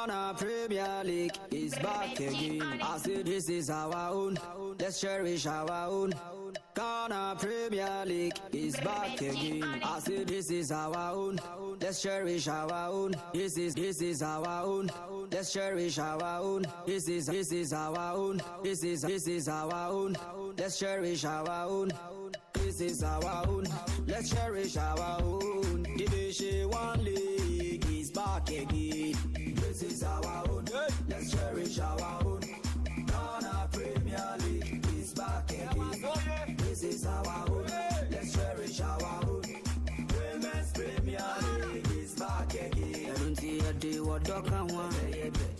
Ghana Premier League is back again. I say this is our own. Let's cherish our own. Ghana Premier League is back again. I say this is our own. Let's cherish our own. This is our own. Let's cherish our own. This is our own. This is our own. Let's cherish our own. This is our own. Let's cherish our own. Division 1 League is back again. This is our own. Let's cherish our own. Ghana Premier League is back again. This is our own. Let's cherish our own. Women's Premier League is back again. I don't see a day what dog can want.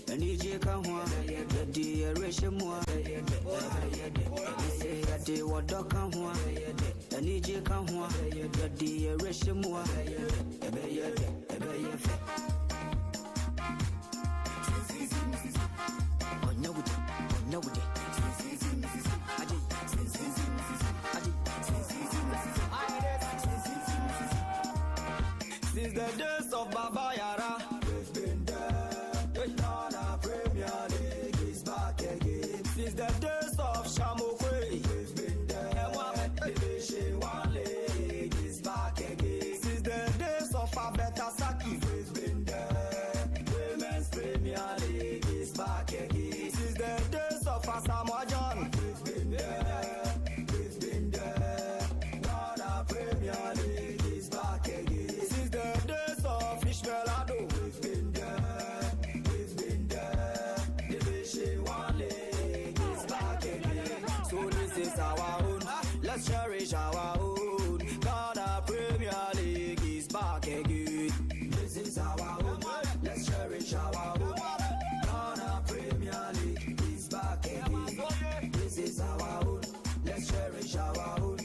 And EJ can want. The dear Rishimwa. I say a day what dog can want. And EJ can want. The dear Rishimwa. Since the days of Baba Yara, we've been there. Ghana Premier League is back again. Since the days of Shamokwe, we've been there. Division 1 League is back again. Since the days of Abeta Saki, we've been there. Women's Premier League is back again. Since the days of Asamoah John, we've been there. We've been there. Ghana Premier League is back again. Since the days of Ishmaelado, we've been there. We've been there. Division 1 League is back again. So this is our own. Let's cherish our own. Ghana Premier League is back again. This is our own. Let's cherish our own. Ghana Premier League is back again. This is our own. Let's cherish our own.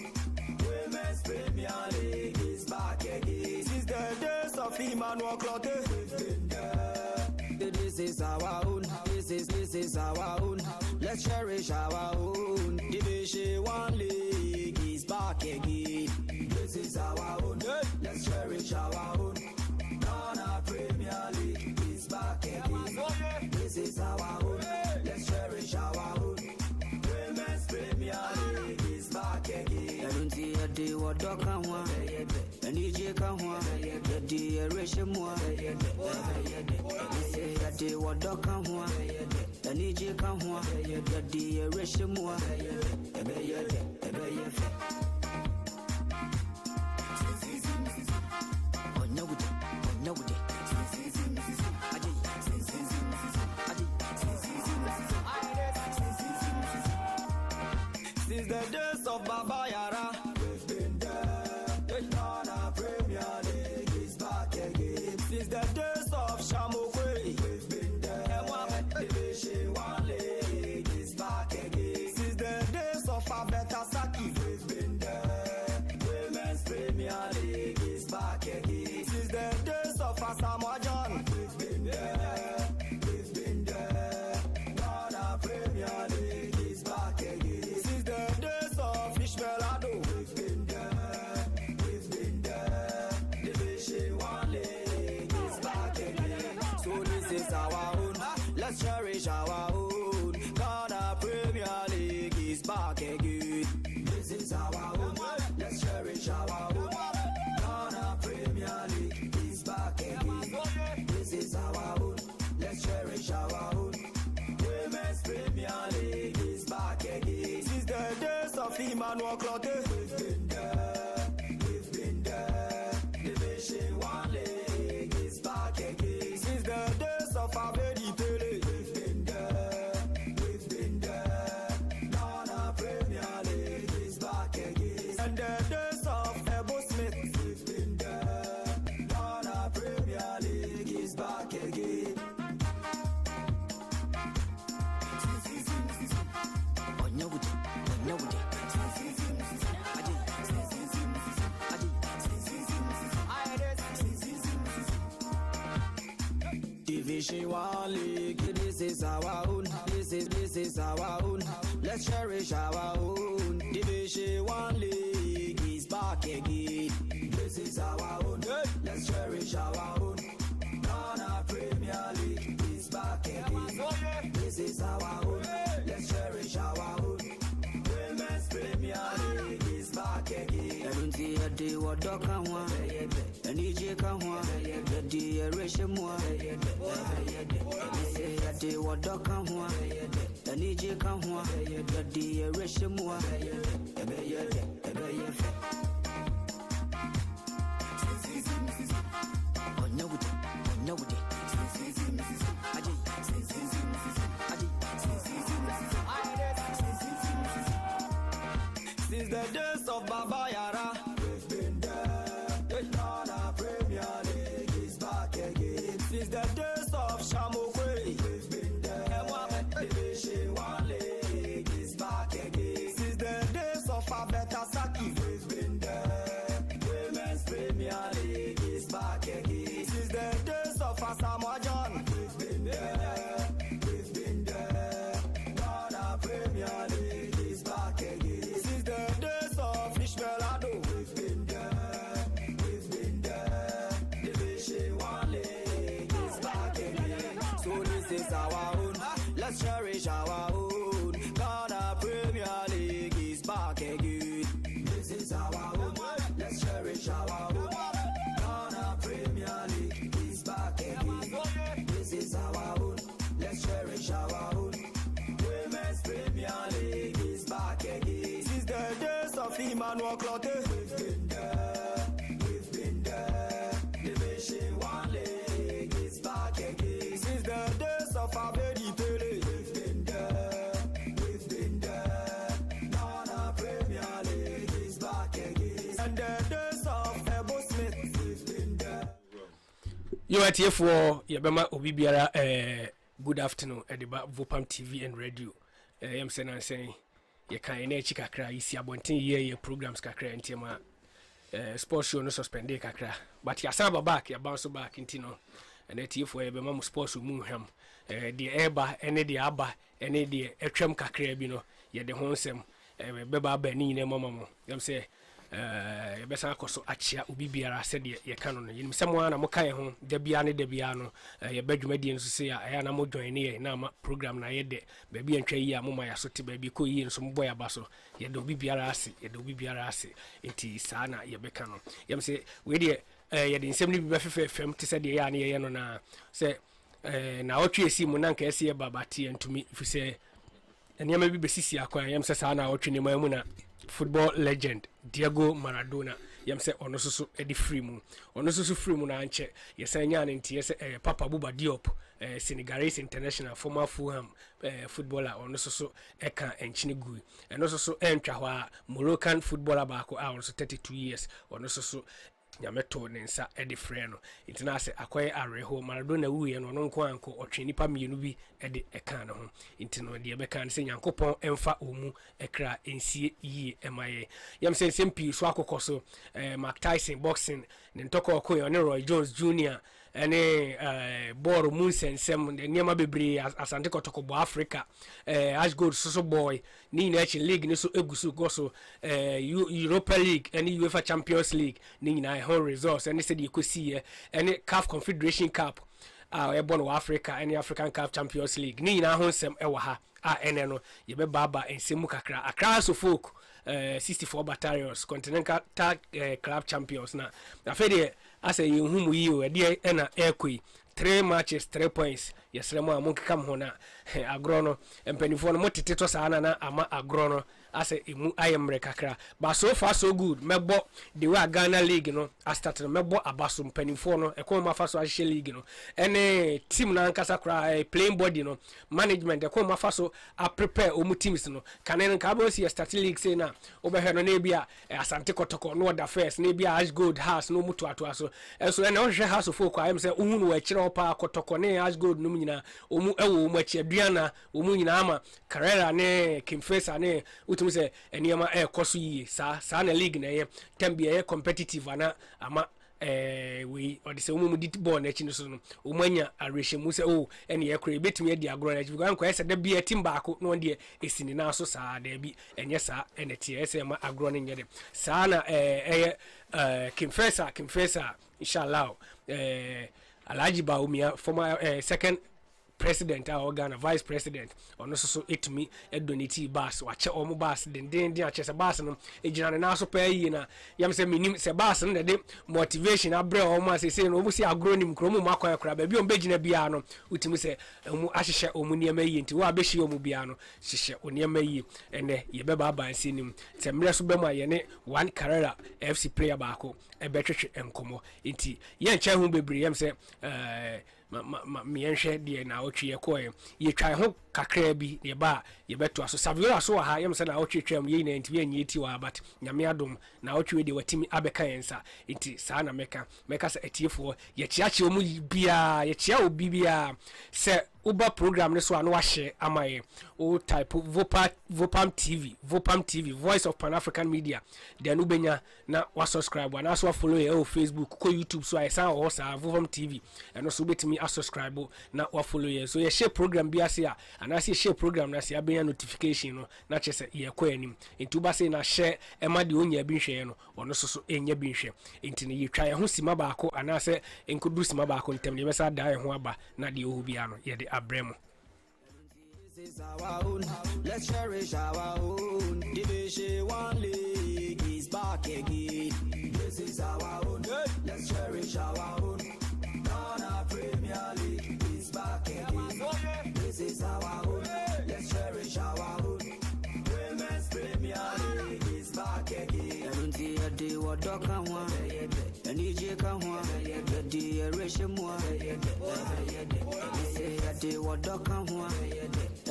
Women's Premier League is back again. Since the days of Emmanuel Clotte, we've been there. This is our own. This is our own. Let's cherish our own. Division 1 League is back again. This is our own. Let's cherish our own. Ghana Premier League is back again. This is our own. Let's cherish our own. Women's Premier League is back again. I don't see a day what dog can want. And EJ can want. The dear Rishimwa. I say a day what dog can want. And EJ can want. The dear Rishimwa. Since the days of Baba Yara, we've been there. Ghana Premier League is back again. Since the days of Shamokwe, we've been there. Division 1 League is back again. Since the days of Abeta Saki, we've been there. Women's Premier League is back again. Since the days of Asamoah John, we've been there. We've been there. Ghana Premier League is back again. Since the days of Ishmaelado, we've been there. We've been there. Division 1 League is back again. So this is our own. Let's cherish our own. Ghana Premier League is back again. This is our own. Let's cherish our own. Ghana Premier League is back again. This is our own. Let's cherish our own. Women's Premier League is back again. Since the days of Emmanuel Clotte, we've been there. We've been there. Division 1 League is back again. Since the days of Abedi Pele, we've been there. We've been there. Ghana Premier League is back again. And the days of Ebo Smith, we've been there. Ghana Premier League is back again. Division 1 League, this is our own. This is our own. Let's cherish our own. Division 1 League is back again. This is our own. Let's cherish our own. Ghana Premier League is back. Yadi Wadoka one, and Ejeka one, Yadi Reshimwa, Yadi Wadoka one, and Ejeka one, Yadi Reshimwa, since the days of Baba Yara, we've been there. Ghana Premier League is back again. Since the days of Shamokwe, we've been there. Division 1 League is back again. Since the days of Abeta Saki, we've been there. Women's Premier League is back again. Since the days of Asamoah John, we've been there. We've been there. Ghana Premier League is back again. Since the days of Ishmaelado, we've been there. We've been there. Division 1 League is back again. So this is our own. Let's cherish our own. Ghana Premier League is back again. This is our own. Let's cherish our own. Ghana Premier League is back again. This is our own. Let's cherish our own. Women's Premier League is back again. Since the days of Emmanuel Clotte, we've been there. We've been there. Division 1 League is back again. Since the days of Abedi Pele, we've been there. We've been there. Ghana Premier League is back again. And the days of Ebo Smith, we've been there. You are here for Yabama Obibiara. Good afternoon at the VOPAM TV and radio. I'm saying you can kakra isi abontin ye programs kakra ntima sports show no suspend kakra but ya saba back ya bounce back intino and that for e be mam sports mu ham the eba ene the aba ene the etwem kakra bi no ye de ho nsem be ba ba ni ne mama yam say ye be san akoso achia obi biara se de ye kan no yin sem wana mo kan ho da bia ne da bia no ye badwumadi nso se ya na mo join ne na ma program na ye de ba bia ntwa yi a mo ma ya so te ba bi ko yi nso mo boy aba so ye de obi biara ase ye de obi biara ase enti sa na ye be kan no yam say we de ye de nsem ni bi ba fefe fem te se de ya ne ye no na se na otwe esi mu na nka ese ye babati entumi fi se enema bi besisi akwa yam se sa na otwe ne mamu na football legend Diego Maradona yam se ono susu edi free mu ono susu free mu na anche yesanya ne ntie se Papa Bouba Diop Senegalese international former Fulham footballer ono susu eka enchine gui eno susu entwa ho a Moroccan footballer baako a ono 32 years ono susu nyameto nensa edi free no itina se akoye areho Maradona wuye no nko anko otwe nipa mienu bi edi eka no ho intino de beka ne se Nyankopon emfa omu ekra ensie yi emaye yam se sempi so akokoso Mark Tyson boxing ne ntoko okoye ne Roy Jones Jr. ene ball munsen sem de niema bebre asante kotoko bo Africa Ash Gold so boy ni na chi league ne so egusu go so Europa League ene UEFA Champions League ni na hon results ene se de ekosi ene CAF Confederation Cup ebon wa Africa ene African Cup Champions League ni na hon sem ewa ha ene no ye be baba ensemu kakra akra so folk 64 battalions Continental Club Champions na afede asa yehumu yiwo ede na ekoi 3 matches 3 points yesremo amonke kam hona agrono empenifo no motiteto sana na ama agrono asa emu ayemre kakra but so far so good mebo the way Ghana League no I started mebo abaso empenifo no ekon ma faso ahye league no ene team na nkasa kra playing body no management ekon ma faso a prepare omu teams no kanen ka bo si start league say na obehwe no na bia asante kotoko no order first na bia Ash Gold house no mutu ato aso so ene ohwe house of folk ayem say ohunu wa kire opa kotoko ne Ash Gold no nyina omu ewo omu achi aduana omu nyina ama Carrera ne Kimfesa ne utum say eniema koso yi sa na league na ye tambia ye competitive ana ama we or the say omu dit ball na chi no so no omu anya arehemu say ene ye kure betumi adi agro na chi because anko ese da bia team baako no de esini na so sa da bi enye sa ene tie ese ma agro ne nyede sa na Kimfesa inshallah Alhaji Baumia former second president our Ghana vice president ono so etumi edonate bus wache omo bus den ache bus no ejina na so pa yi na yam se minim se bus no de motivation abre omo asese no omo si agronim kromo makwa kra ba bi on begina bia no utimi se omo ahihye omo niam yi nti wa behye omo bia no hihye oniam yi ene ye beba abansi nim se mre so bema ye ne one Carrera FC player baako ebetwetwe enkomo nti ye nche hu bebre yam se me yenhwe de na otwe yekoye ye twa ho kakra bi ye ba ye beto aso saviola so ha yam se na otwetwam ye na nti ye nyi ti wa but nyame adom na otwe de watimi abeka yensa nti saa na meka se etiefo ye chiachi omu bia ye chia obi bia se uba program ne so anu ahye amaye o type VOPAM TV Voice of Pan African Media then ubenya na wa subscribe na so follow ye o Facebook ko YouTube so I san o sa VOPAM TV and so betimi a subscribe na wa follow ye so ye share program bi ase a ana se share program na se abenya notification no na chese ye ko anim nti ba se na share e ma de onya bi hwe no ono so enya bi hwe nti ne ye twa ye ho sima ba ko ana se enkodu sima ba ko ntem ne be sa da ye ho aba na de ohu bia no ye de abremo. This is our own. Let's cherish our own. Division 1 league is back again. This is our own. Let's cherish our own. Ghana Premier League is back again. This is our own. Let's cherish our own. Women's Premier League is back again. And the day what dog can want, and EJ can want, the day ratio more. The day what dog can want.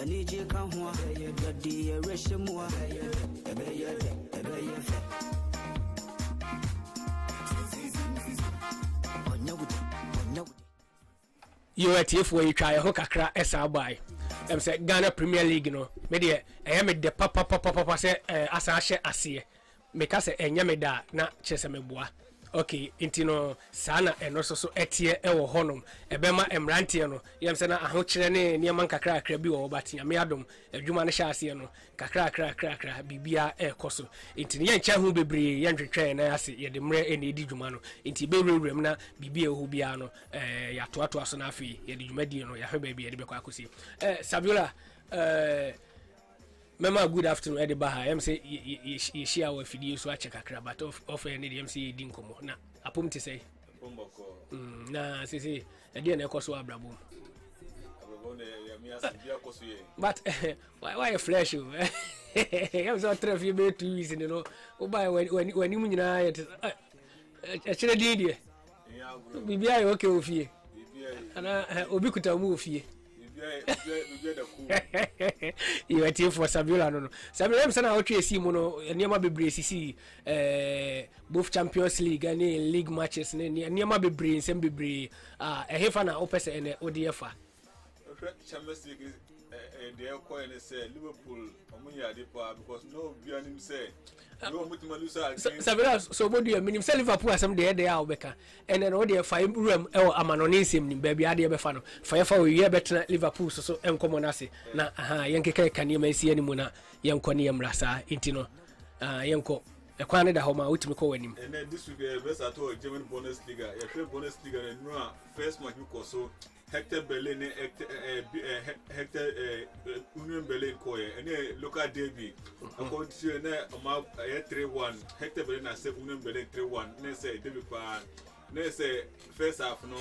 And EJ can want the dear Rishimua. You at if we try a hook akra esa by. Say Ghana Premier League no. Media I am the papa say asashe asie. Make say enyame da na chese meboa. Okay, intino sana eno so etie ewo honom ebema emrantie no yem se na ahokyere ne niam nkakra akra bi wo batia me adom adwuma ne hyase no kakra bibia ekoso intino ye ncha hu bebre ye ntwetwe na ase ye de mre ene edi dwuma no inti be rewrem na bibia hu bia no ya toato aso na afi ye de dwuma di no ya hwe ba ye de be kwa akosi Sabiola Mama, good afternoon. Eddie Baha. I'm say you share our video so I check a crab, but of any MC Dinkomo. Now, a pum to say. Nah, see, a dear Necoso Abrabo. But why a flash? I was out of you made 2 weeks, you know. Oh, by when you mean I should have did it. Be okay with you. And I ubiquitous move here. You are here for Sabiola no. Sabiola am sana otwe si mu no niam bebre sisi both Champions League and league matches niam bebre nsem bebre ehefa na opese ene ODFA Champions League they are calling say Liverpool omunya depa because no bianim say no mutima lusa Sabiola so bodu ya minim say Liverpool asem de are obeka ene no de fa room e amanoni nsem nim ba bia de be fa no fa we ye betena Liverpool so enkomo na se na yenkeke kanie ma si animu na yenko ne yamrasa intino yenko ekwane da homa utimi ko wanim and this week best at all German Bundesliga ya Bundesliga no first match because so Hector Berlin Hector Union Berlin koye ene local derby according to na 3-1 Hector Berlin na say Union Berlin 3-1 ne say derby pa ne say first half no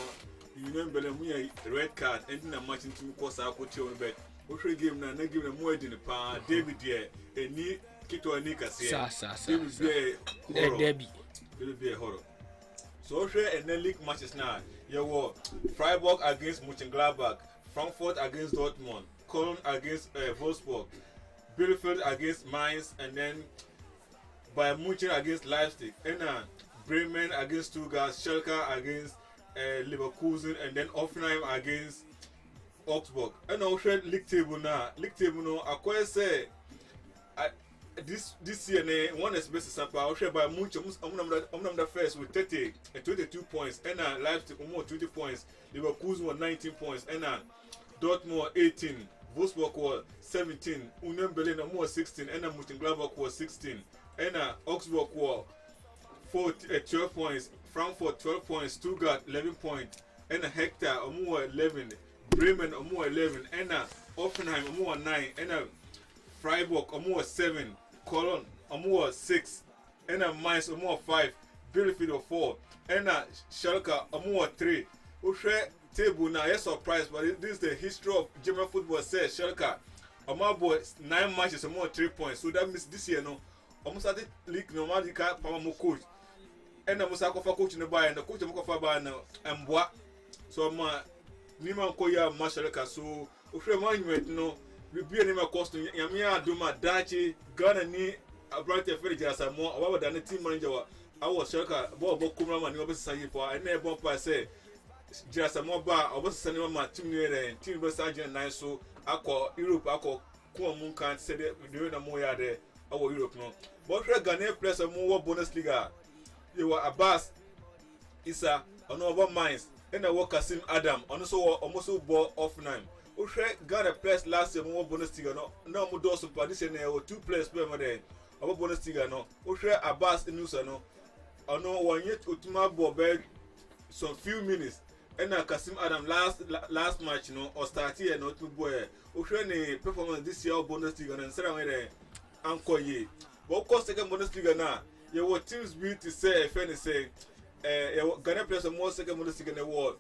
Union Berlin mu red card ending na match into course akoti on bet o hwe game na game na mu edi ne pa derby there eni kito ani kase derby be horror so hwe en league matches now you were Freiburg against Mönchengladbach, Frankfurt against Dortmund, Köln against Wolfsburg, Bielefeld against Mainz, and then Bayern Munich against Leipzig, and Bremen against Stuttgart, Schalke against Leverkusen, and then Hoffenheim against Augsburg. And now league table now. League table now. I quite say this year one is best sample. I share by Munich. I'm the first with 30 and 22 points. And Leipzig 20 points. Leverkusen were 19 points. And Dortmund 18. Wolfsburg was 17. Union Berlin was 16. And Mönchengladbach was 16. And Augsburg was 12 points. Frankfurt 12 points. Stuttgart 11 points. And Hector 11. Bremen omo 11 ena Offenheim omo 9 ena Freiburg omo 7 Cologne omo 6 ena Mainz omo 5 Bielefeld 4 ena Schalke omo 3 uhwe table na yes surprise but this is the history of German football says Schalke omo boy 9 matches omo 3 points so that means this year no omo started league no man ka pama mo coach ena musa kofa coach no buy na coach mo kofa buy na emboa so ma nima ko ya Schalke so uhwe management no we ni ma cost yame aduma dachi Ghana ni abrante fere jasa mo oba da na team manager wa awo Schalke bo kumra ma ni obo sayi for ena e bon pa say jasa mo ba obo sane ma team ni re team be saje na so akọ Europe akọ ko mun kan say de na mo ya de awo Europe no but we Ghana players mo wo Bundesliga you were Abbas Isa ono over Mainz ena wo Kasim Adam ono so almost ball off nine we Ghana players last year mo Bundesliga no na mo do so this year na two players play mo de over Bundesliga no we Abbas Inusa no ono wonye otuma ball be some few minutes ena Kasim Adam last match no or start here no to boy we ni performance this year Bundesliga na nsera we de anko ye but of course second Bundesliga na you what teams beat to say if any say Ghana players more second Bundesliga in the world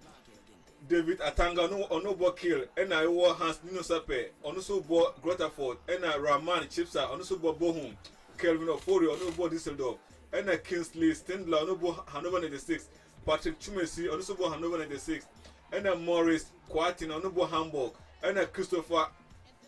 David Atanga no ball kill and I war Hans Nino Sape on so ball Grotterford and Rahman Chipsa on so ball Bohum Kelvin Ofori on no ball Düsseldorf and Kingsley Stendler on no ball Hannover 96 Patrick Chumesi on so ball Hannover 96 and Morris Quartin on no ball Hamburg and Christopher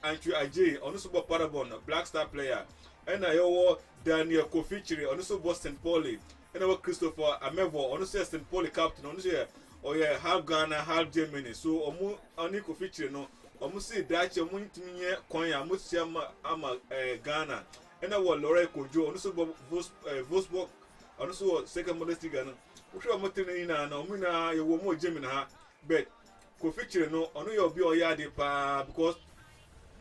Antwi Ajay on so ball Paderborn Black Star player and I war Daniel Kofichiri on so ball St. Pauli and our Christopher Amevo on so St. Pauli captain on so oh yeah half Ghana half Germany so omu ani Kofichiri no omu see Dutch omu ntimi Konya omu see ama Ghana and our Lore Kojo on so ball Wolfsburg on so second Bundesliga no we sure omu tini na omu na ye wo mo Germany ha but Kofichiri no ono ye obi oyade pa because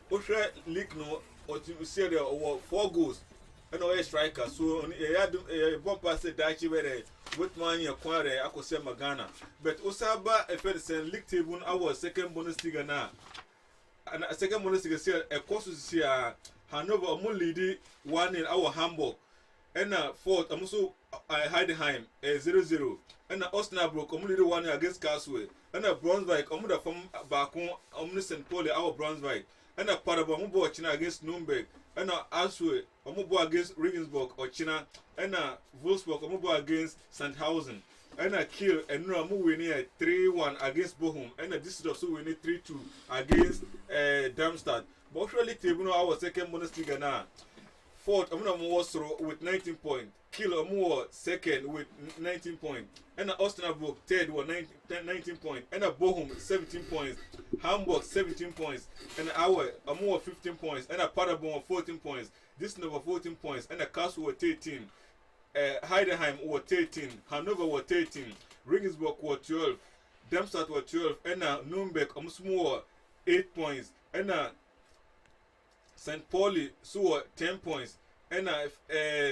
we sure league no or to see there over 4 goals and no striker so bon pass Dutch where with man ya kware akose Ghana but Osaba Efedsen league table our second Bundesliga na and second Bundesliga see a course see Hannover omo lead 1-0 our Hamburg and fourth also Heidenheim 0-0 and Osnabrück omo lead 1-0 against Karlsruhe and Braunschweig omo da from back on St. Pauli our Braunschweig and Paderborn omo ball China against Nuremberg and Augsburg omo ball against Regensburg or China and Wolfsburg omo ball against Sandhausen and Kiel and no omo win 3-1 against Bochum and Düsseldorf so win 3-2 against Darmstadt but actually table our second Bundesliga na fourth omo was with 19 points Kiel omo second with 19 points and Osnabrück third with 19 points and Bochum 17 points Hamburg 17 points and our omo 15 points and Paderborn 14 points this number 14 points and Karlsruhe 13 Heidenheim was 13 Hannover was 13 Regensburg was 12 Darmstadt was 12 and Nuremberg omo 8 points and St. Pauli so 10 points and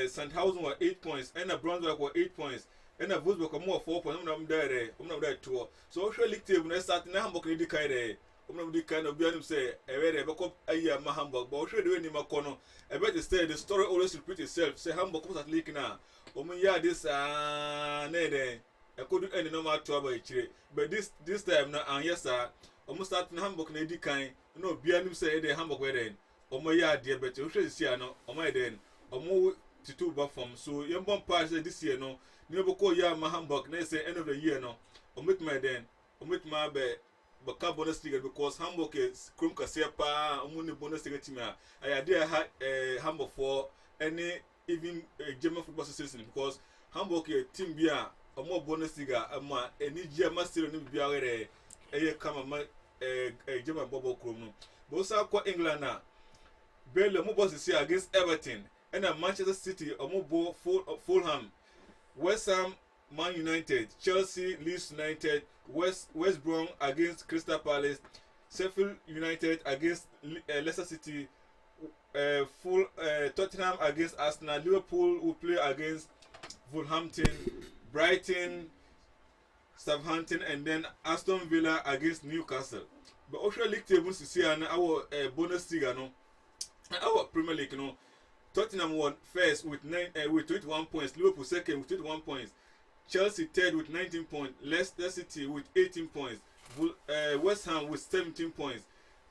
Sandhausen were 8 points and Braunschweig were 8 points and Wolfsburg omo 4 points omo there 2 so actually league table na start na Hamburg dey kai there omo dey kind of be am say e dey back up ayi ma Hamburg but actually the way ni makono e be the story always repeat itself say Hamburg come at league na omo ya this na dey e could end normal to about chire but this time na and yes sir omo start na Hamburg na dey kai no be am say e dey Hamburg we dey omo ya dey but actually see no omo e dey omo to back from so yam bon pass this year no ni boko ya ma Hamburg na say end of the year no omit my then omit my be baka Bundesliga because Hamburg is krum kasia pa omuni Bundesliga team I there Hamburg for any even German football association because Hamburg team bia omo Bundesliga ama any German still no bia were kama ma German bubble krum no but so kwa England na Burnley mo boss see against Everton and Manchester City omo Fulham West Ham Man United, Chelsea, Leeds United, West Brom against Crystal Palace, Sheffield United against Leicester City, Tottenham against Arsenal, Liverpool will play against Wolverhampton, Brighton, Southampton, and then Aston Villa against Newcastle. but also league table to see our Bundesliga no our Premier League no Tottenham won first with 21 points, Liverpool second with 21 points, Chelsea third with 19 points, Leicester City with 18 points, West Ham with 17 points,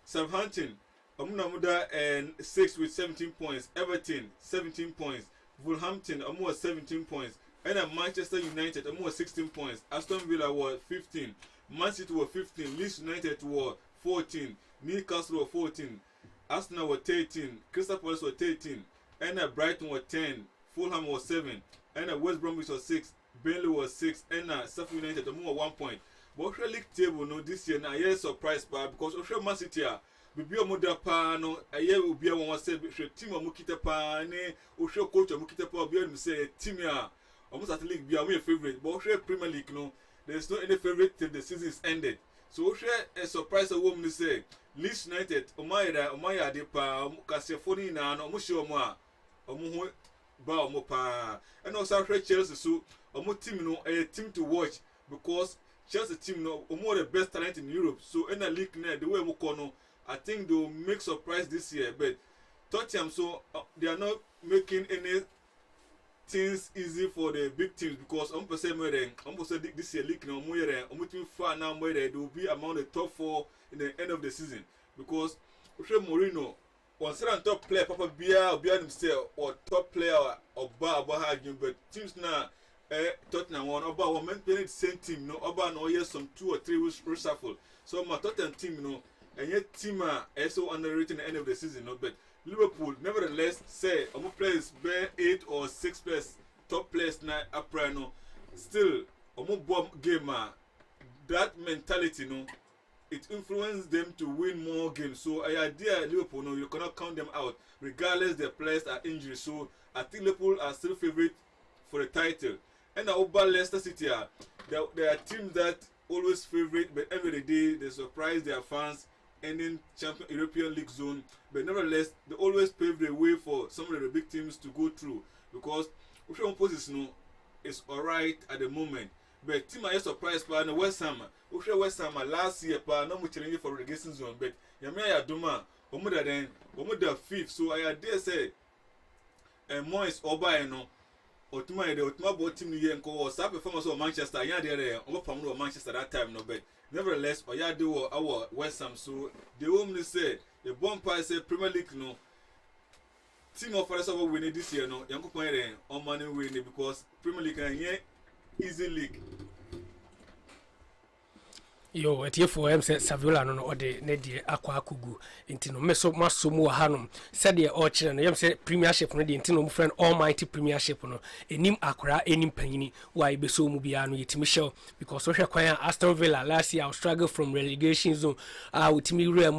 Southampton and 6 with 17 points, Everton 17 points, Wolverhampton almost 17 points, and Manchester United almost 16 points, Aston Villa was 15, Man City was 15, Leeds United was 14, Newcastle was 14, Arsenal was 13, Crystal Palace was 13, and Brighton was 10, Fulham was 7, and West Bromwich was 6, Burnley was 6, and Sheffield United almost 1 point. But Australia League table no this year now I am surprised because Australia Man City bibi omoda pa no aye obi a won say team omukita pa ne Australia coach omukita pa obi am say team a almost at league be my favorite, but Australia Premier League no there's no any favorite till the season is ended. So Australia a surprise a woman say Leeds United omaya de pa kase foni na no omo show omo a omo ho ba omo pa and also Chelsea so omo team no a team to watch because Chelsea team no omo the best talent in Europe, so in the league now the way omo kono I think they'll make surprise this year, but Tottenham so they are not making any things easy for the big teams because this year league now far now they will be among the top 4 in the end of the season because Mourinho once on top player Papa Bia himself or top player or bar but teams now Tottenham one about one man playing the same team no about no years some 2 or 3 weeks reshuffle, so my Tottenham team no and yet team are so underrated at the end of the season no, but Liverpool nevertheless say players bear 8 or 6 players top players now up right no still bomb game that mentality no it influences them to win more games, so I idea Liverpool no you cannot count them out regardless their players are injured, so I think Liverpool are still favorite for the title. And over Leicester City there are teams that always favorite, but every day they surprise their fans ending champion European League zone, but nevertheless they always pave the way for some of the big teams to go through because Ocean position is alright at the moment, but team are surprised by the West Ham. West Ham last year no much challenging for relegation zone, but Yamia Duma the 5th, so I dare say Moyes Oba no Otuma bought team here and call star performance of Manchester. Yeah, there of Manchester that time no, but nevertheless, do our West Ham. So the woman say the bomb price say Premier League no team of us over winning this year no. Young people on money winning because Premier League and easy league. Yo etie for em se Saviola no ode ne de akwa akugu intino meso masomu hanom said de o kire no yem se premiership no de intino mu friend almighty premiership no enim akora enim panyini wa ibeso mu bia no yetimi show because ohwe kwan Aston Villa last year struggle from relegation zone utimi rem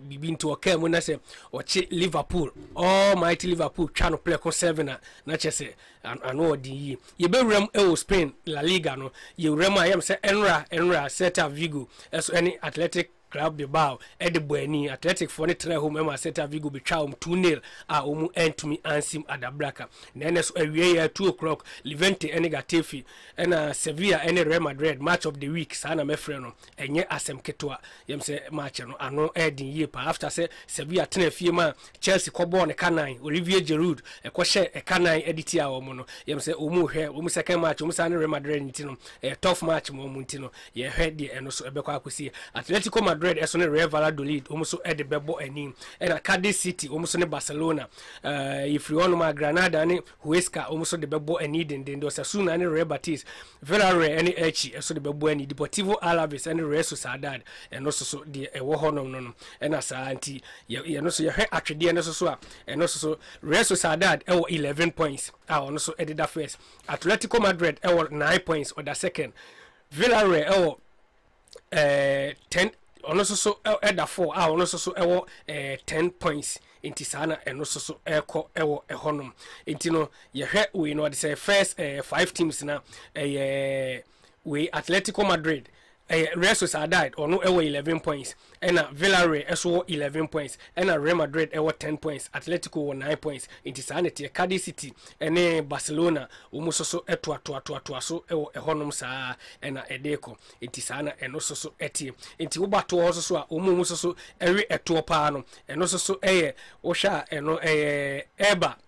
bibi into okam na se oche Liverpool almighty Liverpool twa no play ko 7 na chese ano odi ye be rem e Spain La Liga no ye rem ayem se Enra Celta Vigo as any Athletic Club Bilbao Eddie Bueni Athletic for the try home Celta Vigo be chow 2-0 omu end to me ansim adabraka nene so awie 2 o'clock Levante any Getafe and Sevilla any Real Madrid match of the week sana mefre no enye asem ketwa yem se match no ano edin ye pa after say Sevilla tena fie ma Chelsea kobo ne kanan Olivier Giroud e ko hye e kanan editi a omu no yem se omu hwe omu second match omu sana Real Madrid ntino tough match mo omu ntino ye hwe de eno so ebekwa akosi Atletico Madrid eso ne Real Valladolid omuso ede bebo enim and Cadiz City omuso ne Barcelona if you want ma Granada ne Huesca omuso de bebo eni den do Sasuna ne Real Betis Villarreal ene Elche eso de bebo eni Deportivo Alaves ene Real Sociedad eno so de ewo hono no ena sa anti ye no so ye hwe atwede ene so a eno so Real Sociedad ewo 11 points ono so ede da first Atletico Madrid ewo 9 points or the second Villarreal ewo 10 ono so eda 4 ono so ewo 10 points inti sana eno so eko ewo ehonom inti no ye hwe we no dey say first 5 teams na we Atletico Madrid Real Sociedad or no 11 points and Villarreal eso 11 points and Real Madrid 10 points Atletico 9 points into sanity Cadiz City and Barcelona almost so eto so ehonum saa and edeko into sana and also so eti into ubato also so almost so every eto pa no and also so osha eno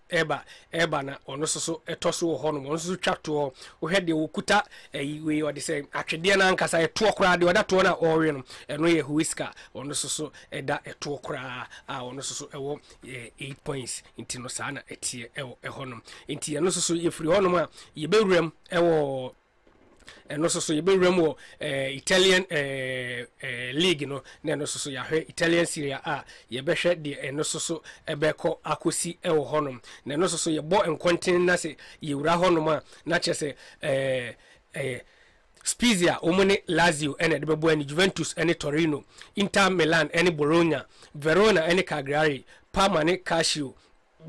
eba na ono so etoso ho no ono so twato wo hede wo kuta we what they say atwede na nkasa eto kora de oda to na ore no eno ye whisker ono so eda eto kora ono so ewo 8 points inti no sana etie eho no inti eno so ye free ho no ma ye bewuram ewo and also so you be remo Italian league no na so ya hwe Italian Serie A ye be hwe de and also so ebeko akosi e wo honom na no so ye bo enkontin na se ye wura honom a na chese Spezia omone Lazio ene de bebo ani Juventus ene Torino Inter Milan ene Bologna Verona ene Cagliari Parma ene Calcio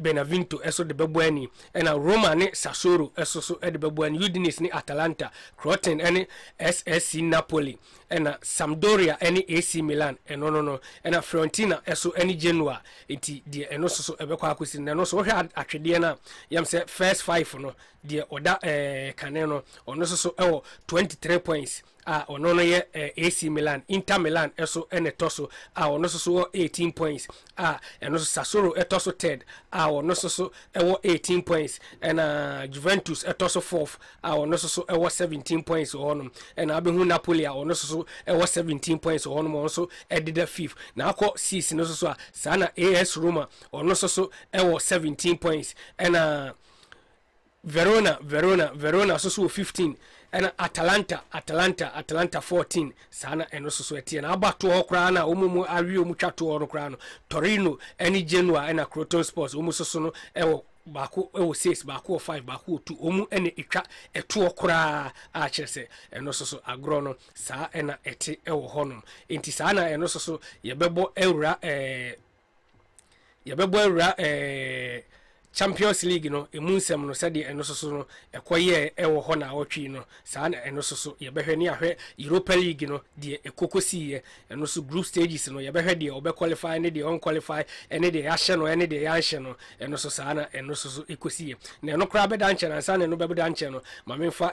Benevento eso de Bebuani and Roma ne Sassuolo eso so de Bebuani Udinese ni Atalanta Crotone and SSC Napoli and Sampdoria any AC Milan and no and Fiorentina eso any Genoa enti de eno so ebekọ akosi na no so hwe atwede na yam say first 5 no de oda kaneno ono so 23 points ono no ye AC Milan Inter Milan eso ene toso ono so 18 points eno Sassuolo etoso third ono so 18 points and Juventus etoso fourth ono so 17 points ono and abehu Napoli ono so 17 points ono also edida fifth na akọ 6 no so sana AS Roma ono so 17 points and Verona so 15 and Atalanta 14 sana eno so etie na abato okra na omumu awi omutwato oro kra no Torino any Genoa and Crotone Sports omusoso no baako 6 baako 5 baako 2 omu ene etwa eto okra a kyerese eno so agro no saa ena ete ewo honom enti saa na eno so yebebo ewura Champions League no emunsem no sade eno so no ekoye ewo ho na awotwi no saa na eno so yebehwe ni ahwe Europa League no de ekokosi eno so group stages no yebehwe de obe qualify ne de on qualify ene de yahye no ene de yahye no eno so saa na eno so ekosi na eno kra be danche na saa na eno be danche no mamemfa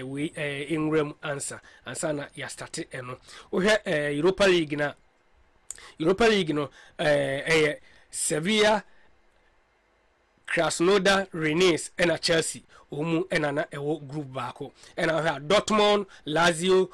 we enwram answer na ya start eno ohwe Europa League no Sevilla Krasnodar, Rennes, and Chelsea. Omu enana ewo group baako and I have Dortmund, Lazio,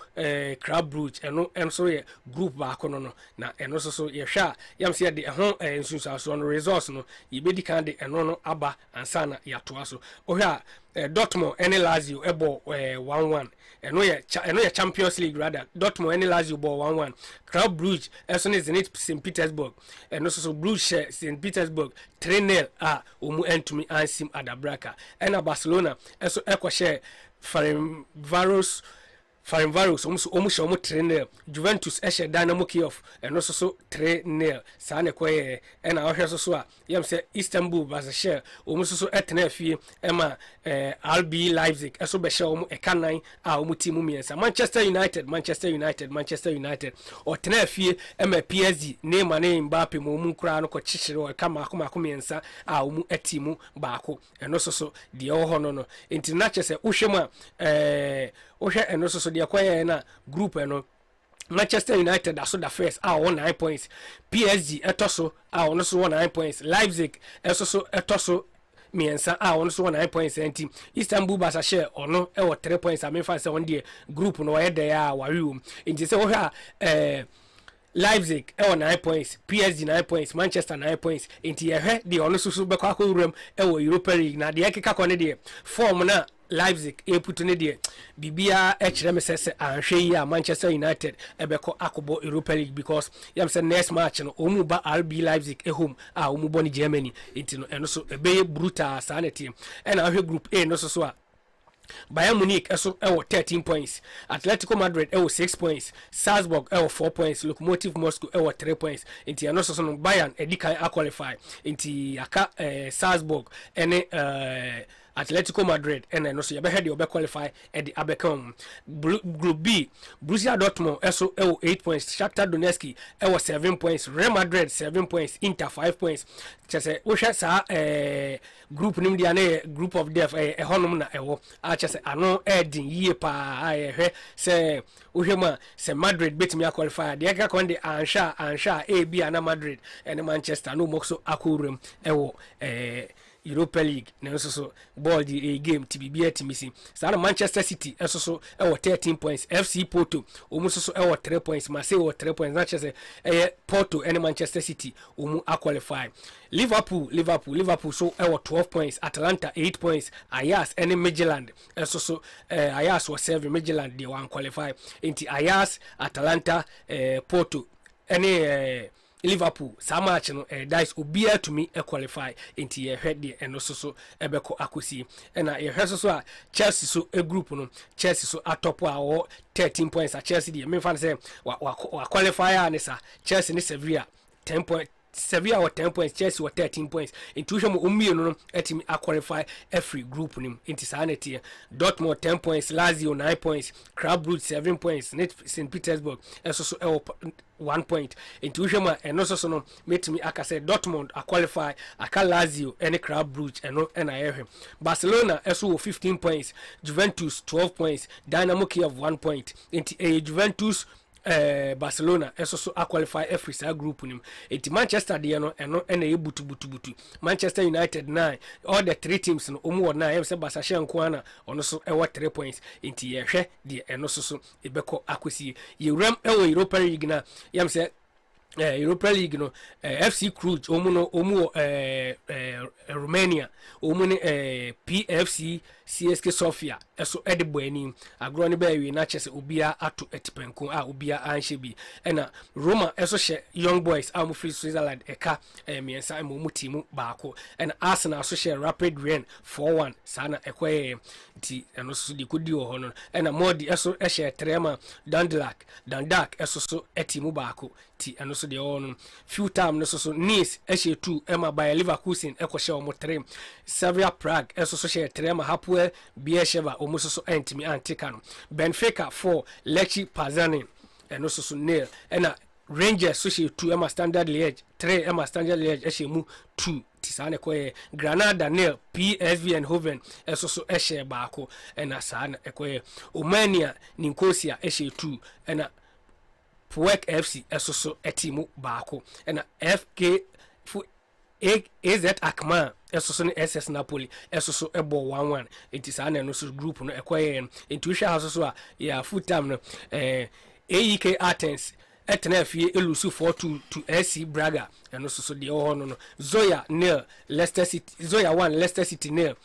Club Brugge and so ye group baako no na eno so ye hwa yam se de ho nsunsuaso no resource no ye bedi kan de eno no aba ansana ya to aso ohwa Dortmund and Lazio ebo 1-1 eno ye Champions League rather Dortmund and Lazio bo 1-1 Club Brugge eso ne Zenit St Petersburg eno so Brugge St Petersburg 3-0 omu entumi ansim adabraka and Barcelona eso ekoshe Farenvaros omu 3-0 Juventus eshe Dynamo Kiev eno so 3-0 saa ne koye ena ohwe so a yam se Istanbul Basakshir omu so etena afie ema RB Leipzig eso be she omu ekanan omu team miensa Manchester United o tena afie ema PSG Neymar ne Mbappe omu kura no ko chichire o kama miensa omu etimu baako eno so de ho no international se uhwema ohwe eno so de akoye na group eno Manchester United aso da first 9 points PSG etoso ono so 9 points Leipzig eso etoso miensa ono so 9 points enti Istanbul Basakshir ono 3 points amefa se on de group no ye de ya warium enti se ohwa Leipzig 9 points PSG 9 points Manchester 9 points enti ye de ono so be kwa uram Europa League na de ekeka kone de form na Leipzig eputu ne de bibia echire mesese anhwe yi a Manchester United ebeko akobo Europa League because yam say next match no omu ba RB Leipzig home omu boni Germany enti no eno so ebe brutal sa na team and ahwe group A no so a Bayern Munich eso 13 points Atletico Madrid 6 points Salzburg 4 points Lokomotiv Moscow 3 points inti ano so no Bayern edikan qualify inti aka Salzburg ene Atletico Madrid and no so you be head you be qualify at the abecom. Group B, Borussia Dortmund eso 8 points, Shakhtar Donetsk 7 points, Real Madrid 7 points, Inter 5 points. Chese wo hwe sa group nim dia na group of death honum na ewo a chese ano edin yie pa hwe se wo hwe ma se Madrid betimi qualify de ka kon de ansha AB na Madrid and Manchester no mokso akurem ewo Europa League na so ball the game TBB TMC so Manchester City so 13 points, FC Porto almost so 3 points, Marseille 3 points, not just Porto and Manchester City a qualify. Liverpool so 12 points, Atalanta 8 points, Ajax and Midtjylland so Ajax was 7, Midtjylland they one qualify into Ajax, Atalanta, Porto any Liverpool some match no dice obia to me qualify into ye head there and also so ebeko akosi and ye heso so Chelsea so a group no Chelsea so atop our 13 points at Chelsea there me fan say wa qualifier and sa Chelsea ni Sevilla 10 points, Sevilla or 10 points, Chelsea or 13 points. Intuition no etimi a qualify every group nim into sanity. Dortmund 10 points, Lazio 9 points, Club Brugge 7 points, St. Petersburg also 1 point. Intuition and also so no make me aka say Dortmund a qualify aka Lazio any Club Brugge and I hear him. Barcelona also 15 points, Juventus 12 points, Dynamo Kiev 1 point. Into Juventus Barcelona also a qualify every side group nim. It Manchester there no and butu Manchester United 9 all the 3 teams no omu 9 say Barca Nkwana ono so 3 points into ye hwe the eno so ebeko akwesi ye ram Europa League na yam say Europa League no FC Cluj omu Romania omu ni PFC CSK Sofia eso edebo anim agro ne ba wi na chese obia ato etipenko a obia anhye ena Roma eso hye Young Boys am free Switzerland eka miensa mu timu baako ena Arsenal so hye Rapid Wien 4-1 sana ekwaye ti eno so di kodi ho no ena Modi eso hye Trema Dandak eso so etimu baako ti eno so de on few time no so Nice hye 2 ema by Leverkusen ekohye omo 3 Slavia Prague eso so hye Trema Hapoel Beersheva almost so entimi antikano Benfica 4 Lecce Pazani and also so nail and Rangers so she 2 Emma Standard Liège 3 Emma Standard Liège she mu 2 tisane ko Granada nail PSV and Hoven also so eshe baako and asana ko Omania Nicosia she 2 and Puek FC also so etimu baako and FK AZ Akman eso ne SS Napoli eso ebo 1-1 it is an no group no ekwaye intuition house so ya full time no AEK Athens etnafie elusu 4-2 to SC Braga and so the no Zoya nil Leicester City Zoya 1 Leicester City nil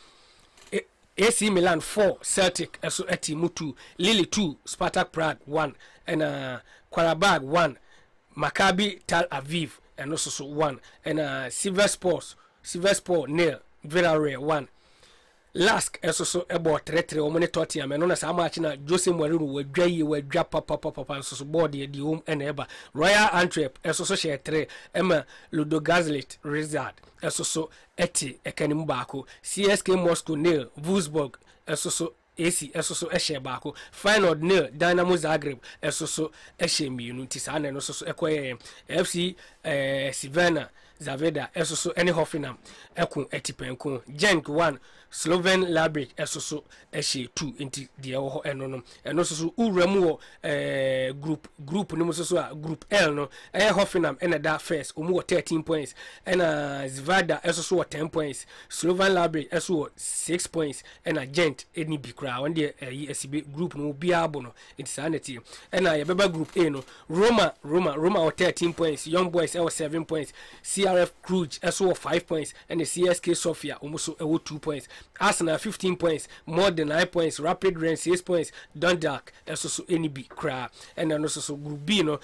AC Milan 4 Celtic eso etimu 2 Lille 2 Spartak Prague 1 and Qarabag 1 Maccabi Tel Aviv and also 1 and Silver Sport nil Villarreal 1 Lask also about 3-3 omone Tottenham and on as much na Jose Mourinho we dwa papa so board the home and ever Royal Antwerp also share 3 Emma Ludogorets result also eti ekanim baako CSK Moscow nil Wolfsburg also AC eso ehye baako final nil Dynamo Zagreb eso ehye mienu tisane no so ekoye FC Sivana Zaveda eso any Hoffenheim ekun etipenko Genk 1 Sloven Labric eso ehye 2 inti de ho eno no so uramu group no so group L no Hoffenheim and that first omu 13 points and Zvada eso 10 points Sloven Labric eso 6 points and Gent any bikra one the ESB group no biabo no insanity and yebeba group A no Roma 13 points Young Boys 7 points CRF Cluj eso 5 points and the CSK Sofia almost 2 points Arsenal 15 points more than 9 points Rapid Wien 6 points Dundalk eso any bikra and also group B no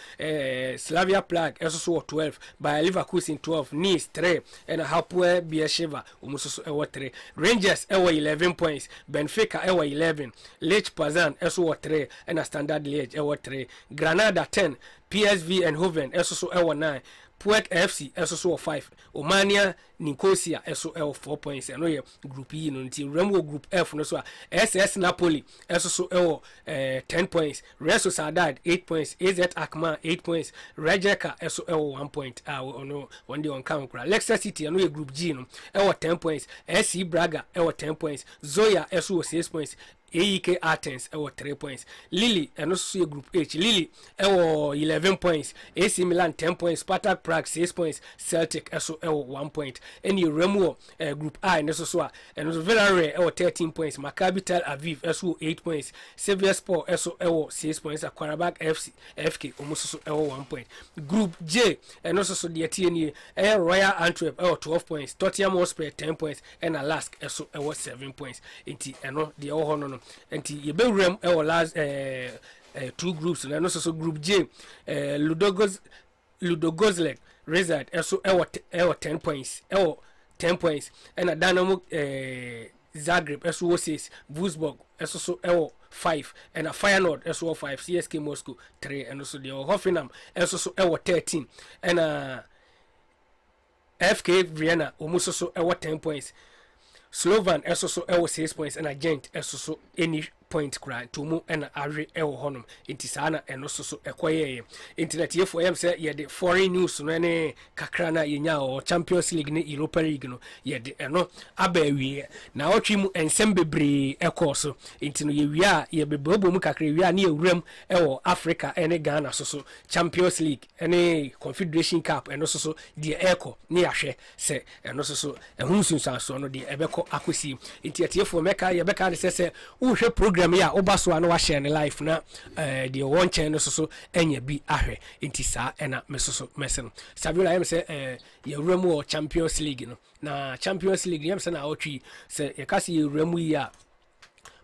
Slavia Prague eso 12 by Leverkusen 12 Nice 3 and Hapoel Beersheva almost 3 Rangers 11 points Benfica 11 Lech Poznan eso 3 and Standard Liège 3 Granada 10 PSV and Hoven eso 9 Puek FC eso so 5 Omania Nicosia eso 4 points and no group E no nti Remo group F no so SS Napoli eso so 10 points Real Sociedad 8 points AZ Alkmaar 8 points Rijeka eso 1 point no one day on count Leicester City no group G no 10 points SC Braga 10 points Zoya eso 6 points AEK Athens 3 points Lille and also group H Lille 11 points AC Milan 10 points Spartak Prague 6 points Celtic also 1 point and you Remo group I and also and Villarreal 13 points Maccabi Tel Aviv also 8 points Sevilla Sport also 6 points Qarabağ FC FK almost 1 point group J and also the TNE Royal Antwerp 12 points Tottenham Hotspur 10 points and Alask also 7 points inti and the all no and you be rem last 2 groups and also group J Ludogorets result also 10 points 10 points and a Dynamo Zagreb also 6 Wolfsburg also 5 and a Feyenoord also 5 CSK Moscow 3 and also the Hoffenheim also 13 and FK Vienna almost also 10 points Slovan also 6 points and a Gent also any point cry to mu and Ari honum inti sana and also so ekwaye internet here for em say ye the foreign news no ne kakra na yenya o Champions League ne Europa League no ye de eno abawie na otwi mu ensem bebre ekoso inti no ye wia ye bebebo mu kakra wia na ewuram Africa ene Ghana so Champions League ene Confederation Cup and also so the eko ne yahwe se eno so ehun sunsanso no de ebeko akosi inti here for meka ye beka ne se uhwe program ya obaso na wa share ne life na the one channel so enya bi ahwe inti sa ena mesoso meseno sabiola yem se ye wuramu Champions League no na Champions League yem se na otwi se ye kasi ye wuramu ya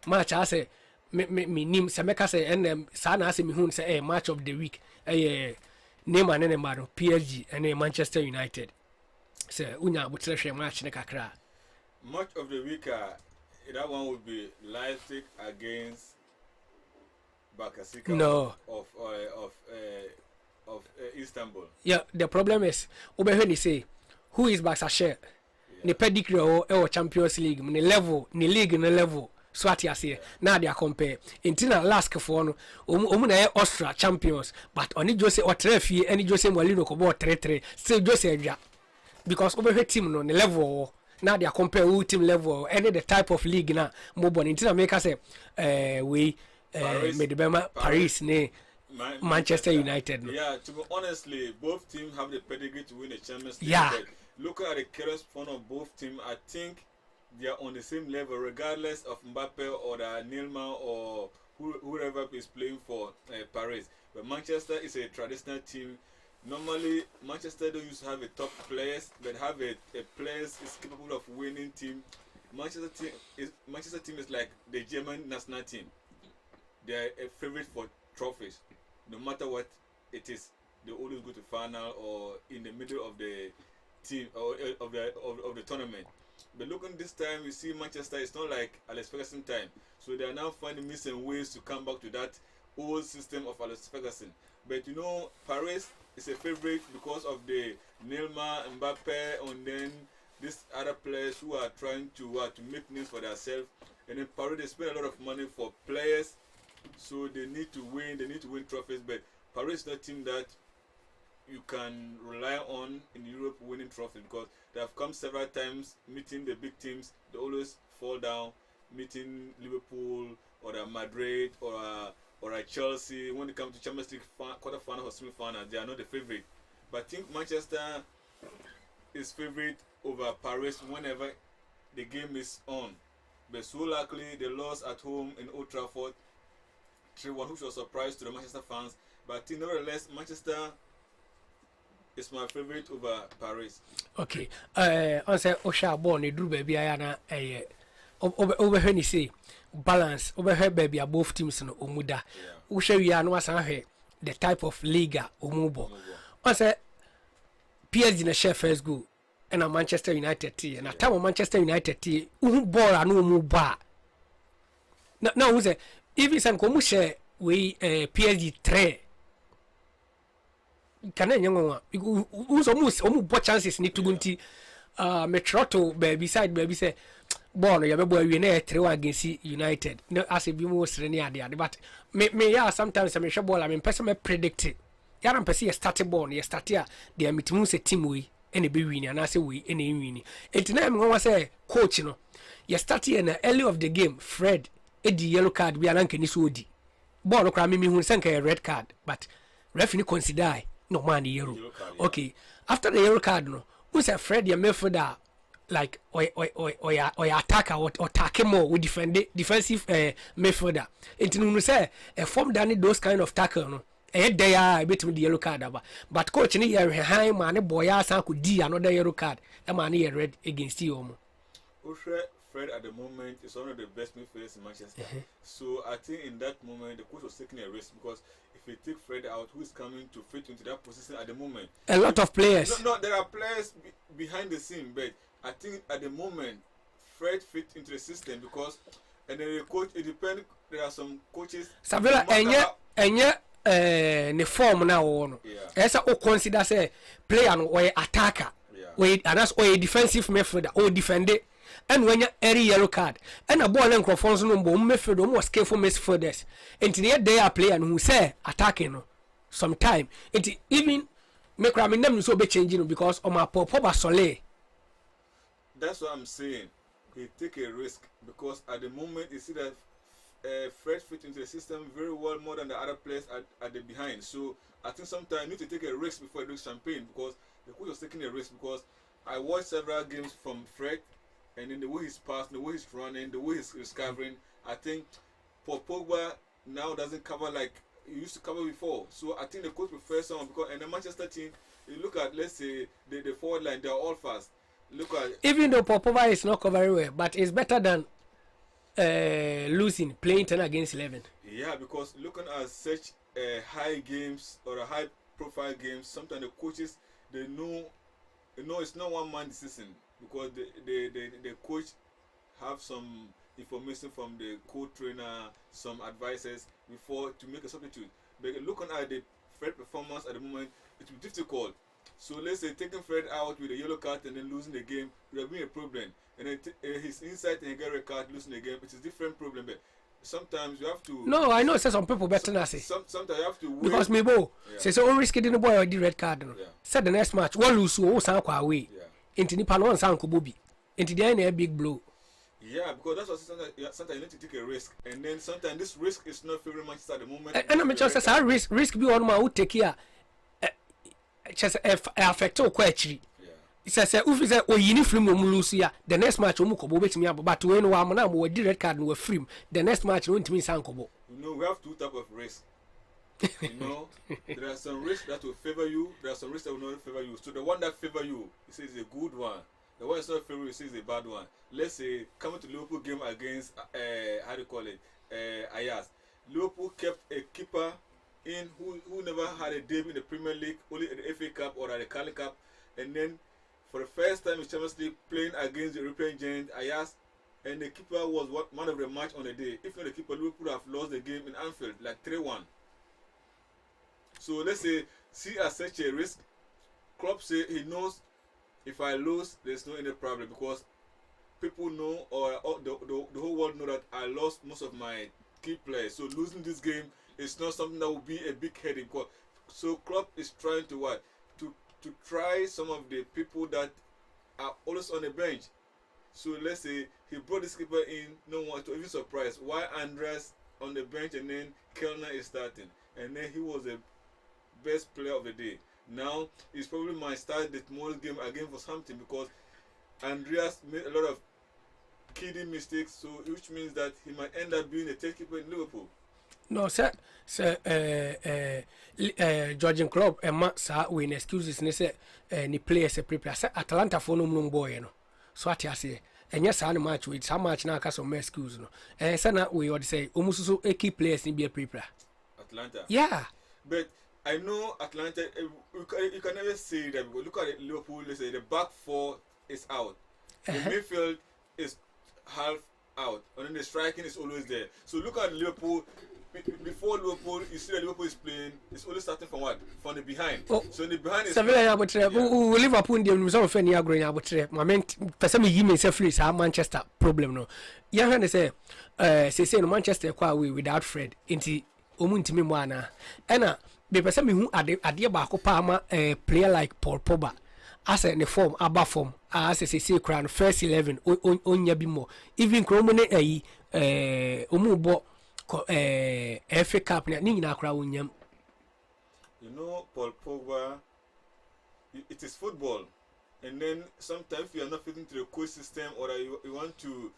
match ase me nim se meka se en sa na ase me hun se match of the week Neymar ne Maro PSG and Manchester United se unya botre hwe match ne kakra match of the week that one would be Leipzig against Bakasika no. of Istanbul. Yeah, the problem is when say who is Bakasika? Ni pedigree or Champions League, ni level, ni league ni level. So at say now they are compare. Intina last for no omuna Austria champions, but only Jose or Trefi any Jose Molino ko 3-3. Still Jose ja because over team no ni level. Now they are compare with team level any the type of league na mobile intina make us we Paris ne Manchester United no. Yeah, to be honestly both teams have the pedigree to win a Champions League. Yeah. Looking at the current form of both teams, I think they are on the same level regardless of Mbappe or the Neymar or whoever is playing for Paris. But Manchester is a traditional team. Normally, Manchester don't used to have a top players, but have a players is capable of winning team. Manchester team is like the German national team. They are a favorite for trophies, no matter what it is. They always go to final or in the middle of the team or of the tournament. But looking this time, we see Manchester. It's not like Alex Ferguson time, so they are now finding missing ways to come back to that old system of Alex Ferguson. But you know, Paris is a favorite because of the Neymar, Mbappe, and then these other players who are trying to make names for themselves. And in Paris, they spend a lot of money for players, so they need to win. They need to win trophies. But Paris is not a team that you can rely on in Europe winning trophies because they have come several times meeting the big teams. They always fall down, meeting Liverpool or Madrid or Chelsea. When it comes to Champions League quarterfinal or semi-final, they are not the favorite. But I think Manchester is favorite over Paris whenever the game is on. But so luckily they lost at home in Old Trafford 3-1, which was a surprise to the Manchester fans. But I think nevertheless Manchester is my favorite over Paris. Okay. On say Osha born a drew baby ayana over when you say balance over her baby are both teams no omuda. Usha we are no asan the type of liga omubo. On say PSG na share first goal and a Manchester United team and a time of Manchester United team ball anu mu ba. Now we say even some komu share we PSG 3 kana nyanwa uso mu bo chances ni tugunti metroto baby side baby say ball no yabebo awie na 3-1 against United no as e bi mo sere ni ade but me ya sometimes me hwe ball I mean person me predict yara mpese ye start ball ye start a de metimu se team we ene be win na say we ene win entina me won say coach no ye start in the early of the game Fred edi yellow card bi ananka ni so odi ball no kra me hu senka red card but referee consider no man yellow card, yeah. Okay after the yellow card no who say Fred your midfielder like or attacker or attack more with defensive midfielder entina no say a form done those kind of tackle no there are bit with the yellow card but coach ni here high man boy asan could di another yellow card e man here red against you Fred at the moment is one of the best midfielders in Manchester. So I think in that moment the coach was taking a risk because if he take Fred out, who is coming to fit into that position at the moment? A lot of players. No, there are players behind the scene, but I think at the moment Fred fit into the system because and then the coach it depends. There are some coaches. Sabela enye ne form na wo no. Esa o consider say player no or attacker. Or that's or defensive midfielder or defender. And when you every yellow card and a ball and crofons no bo midfield more skillful midfielders into the day player who say attacking no sometime it even make I mean them so be changing because on my Pogba Sole. That's what I'm saying. He take a risk because at the moment you see that Fred fit into the system very well more than the other players at the behind. So I think sometimes you need to take a risk before you do champagne because the coach was taking a risk because I watched several games from Fred. And then the way he's passing, the way he's running, the way he's covering, I think for Pogba now doesn't cover like he used to cover before. So I think the coach prefers someone because in the Manchester team, you look at let's say the forward line, they're all fast. Look at even though Pogba is not covering well, but it's better than losing playing 10 against 11. Yeah, because looking at such high games or a high profile games, sometimes the coaches they know it's not one man decision. Because the coach have some information from the co-trainer, some advisors before to make a substitute. But looking at the Fred performance at the moment, it will be difficult. So let's say taking Fred out with a yellow card and then losing the game would have been a problem. And then his inside and get a card losing the game, it is a different problem. But sometimes you have to. No, I know. Say some people better than I say. Sometimes you have to wait. Because me bo say so only risking the boy or the red card. No. Said the next match one lose so sound quite away. Into the pan one sound Kobobi. Into the end a big blow. Yeah, because that's what sometimes you need to take a risk, and then sometimes this risk is not favoring Manchester at the moment. And I'm just say risk be on my who take here. Just affect o kwachiri. It says if is o yini film no lose ya the next match o mu Kobo betimi abo but when we am na we di red card no we free the next match no ntimi san Kobo. You know we have two type of risk. You know, there are some risks that will favor you, there are some risks that will not favor you. So the one that favor you, it says a good one. The one that's not favor you, it says a bad one. Let's say coming to Liverpool game against how do you call it? Ayas. Liverpool kept a keeper in who never had a debut in the Premier League, only at the FA Cup or at the Carling Cup, and then for the first time in Champions League playing against the European giant Ayas, and the keeper was man of the match on the day. If not the keeper, Liverpool would have lost the game in Anfield like 3-1. So let's say, see as such a risk, Klopp say he knows if I lose, there's no any problem because people know or the whole world know that I lost most of my key players. So losing this game is not something that will be a big headache. So Klopp is trying to what? To try some of the people that are always on the bench. So let's say he brought this keeper in, no one to even surprised. Why Andreas on the bench and then Kellner is starting, and then he was a best player of the day. Now he's probably might start the tomorrow's game again for something because Andreas made a lot of kidding mistakes, so which means that he might end up being a third keeper in Liverpool. No, sir. Georgian club and sir when excuses ne say ni players prepare. Say Atalanta for no boy no. So what I say. And yes, I match with some match now cause some excuse no. And sana we would say almost so a key players in be a prepare. Atlanta. Yeah. But I know Atlanta. You can never say that because look at it, Liverpool. Let's say the back four is out, the midfield is half out, and then the striking is always there. So look at Liverpool. before Liverpool, you see that Liverpool is playing. It's only starting from what? From the behind. Oh. So in the behind is. Sevilla abutre. Liverpool ndi some of any agro abutre. Moment person me yime say free sa Manchester problem no. Ya hwan say say no Manchester kwa we without Fred. Inti omu ntimi mu ana. Ena be person me hu ade ba ko pa ama player like Paul Pogba. As a form aba form as say crown first 11 onya bi mo. Even kromo ne omu bo FA Cup ni nyina akra wonyam. You know, Paul Pogba, it is football, and then sometimes you are not fitting to the coach system, or you want to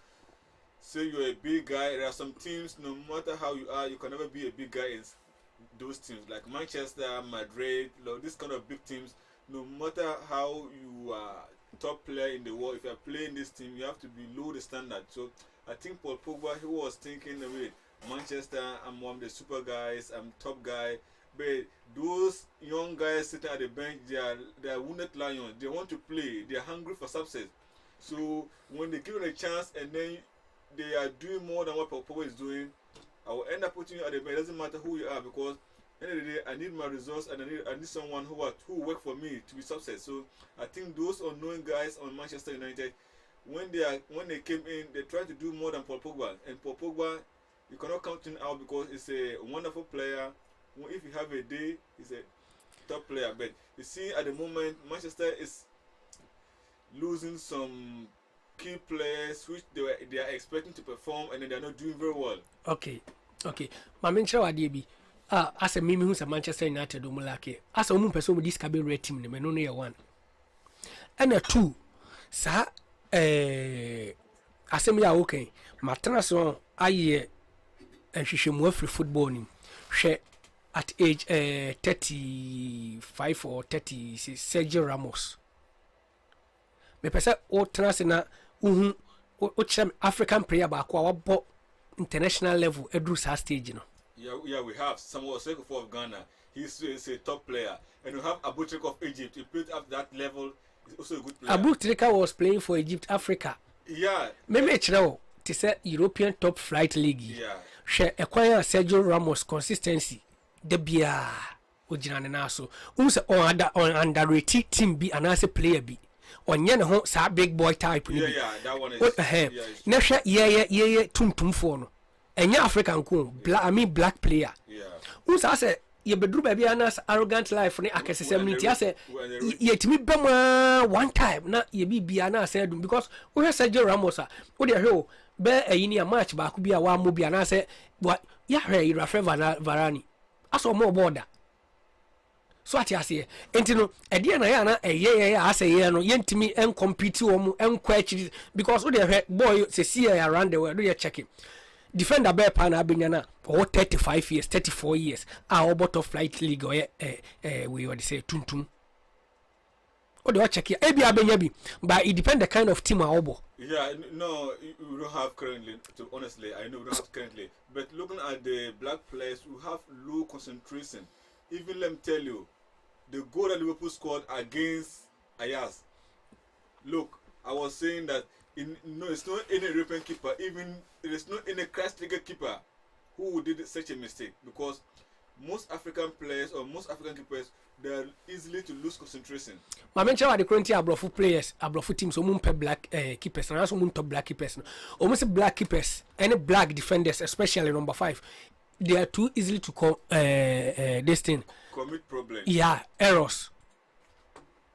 say you're a big guy. There are some teams, no matter how you are, you can never be a big guy in those teams, like Manchester, Madrid, this kind of big teams. No matter how you are top player in the world, if you are playing this team, you have to be low the standard. So I think Paul Pogba, he was thinking, wait, Manchester, I'm one of the super guys, I'm top guy. But those young guys sitting at the bench, they are wounded lions. They want to play. They are hungry for success. So when they give them a chance and then they are doing more than what Paul Pogba is doing, I will end up putting you at the bench. It doesn't matter who you are, because at the end of the day, I need my results and I need someone who work for me to be success. So I think those unknown guys on Manchester United, when they came in, they tried to do more than Paul Pogba. And Paul Pogba, you cannot count him out because he's a wonderful player. If you have a day, he's a top player. But you see, at the moment, Manchester is losing some key players which they are expecting to perform, and then they are not doing very well. Okay. My main show adi as a mimi who's a Manchester United umulake. As a woman person with this can be red team, me no near one. And a two, sir, as a me are okay. Matrason aye. And she should move for football. She at age 35 or 30, Sergio Ramos. Me pesa o transina African player ba kwa wabo international level edru sa stage no. Yeah, we have Samuel Oseko of Ghana. He's a top player, and we have Abu Trika of Egypt. He played at that level. He's also a good player. Abu Trika was playing for Egypt, Africa. Yeah. Maybe it's a European top flight league. Yeah. She acquire Sergio Ramos consistency. The bia ojina na so. Unse on underrated team be an as a player be. On yen ho sa big boy type. Yeah, that one is. Nesha yeah tum for no. Enya African ko black player. Yeah. Unse ase ye bedru baby anas arrogant life ne akesesem ase ye timi bema one time na ye bibia na ase dum because we Sergio Ramos a wo de hwe be ayini a match ba ku bia wa mo bia na ase what ya hwe Rafael Varane aso mo border so ati ase enti no ede na ya na eye ase ye no ye ntimi en compete wo mu en kwa chi because wo de hwe boy se see around the world do you check him. Defender be pa na abenya na or 35 years 34 years oboto flight league or we would say tuntum o do check here ebi abenya bi but it depend the kind of team obo. Yeah, no, we don't have currently, to honestly, I know we don't have currently, but looking at the black players, we have low concentration. Even let me tell you, the goal that Liverpool scored against Ajax, look, I was saying that it's not any European keeper, even there is not any Christ League keeper who did such a mistake, because most African players or most African keepers, they are easily to lose concentration. I mentioned the current abrofu players, abrofu teams, omumpe black keepers, and also top black keepers. Almost black keepers, any black defenders, especially number 5, they are too easily to this thing. Commit problems. Yeah, errors.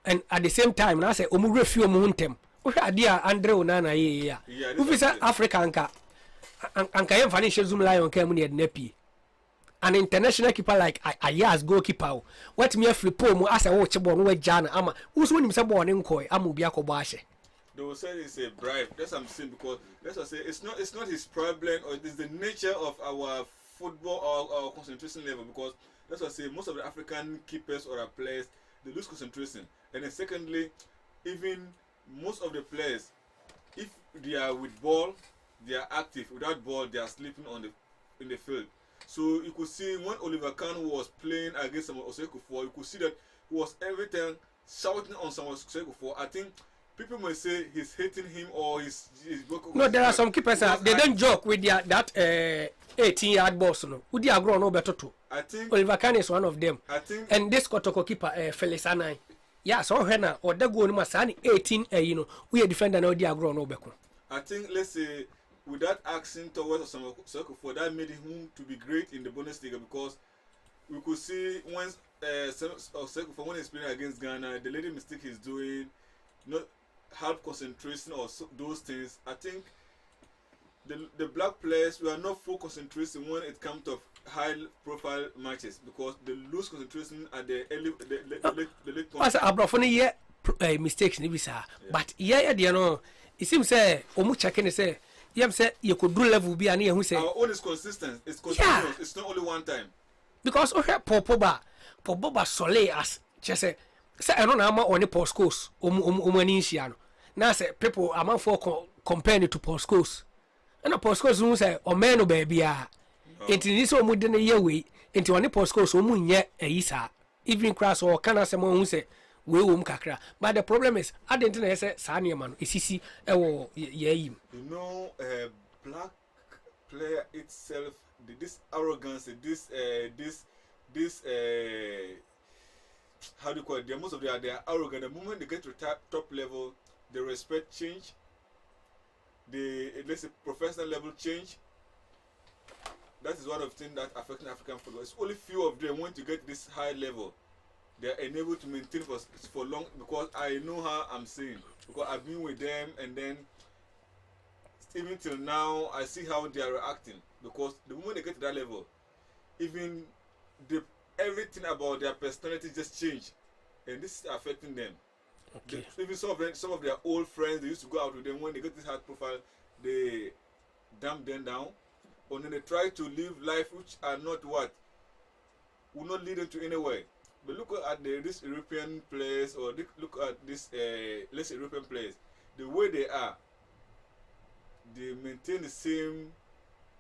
And at the same time, I say, omu refu omuntem. Adia Andre Onana yeah. Ufisa Africa anka yem financial zoom lion ke mu ne nepi. An international keeper like Ayaz goalkeeper. What me flipo mu asa wo chebo no jana ama. Uso nim se ball ne nkoi ama obi akobo ahye. They will say it's a bribe. That's what I'm saying, because let's say it's not his problem, or it is the nature of our football or our concentration level, because that's what I say most of the African keepers or our players, they lose concentration. And then secondly, even most of the players, if they are with ball, they are active. Without ball, they are sleeping in the field. So you could see when Oliver Kahn was playing against Samuel Oseko, you could see that he was every time shouting on Samuel Oseko. I think people may say he's hating him or he's no, there are some keepers they don't joke with their that 18-yard balls. No, would you agree no better too? I think Oliver Kahn is one of them. I think and this Kotoko keeper Felix Anai. Yeah, so Hena or the go no masani 18 you know, we a defender no dia grow no beko. I think let's say with that accent towards some for that made him to be great in the Bundesliga because we could see once for when he's playing against Ghana, the little mistake he's doing, not help concentration or those things. I think the black players we are not full concentration when it comes to high profile matches because they lose concentration at the late point. As a brofone ye mistakes ni bisa, but yeah you know it seems say omu checking say yam say you could do level be and who say our own is consistent. It's continuous. Yeah. It's not only one time. Because Popoba Soleil as just say I don't know on the post course umanishiano. Now say people among for comparing it to post course. And a post course say or man baby it is so within a year way into one post course yet a isa even crass or can as someone who say we kakra. But the problem is I didn't say Sanya man is easy you know black player itself this arrogance this how do you call it? Most of they are arrogant. The moment they get to top level, the respect change. The let's say professional level change. That is one of the things that affecting African football. It's only few of them want to get this high level. They are enabled to maintain for long because I know how I'm saying because I've been with them and then even till now I see how they are reacting because the moment they get to that level, even everything about their personality just change, and this is affecting them. Okay. Even some of their old friends they used to go out with them when they get this high profile, they dump them down, and then they try to live life which are not what will not lead them to anywhere. But look at this European players or look at this less European players, the way they are, they maintain the same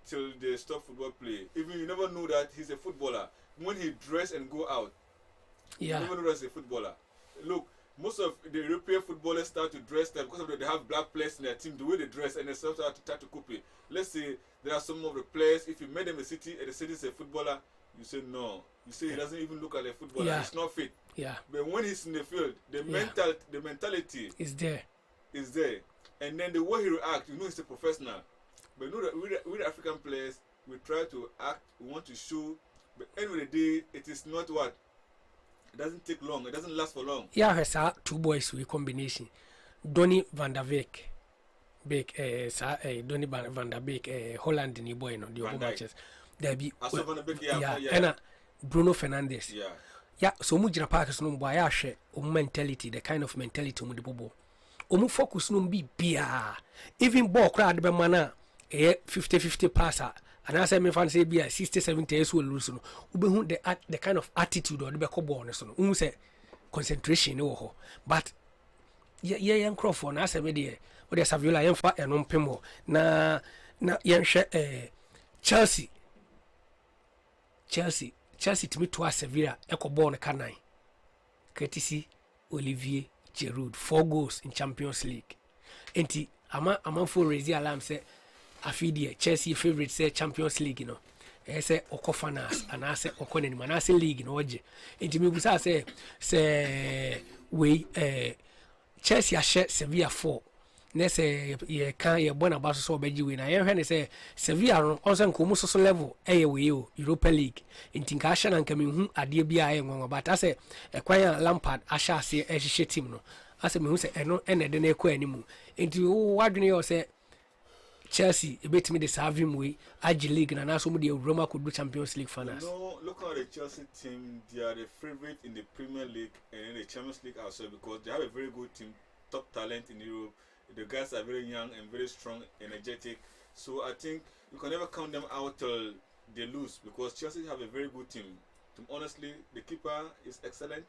till they stop football play. Even you never know that he's a footballer. When he dress and go out, you never know that he's a footballer. Look, most of the European footballers start to dress them because they have black players in their team, the way they dress, and they start to copy. Let's say there are some of the players, if you met them in the city and the city is a footballer, you say no. You say he doesn't even look like a footballer. Yeah. He's not fit. Yeah. But when he's in the field, the mentality is there. Is there. And then the way he reacts, you know he's a professional. But you know that with African players, we try to act, we want to show, but anyway, the day, it is not what? It doesn't take long, it doesn't last for long. Yeah, I saw two boys with combination. Donny van der Beek. Donny van der Beek, Holland in boy, no, the other matches. There be and Bruno Fernandes. Yeah, so much Parkers no boy, I share mentality, the kind of mentality with the bobo. Omu focus no be bia. Even ball crowd be mana 50-50 passer. And as I may say be 60-70 years will lose no. Ube the kind of attitude or the ball ball no. Say concentration no. But yeah Crawford na say me there. O de Saviola yemfa enom pemo na yenhwe Chelsea to me to Sevilla eko ball na kanan. Courtesy Olivier Giroud 4 goals in Champions League. Enti ama for raise alarm say afidi Chelsea favorite say Champions League no. Say okofanas and I say okoneni manase league no oje. Enti me busa say we Chelsea a share Sevilla 4. Nese ye kan ye bona baso so beji we na ye hwe ne say Sevilla no onse nkomu so level we Europa League ntinka ahye na nkame hu ade bia ye nwanwa but ase ekwan Lampard ahye ase ehye team no ase me hu say eno ene de na ekwa animu nti wadwene yo say Chelsea ebetimi de serve him we agi league na so mu de Roma could do Champions League finals. No, look at the Chelsea team, they are the favorite in the Premier League and in the Champions League also because they have a very good team, top talent in Europe. The guys are very young and very strong, energetic. So I think you can never count them out till they lose because Chelsea have a very good team. Honestly, the keeper is excellent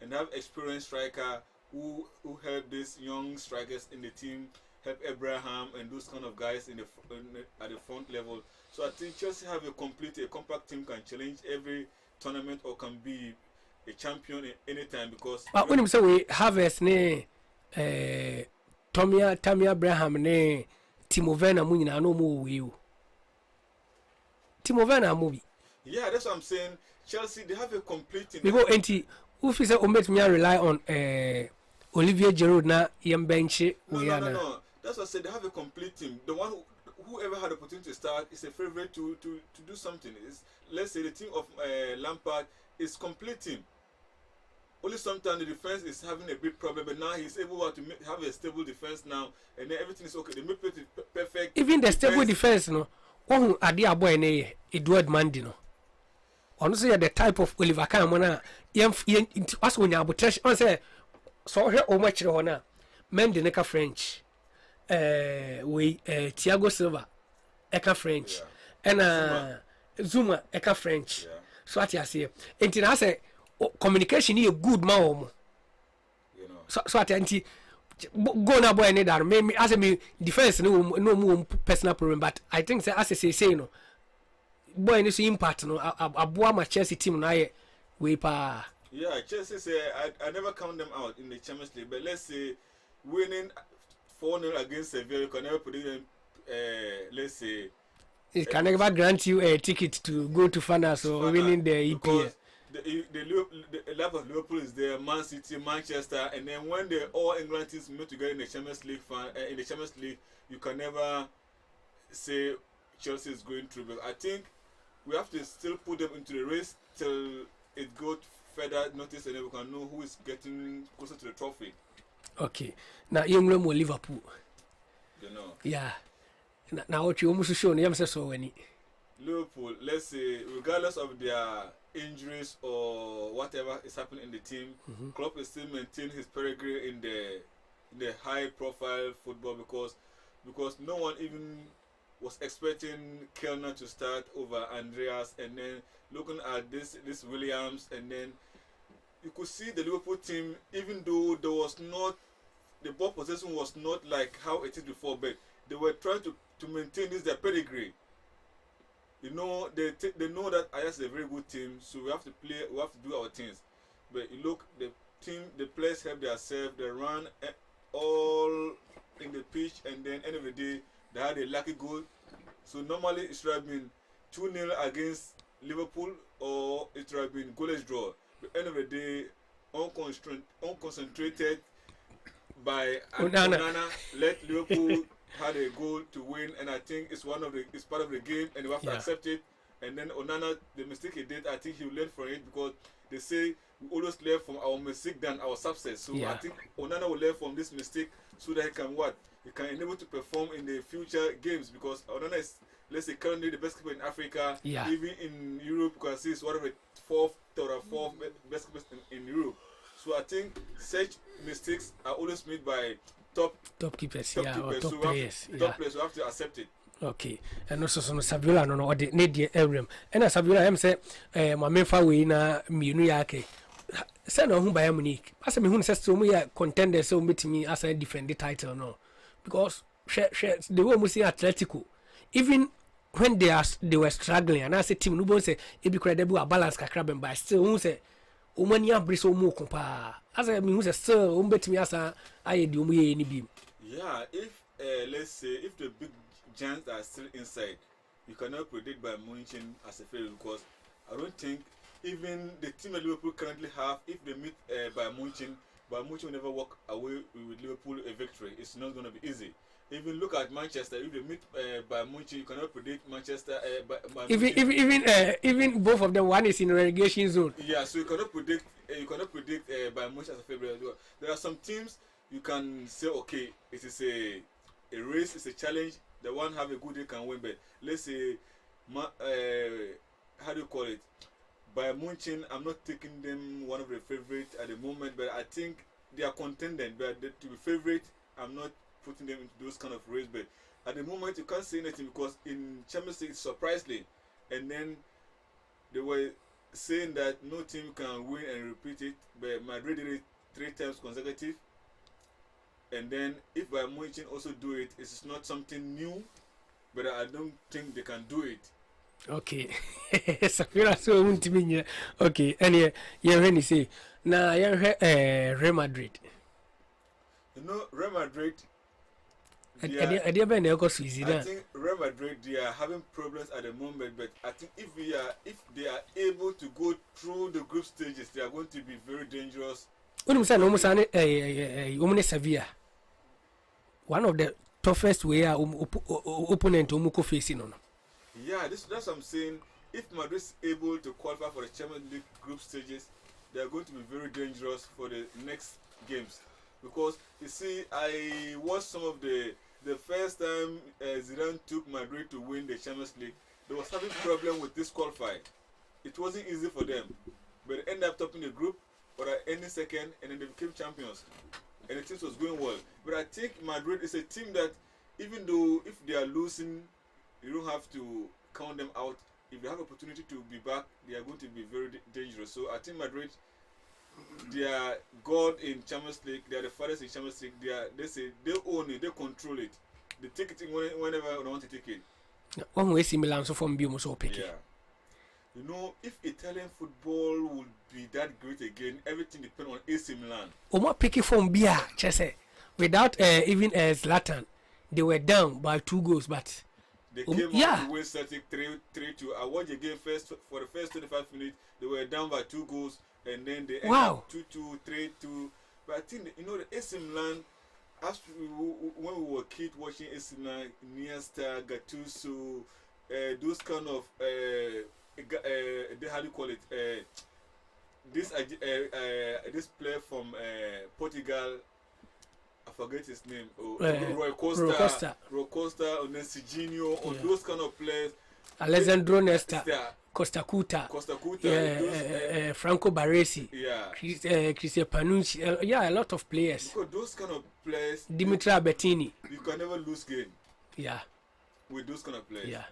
and they have experienced striker who help these young strikers in the team, help Abraham and those kind of guys at the front level. So I think Chelsea have a compact team, can challenge every tournament or can be a champion anytime because. But when you say we have a Tammy Abraham ne Timo Werner mu nyina no mu we o. Timo Werner movie. Yeah, that's what I'm saying. Chelsea, they have a complete team. Because anti who fi say o met me rely on Olivier Giroud na yem bench No. That's what I said. They have a complete team. The one whoever had the opportunity to start is a favorite to do something. Let's say the team of Lampard is complete team. Only sometimes the defense is having a big problem, but now he's able to have a stable defense now, and then everything is okay. The midfield is perfect. Even the stable defense, no. One ade aboy na Edward Mendy no. Ono say the type of Oliver Kahn na yem as when you abotresh on say so here o match ho na Mendy ne ka French. Thiago Silva eka French. And Zuma eka French. Yeah. So what you say? Enti na say communication is a good man. You know. So at anti go na boy any that me as me defense no more personal problem, but I think say as I say no boy any so impact no aboa ma Chelsea team na we pa. Yeah, Chelsea say I never count them out in the Champions League, but let's say winning 4-0 against Sevilla, you can never predict them. Let's say it can never grant you a ticket to go to finals or winning the EPL. The level of Liverpool is there, Man City, Manchester, and then when the all England teams meet together in the Champions League, you can never say Chelsea is going through. But I think we have to still put them into the race till it goes further notice, and then we can know who is getting closer to the trophy. Okay, now you know more Liverpool. You know. Yeah. Now what you almost show me, I'm so any. Liverpool, let's say, regardless of their injuries or whatever is happening in the team, Klopp is still maintaining his pedigree in the high-profile football because no one even was expecting Kellner to start over Andreas, and then looking at this Williams, and then you could see the Liverpool team, even though there was not the ball possession was not like how it is before, but they were trying to maintain their pedigree. You know, they know that Ajax is a very good team, so we have to do our things. But you look, the players help themselves, they run all in the pitch, and then end of the day, they had a lucky goal. So normally it should have been 2-0 against Liverpool, or it should have been goalless draw. But end of the day, unconcentrated by Onana, let Liverpool had a goal to win, and I think it's part of the game, and we have to accept it. And then Onana, the mistake he did, I think he will learn from it, because they say we always learn from our mistake than our success. So I think Onana will learn from this mistake so that he can enable to perform in the future games, because Onana is, let's say, currently the best keeper in Africa, even in Europe, because he's one of the fourth best keepers in Europe. So I think such mistakes are always made by top keepers, or top players. Top players, we have to accept it. Okay, and also some Saviola no or the need the area. And as Saviola am say my main far way na mienu yake. Say no who Bayern Munich. As me who says so me contender so meet me as I defend the title no. Because the way we see Atletico, even when they were struggling, and I say team no say e be credible a balance kakra ben, but still who say Omania briso mo kompa. As I mean who say still bet me as I do me any beam. Yeah, if let's say if the big giants are still inside, you cannot predict by Munich as a favorite, because I don't think even the team that Liverpool currently have, if they meet by Munich will never walk away with Liverpool a victory. It's not going to be easy. Even look at Manchester. If they meet by Munich, you cannot predict Manchester. Even both of them, one is in relegation zone. Yeah, so you cannot predict. By Munich as a favorite as well. There are some teams you can say, okay, it is a race, it's a challenge. The one have a good day can win, but let's say, how do you call it? By Munich, I'm not taking them one of the favorites at the moment, but I think they are contending. But to be favorite, I'm not putting them into those kind of race. But at the moment, you can't say anything, because in Champions League, surprisingly, and then they were saying that no team can win and repeat it, but Madrid did it 3 times consecutive. And then if Bayern Munich also do it, it's not something new, but I don't think they can do it. Okay. Safira so won't mean okay. And yeah, when you say now Real Madrid. You know, Real Madrid. I think Real Madrid, they are having problems at the moment, but I think if they are able to go through the group stages, they are going to be very dangerous. Sevilla, one of the toughest way opponent facing. Yeah, that's what I'm saying. If Madrid is able to qualify for the Champions League group stages, they are going to be very dangerous for the next games. Because you see, I watched some of the first time Zidane took Madrid to win the Champions League. They was having problem with this qualify. It wasn't easy for them, but they ended up topping the group or any second, and then they became champions. And the team was going well. But I think Madrid is a team that, even though if they are losing, you don't have to count them out. If they have opportunity to be back, they are going to be very dangerous. So I think Madrid, they are God in Champions League. They are the fathers in Champions League. They say they own it, they control it. They take it whenever they want to take it. Milan so from yeah. You know, if Italian football would be that great again, everything depends on AC Milan. Omo picking from Bia, Chese. Without even Zlatan, they were down by 2 goals, but they came out to win Celtic 3-2. I watched the game for the first 25 minutes. They were down by 2 goals, and then they ended up 2-2, 3-2. But I think the AC Milan, when we were kids watching AC Milan, Iniesta, Gattuso, those kind of how do you call it? This player from Portugal. I forget his name. Roy Costa, and then Siginho, or those kind of players. Alessandro Nesta, Costa Cuta, Franco Baresi, Cristian Panucci, a lot of players. Because those kind of players, Dimitra Bettini. You can never lose game. Yeah. With those kind of players. Yeah.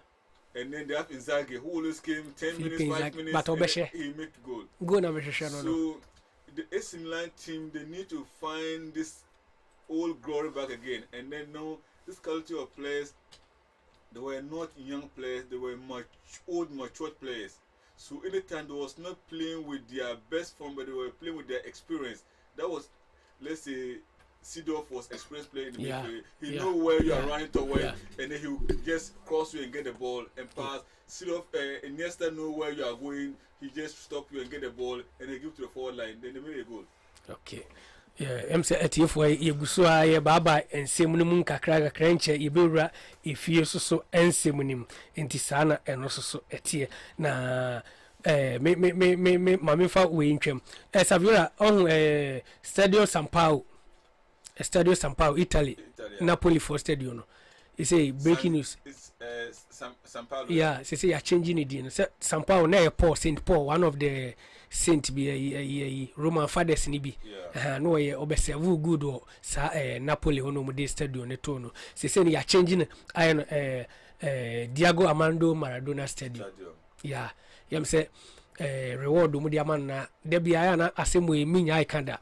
And then they have Inzaghi, who always came 10 minutes, 5 minutes, but he make goal. So the AC Milan team, they need to find this old glory back again. And then now, this culture of players, they were not young players, they were matured players. So anytime they was not playing with their best form, but they were playing with their experience. That was, let's say, Seedorf was experienced player in the midfield. He know where you are running toward, and then he will just cross you and get the ball and pass. Seedorf, Iniesta know where you are going. He just stop you and get the ball, and they give to the forward line. Then they made a goal. Okay. I'm say at if way you go baba and semunum kakra kranche yebura if you so ensemunim enti sana and also so etie na me mami fa we ntwem Saviola on Stadio San Paolo Italy. Napoli for stadium no you say breaking news it's San Paolo. Yeah, say you are changing it. San Paolo na Paul Saint Paul, one of the saint be a Roman fathers ni bi. No ye obeserve good or sa Napoli hono mo de stadium ne to no. Say you are changing Diego Armando Maradona stadium. Yeah. Yam say reward mo dia man na de bia na asemo e minya I kanda.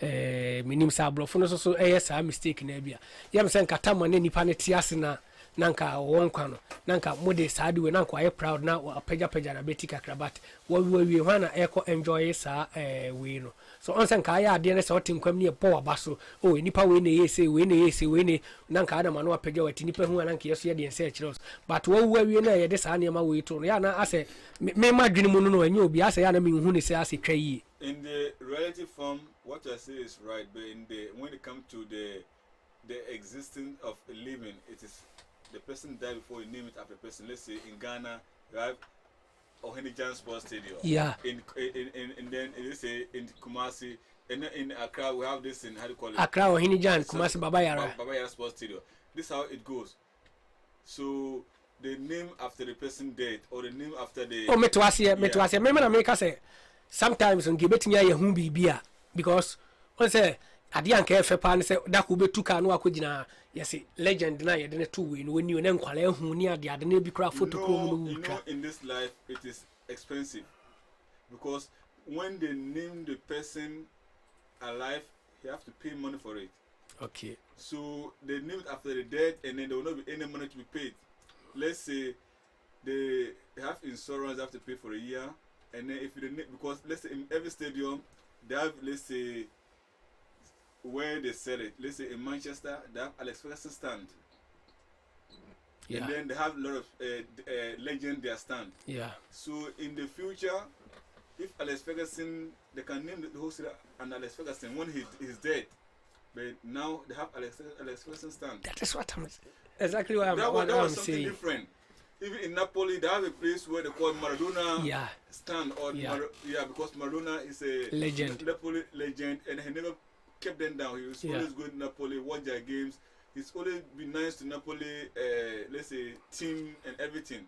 Minim sa blofo no so sa mistake na bia. Yam say nkata mo ne nipa ne tiase na nanka wonkwa no nanka mode saadi we nanka aye proud na apagya na beti kakrabat we hwana eko enjoy sa we no so on sen ka ya ade ne se otinkwam ne po abaso o nipa we ne yese nanka ada ma no apagya wati nipa hu nanka yeso ye de ense kire but we na ye de sa ne ma we to no ya na ase me madwene mu no anyo obi ase ya na me hu ne se ase twa in the relative form what I say is right, but when it comes to the existence of a living, it is the person died before you name it after a person. Let's say in Ghana, you have Ohenijan Sports Stadium. Yeah. In then let's say in Kumasi, and in Accra we have this in how do you call it? Accra Ohenijan, Kumasi Babayara. Babayara Sports Stadium. This is how it goes. So the name after the person dead or the name after the. Oh, metwase. Remember na make say sometimes on gebetinya ye hu bibia because on say ade anka efe pa ne se da ko betu ka no akogina yesi legend na ye de to we no wani ne nkwala hu ni ade ne bi kra photo ko mu no wutwa. In this life it is expensive because when they name the person alive you have to pay money for it. Okay, so they name it after the dead and then there will not be any money to be paid. Let's say they have insurance, they have to pay for a year, and then if you don't, because let's say in every stadium they have, let's say where they sell it. Let's say in Manchester, they have Alex Ferguson stand. Yeah. And then they have a lot of legend their stand. Yeah. So in the future, if Alex Ferguson, they can name the host and Alex Ferguson when he's dead. But now they have Alex Ferguson stand. That is what I'm exactly what that I'm was something saying. different. Even in Napoli, they have a place where they call Maradona stand. Or because Maradona is a legend. Napoli legend, and he never kept them down. He was always going to Napoli, watch their games. He's always been nice to Napoli, let's say, team and everything.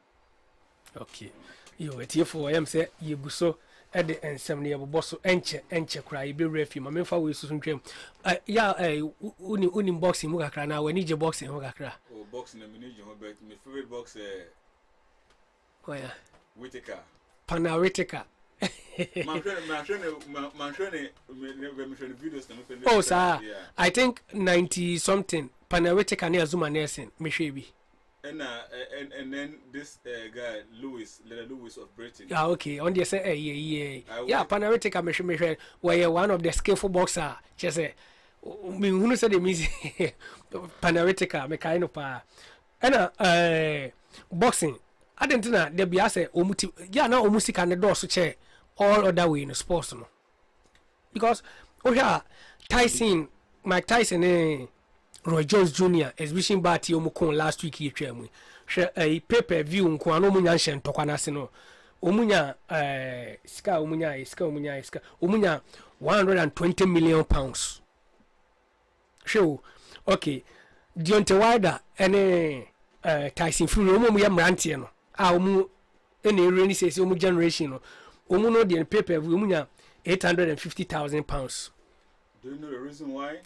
Okay. You were here for him, say, you go so. Ede ensem ne yebo so enche kra ibe refi ma memfa we susu ntwem uni boxing mu kakra na we ni je boxing ho kakra boxing na me ni je ho bet my favorite boxer yeah Whitaker Whitaker man train videos na me oh sir I think 90 something Whitaker na Zuma Nelson me hwe bi and then this guy Lewis of Britain. Yeah, okay. On the say yeah. Whitaker me were one of the skillful boxer. Just say me who say the music Whitaker me kind of and boxing. I didn't know there be say omuti yeah na omusi can do so che all other way in sports no. Because Mike Tyson Roy Jones Jr. exhibition party omukon last week here twam hwe pay-per-view nko ano munya hye ntokwa na se no omunya ska omunya 120 million pounds show okay Deontay Wilder and Tyson Fury omu ya mrantie no omu ene reni say omu generation no omu no the pay-per-view omunya 850,000 pounds. Do you know the reason why?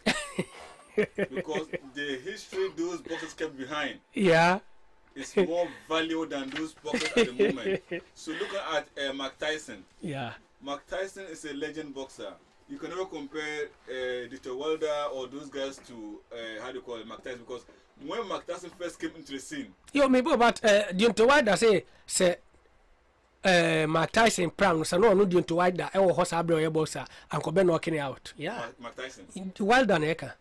Because the history those boxers kept behind is more valuable than those boxers at the moment. So look at Mike Tyson. Yeah. Mike Tyson is a legend boxer. You can never compare Deontay Wilder or those guys to how do you call it, Mike Tyson, because when Mike Tyson first came into the scene. Yo, maybe about Deontay Wilder say Mike Tyson prang so no Deontay Wilder e wo horse abre boxer and ko be knocking out. Yeah. Mike Tyson. Wilder na eka.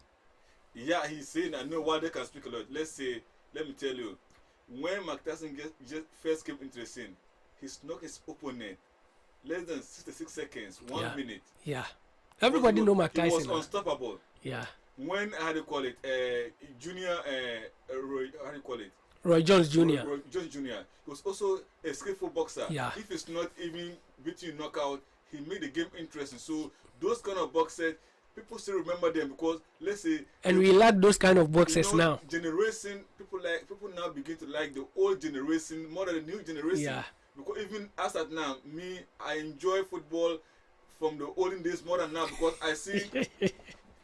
Yeah, he's saying I know Wilder can speak a lot. Let me tell you, when Mike Tyson just first came into the scene, he knocked his opponent less than 66 seconds, 1 minute. Yeah. Everybody know Mike Tyson. He was unstoppable. Yeah. When how do you call it? Junior Roy, how do you call it? Roy Jones Jr. Roy Jones Jr. He was also a skillful boxer. Yeah. If it's not even between knockout, he made the game interesting. So those kind of boxers, people still remember them because let's say. And we like those kind of boxers now. Generation people now begin to like the old generation more than the new generation. Yeah. Because even as at now, me, I enjoy football from the olden days more than now because I see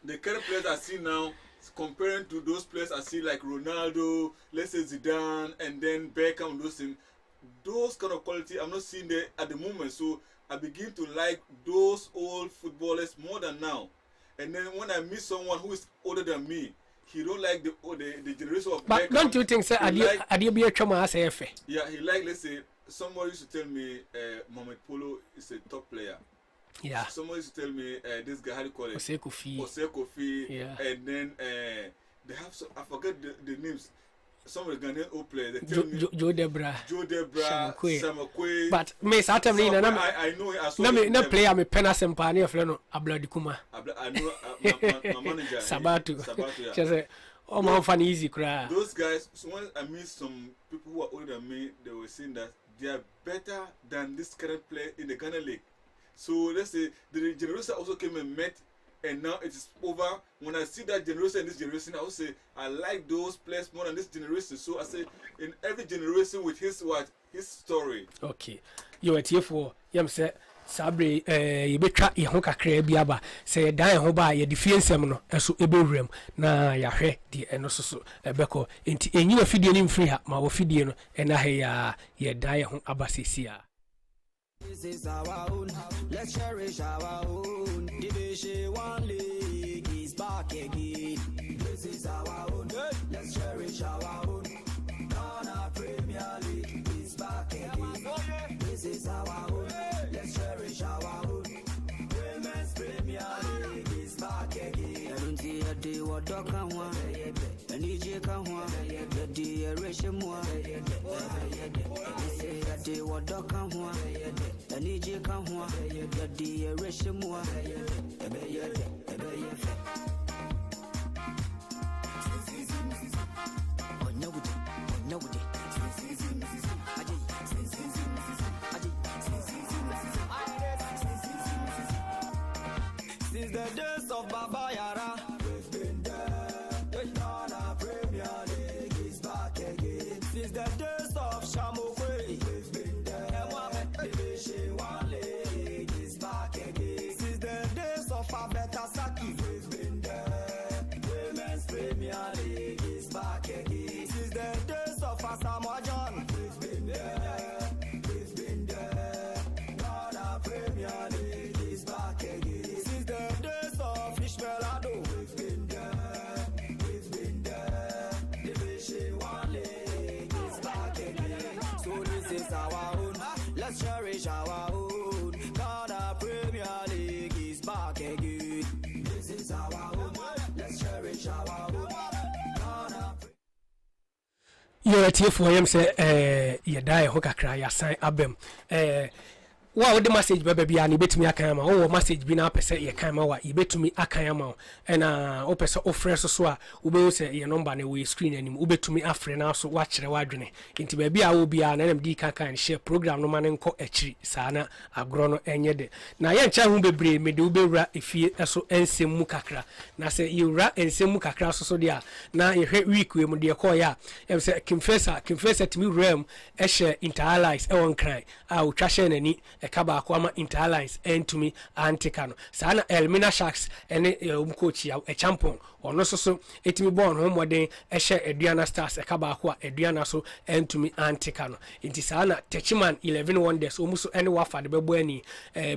the kind of players I see now comparing to those players I see like Ronaldo, let's say Zidane, and then Beckham, those things. Those kind of quality I'm not seeing there at the moment. So I begin to like those old footballers more than now. And then when I meet someone who is older than me, he don't like the generation of but Beckham. Don't you think, sir, Adi be a trauma as a yeah, he like, let's say, somebody used to tell me Mohamed Polo is a top player. Yeah. Somebody used to tell me this guy, how do you call it? Jose Kofi. Yeah. And then they have some, I forget the names. Some of the Ghanaian old players. They tell me Joe Debra, Samakwe. But me Saturday me I know I saw no play am a penna sempani of no Abladikuma. I know my manager. Sabatu. Yeah. Just say oh man fun easy cry. Those guys, so when I meet some people who are older than me, they were saying that they are better than this current player in the Ghana League. So let's say the generation also came and met, and now it is over. When I see that generation and this generation, I will say I like those players more than this generation. So I say in every generation with his story. Okay, you are here for say Sabre you betwa ye ho kakra bi aba say dan ho ba ye defiance no eso ebewrem na ya hwe di eno soso ebeko enti enyi afidie ni mfiri ha ma wo fidie no ena he ya ye dan ho aba sesia. This is our own, let's cherish our own. Division 1 league is back again. This is our own, let's cherish our own. Ghana Premier League is back again. This is our own, let's cherish our own. Women's Premier League is back again. wadoka hwa anije ka hwa yadi ereshe mwa yadi wadoka hwa anije ka hwa yadi ereshe mwa Since the days of Baba Yara, we've been there. Ghana Premier League is back again. Since the days of Shamokwe, we've been there. Division 1 League is back again. Since the days of Abetasaki, we've been there. Women's Premier League is back again. Since the days of Asamoah John, we've been there. We've been there. Ghana Premier League is back again. Since the days of Ishmaelado, we've been there. We've been there. Division 1 League is back again. So this is our own. Let's cherish our own. Ghana Premier League is back again. This is our own. Let's cherish our own. Ghana. You're for him say you die hokakra ya sign abem wa the message baby ani betumi akama o message bi na pese ye kan ma wa ye betumi akama na o pese o fresh so a wo be say ye number na we screen anim wo betumi afre na so wa kire wa dwene nti baby a wo bia na nam di kan share program no ma ne nko akiri saa na agro no enye de na ye ncha hu bebre me de wo bewura efie so ensem mu kakra na say ye wura ensem mu kakra so de a na ye hwe week we mu de call ya em say confessor timi ram e share interallies e won kran a wo twa share nani kaba kwama interallies entumi antikano sana Elmina Sharks ene coach ya champion ono so etimi born ho modern ehye Aduana Stars kaba kwa Aduana so entumi antikano inti sana Techiman 11 Wonders omuso ene wafa de bebo ani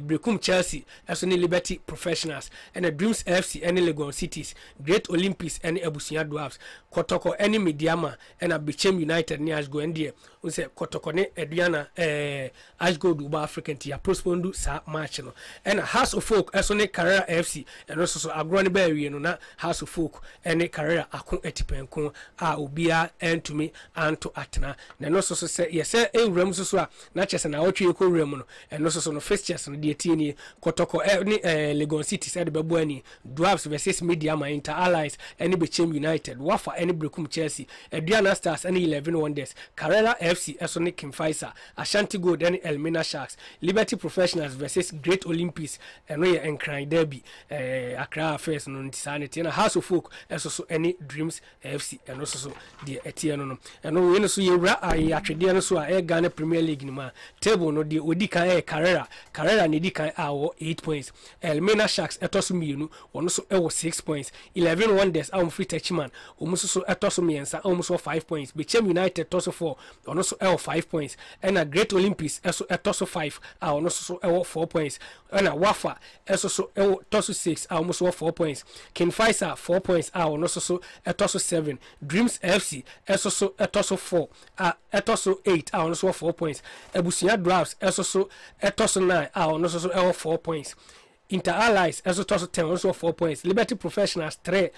Brekum Chelsea eso ne Liberty Professionals ene Dreams FC ene Legon Cities Great Olympics ene Abusia Dwarfs Kotoko ene Mediama ene Bichem United ni Ashgo ndie unse Kotoko ne Aduana Ashgo Duba African ya prospondu sa match no ena House of Folk eso ne Carrera FC eno so agro ne ba wie no na House of Folk ene Carrera akon etipenko a obia entumi anto atena na no so se yese ewram so a na chese na otwe ekowram no eno so no fixtures no de tieni Kotoko ni Legon City said bebo ani Dwarfs versus Mediama Inter Allies ene Bechem United Wafa ene Brekum Chelsea Aduana Stars ene 11 Wonders Carrera FC eso ne Kimfaisa Ashanti Gold ene Elmina Sharks Liberty Professionals versus Great Olympics eno ye enkran derby Accra Affairs no ntisaneti na House of Folk eso so any Dreams FC eno so de etie no eno we no so yewra atwede no so a Ghana Premier League ni ma table no de odi kan Carrera ne di kan awo 8 points Elmina Sharks etoso mienu ono so ewo 6 points 11 Wonders am free Techiman omuso so etoso miensa omuso 5 points Bechem United toso 4 ono so ewo 5 points and Great Olympics eso etoso 5 ono so ewo 4 points and Wafa eso so ewo toso 6 almost 4 points Kinfaisa 4 points ono so etoso 7 Dreams FC eso so etoso 4 etoso 8 ono so 4 points Abusia Dwarfs eso so etoso 9 ono so ewo 4 points Inter Allies also toss 10 also 4 points Liberty Professionals 3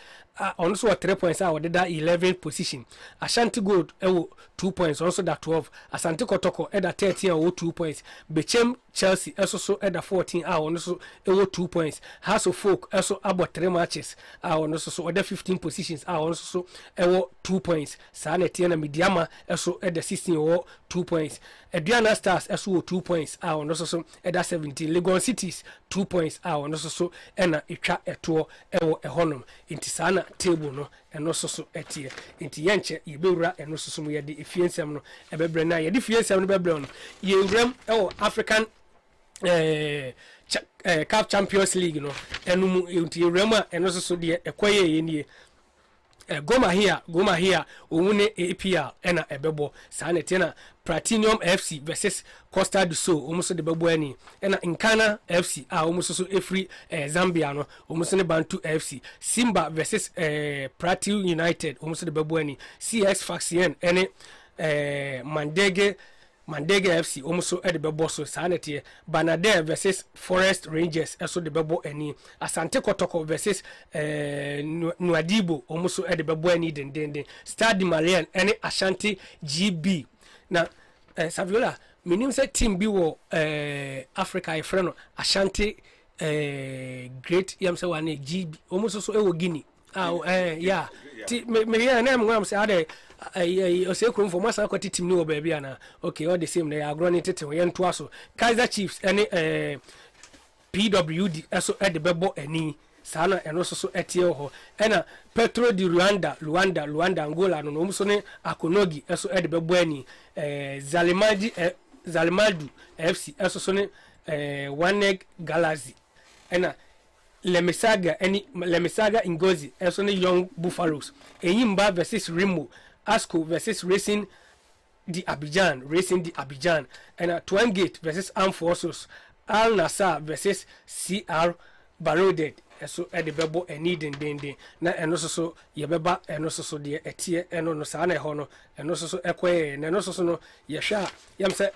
also 3 points out with that 11th position Ashanti Gold 2 points also that 12 Asante Kotoko at 13 or 2 points Bechem Chelsea also at 14 also 2 points House of Folk also about 3 matches also other 15 positions also 2 points Sanetiana Mediama also at the 16 or 2 points Aduana Stars also 2 points also at 17 Legon Cities 2 points also ena etwa eto ewo ehonum intisana table no eno so etie inti yenche yebewura eno so mu yede efiensem no ebebre na yede fiensem no bebre no yewuram ewo African CAF Champions League no enu mu inti yewuram a eno so de ekoye yenie Goma here owune APR ena ebebo sanetina Platinum FC versus Costa do Sol almost the bebo ani ena Nkana FC almost so every Zambia no almost ne Bantu FC Simba versus Platinum United almost the bebo ani CS Faxien ene Mandege Mandega FC almost at the bebo so sanity Banade versus Forest Rangers also the bebo any Asante Kotoko versus Nuadibo almost at the bebo any den Stade Malian any Ashanti GB na Saviola minim say team bi wo Africa e friend Ashanti great yam say one GB almost so e wo Guinea yeah me ya na am say ade o say krum for masa kwati team ni wo ba bia na okay all the same na agro ni tete yen to aso Kaizer Chiefs any PWD eso e de bebo ani sana eno so etie ho ena Petro di Luanda Angola no no so ne Akonogi eso e de bebo ani Zalimadu FC eso so ne Waneg Galaxy ena Lemisaga Ngozi eso ne Young Buffaloes Eyimba versus Remo Asco versus Racing di Abidjan ena Twangate versus Armed Forces Al Nassr versus CR Baroded eso e de bebo eni den na eno so ye beba eno so de etie eno no sa na ho no eno so ekoye na eno so no ye hwa yam se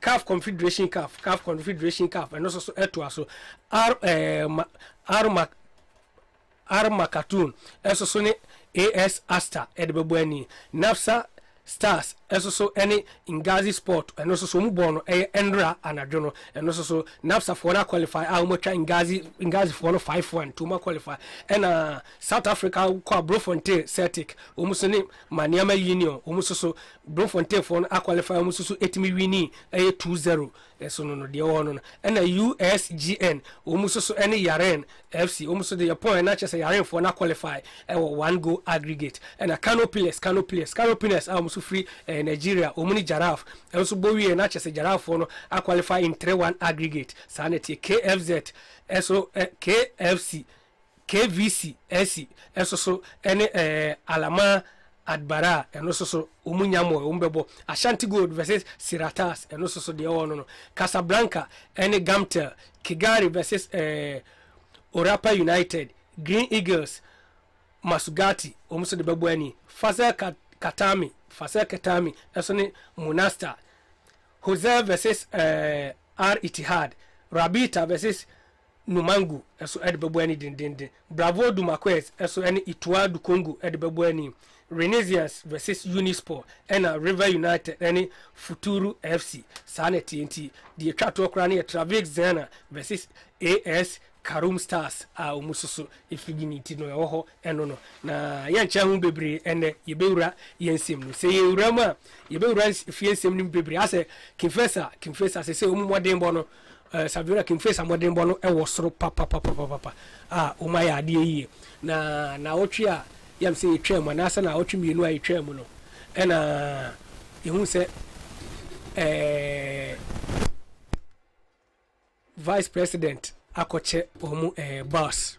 CAF Confederation CAF eno so eto aso R Makatun eso so ne AS Asta e de bebo ani Nafsa Stars eso so any Ngazi Sport and also so mu bono Endra anadwono and also so Napsa for na qualify mo try Ngazi for no 5-1 to ma qualify and South Africa kwa Bloemfontein Celtic omuso ne Maniama Union omuso so Bloemfontein for na qualify omuso so 8 wini 2-0 eso no de wono and USGN omuso so any Yaren FC omuso de point na chese Yaren for na qualify 1 goal aggregate and Kano Pillars omuso free Nigeria omuni Giraffe also bowie na chese Giraffe for no qualify in 3-1 aggregate sanity KFZ eso KFC KVC SC eso so any Alama Adbara and also so Umunyamo Umbebo Ashanti Gold versus Siratas and also so the no Casablanca any Gamtel Kigali versus Orapa United Green Eagles Masugati almost the Babuani Fazel Katami also ni Monastir Jose versus R Ittihad Rabita versus Numangu eso ed Babuani den Bravo du Marquez eso any Itwa du Congo ed Babuani Renaissance versus Unisport and River United any Futuru FC Sanity NT the Chato Krani Travex Zena versus AS Karum Stars umususu ifiginiti no ho eno no na yancha hu bebre ene yebewura yensem no se yewura ma yebewura fiensem nim bebre ase confessor se omumodem bo no Saviola confessor modem bo no e wo soro papa o ma ya ade yi na otwe a yam se etwam na asa na otwe mienu a etwam no ena yehu se Vice President akoche omu boss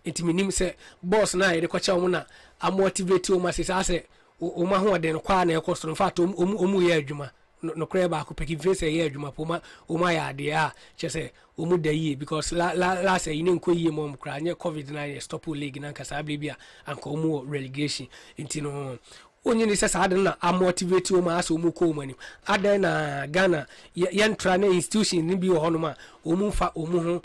intiminim se boss na yede koche omu na amotivate omu asese ase omu ho de no kwa na ekosoro fact omu ye adwuma no kre ba ko peki face ye adwuma poma omu ya de a chese omu da yi because la say ine nko yi mom kra nye COVID-19 stop league na nkasa bia anka omu relegation intino onye ni sesa ade na amotivate omu ase omu ko omu ani ade na Ghana yentra na institution ni bi ho no ma omu fa omu ho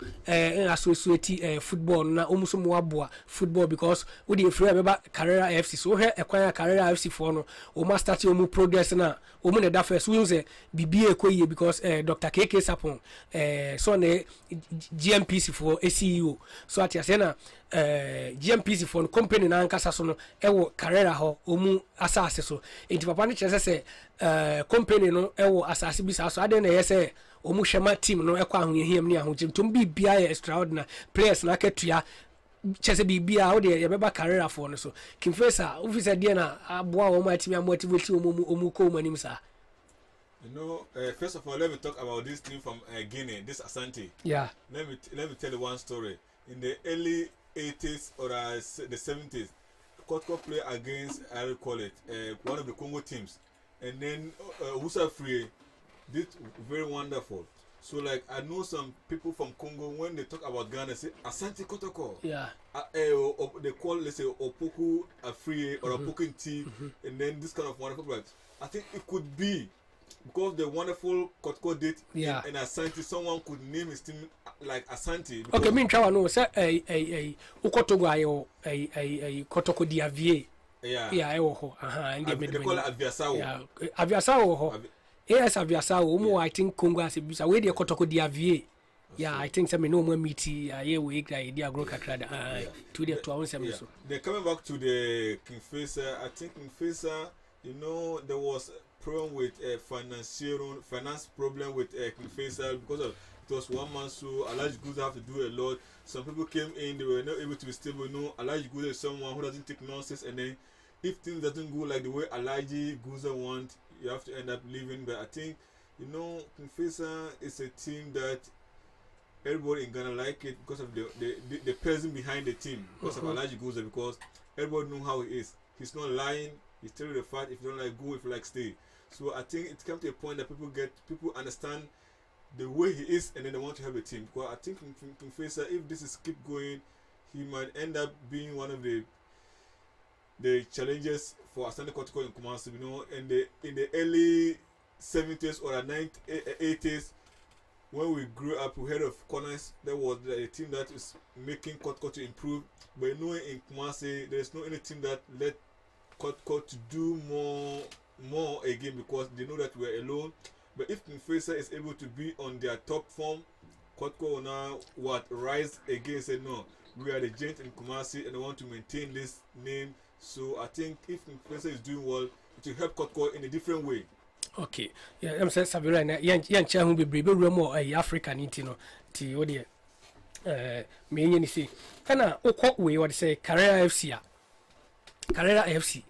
associate football na omu so mo aboa football because we dey free beba Carrera FC so he ekwan Carrera FC for no omu start omu progress na omu na da first we say bibie koye because Dr. KK Sapon so na GMPC for CEO so at ya na GMPC for company na nkasa so no ewo Carrera ho omu asase so enti papa ne chese se company no ewo asase bi so ade na yese omu hwema team no ekwa ahohiam ni ahogyem tom bibia ya extraordinary players na ketua chese bibia wo de yebeba Carrera for no so confessor officer de na aboa wo ma team motivate omu ko manim sa. You know, first of all, let me talk about this team from Guinea, this Asante. Yeah. Let me tell you one story. In the early 80s or the 70s, Kotko played against, I recall it, one of the Congo teams. And then Usa Free did very wonderful. So, like, I know some people from Congo, when they talk about Ghana, say, Asante Kotoko. Yeah. They call, let's say, Opoku Free or Opoku team, and then this kind of wonderful. But I think it could be because the wonderful Kotko did yeah. in Asante, someone could name his team like Asante. Okay, me try no say Ukotogo ayo Kotoko Diavie. Yeah. Yeah, I ho. And they call it Aviasao. Yeah, Aviasao ho. Yes, Aviasao. I think Congo as a bisa. We dey Kotoko Diavie. Yeah, I think some no more meaty. Yeah, we idea grow kakrada. To the 2 hours so. Then coming back to the Kingfisher, I think Kingfisher, there was problem with finance problem with Kingfisher because of it was 1 month, so Alhaji Guza have to do a lot. Some people came in, they were not able to be stable. No, Alhaji Guza is someone who doesn't take nonsense, and then if things doesn't go like the way Alhaji Guza want, you have to end up leaving. But I think Kingfisher is a team that everybody in Ghana like it because of the person behind the team, because of Alhaji Guza, because everybody know how he is. He's not lying. He's telling the fact. If you don't like, go. If you like, stay. So I think it comes to a point that people understand the way he is, and then they want to help the team. Because I think Kingfisher, if this is keep going, he might end up being one of the challenges for Asante Kotoko in Kumasi. In the early 70s or 80s, when we grew up, we heard of corners. There was a team that is making Kotoko to improve. But in Kumasi, there is no any team that let Kotoko to do more again, because they know that we are alone. But if Kingfisher is able to be on their top form, Kotoko will now rise again and say, no, we are the giant in Kumasi and I want to maintain this name. So I think if Kingfisher is doing well, it will help Kotoko in a different way. Okay. Yeah, I'm saying Sabira, yan chair who be brave more African intino, Tiodia. Me say, can I way what say Carrera FC? Carrera FC.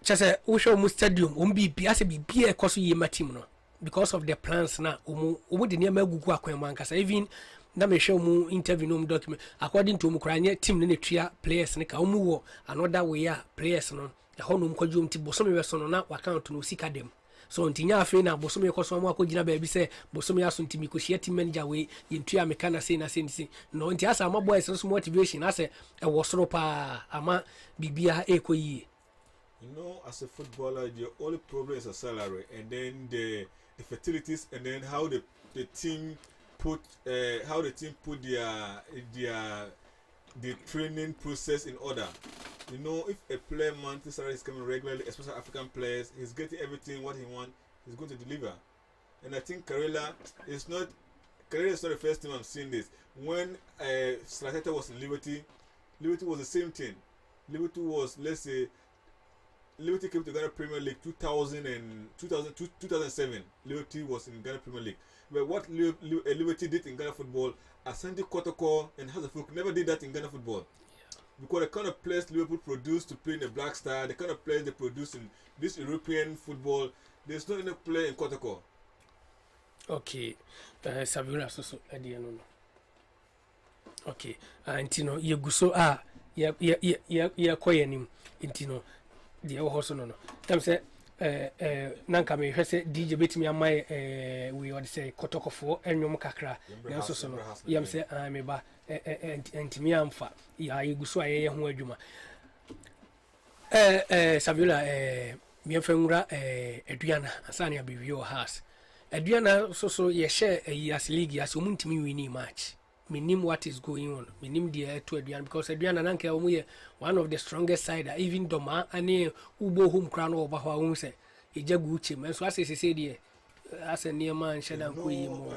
Just we show mu stadium be a cost ye team no because of the plans na omu de niam agugu akwan kasa even na me show mu interview no document according to mu kranye team ne tria players ne ka omu wo another way players no e ho no mkwadwo mti bosom we so no na account no sika dem so ntinya afi na bosom ye koso mu akogina ba bi se bosom ya so ntimi ko share team manager we yentua meka na say no nti asa ama boys so motivation ase e wo soro pa ama bibia ekoyi. As a footballer, your only problem is a salary, and then the facilities, and then how the team put their training process in order. If a player monthly salary is coming regularly, especially African players, he's getting everything what he wants, he's going to deliver. And I think Karela is not the first time I'm seeing this. When Slateta was in Liberty was the same thing. Liberty was, let's say, Liberty came to Ghana Premier League 2007. Liberty was in Ghana Premier League. But what Liberty did in Ghana football, Asante Kotoko and Hazafuk never did that in Ghana football. Yeah. Because the kind of players Liverpool produced to play in the Black Star, the kind of players they produce in this European football, there's no any player in Kotoko. Okay. Savura so no. Okay. Antino ye guso ye koyenim intino the also no them say nanka me hwese DJ betimi amai we would say Kotokofo enwom kakra na so so no yam say me ba entimi amfa ya yeguso aye ho adwuma Saviola me mfenwura aduana asane abewio has aduana so ye share as league as omuntimi wini match. Minim what is going on. Minim the to Adrian because Adrian Nanke omuye one of the strongest side. Even Doma ane ubo home crown over how we say ejagu chim. So as I say there as a near man shedan kuyi mo.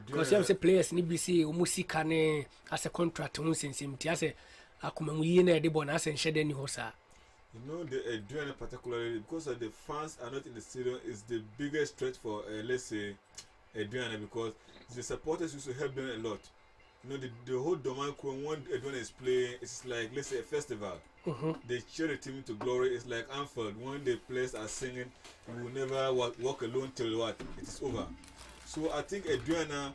Because you say players ni BC umusi kane as a contract un sensimti as a akuma muye na de bona as shede ni hosa. The Adrian particularly because the fans are not in the stadium is the biggest threat for let's say Adrian because the supporters used to help them a lot. The whole domain when everyone is playing, it's like, let's say, a festival. They cheer the team to glory. It's like Anfield. When the players are singing, you will never walk alone till what? It is over. So I think Adriana,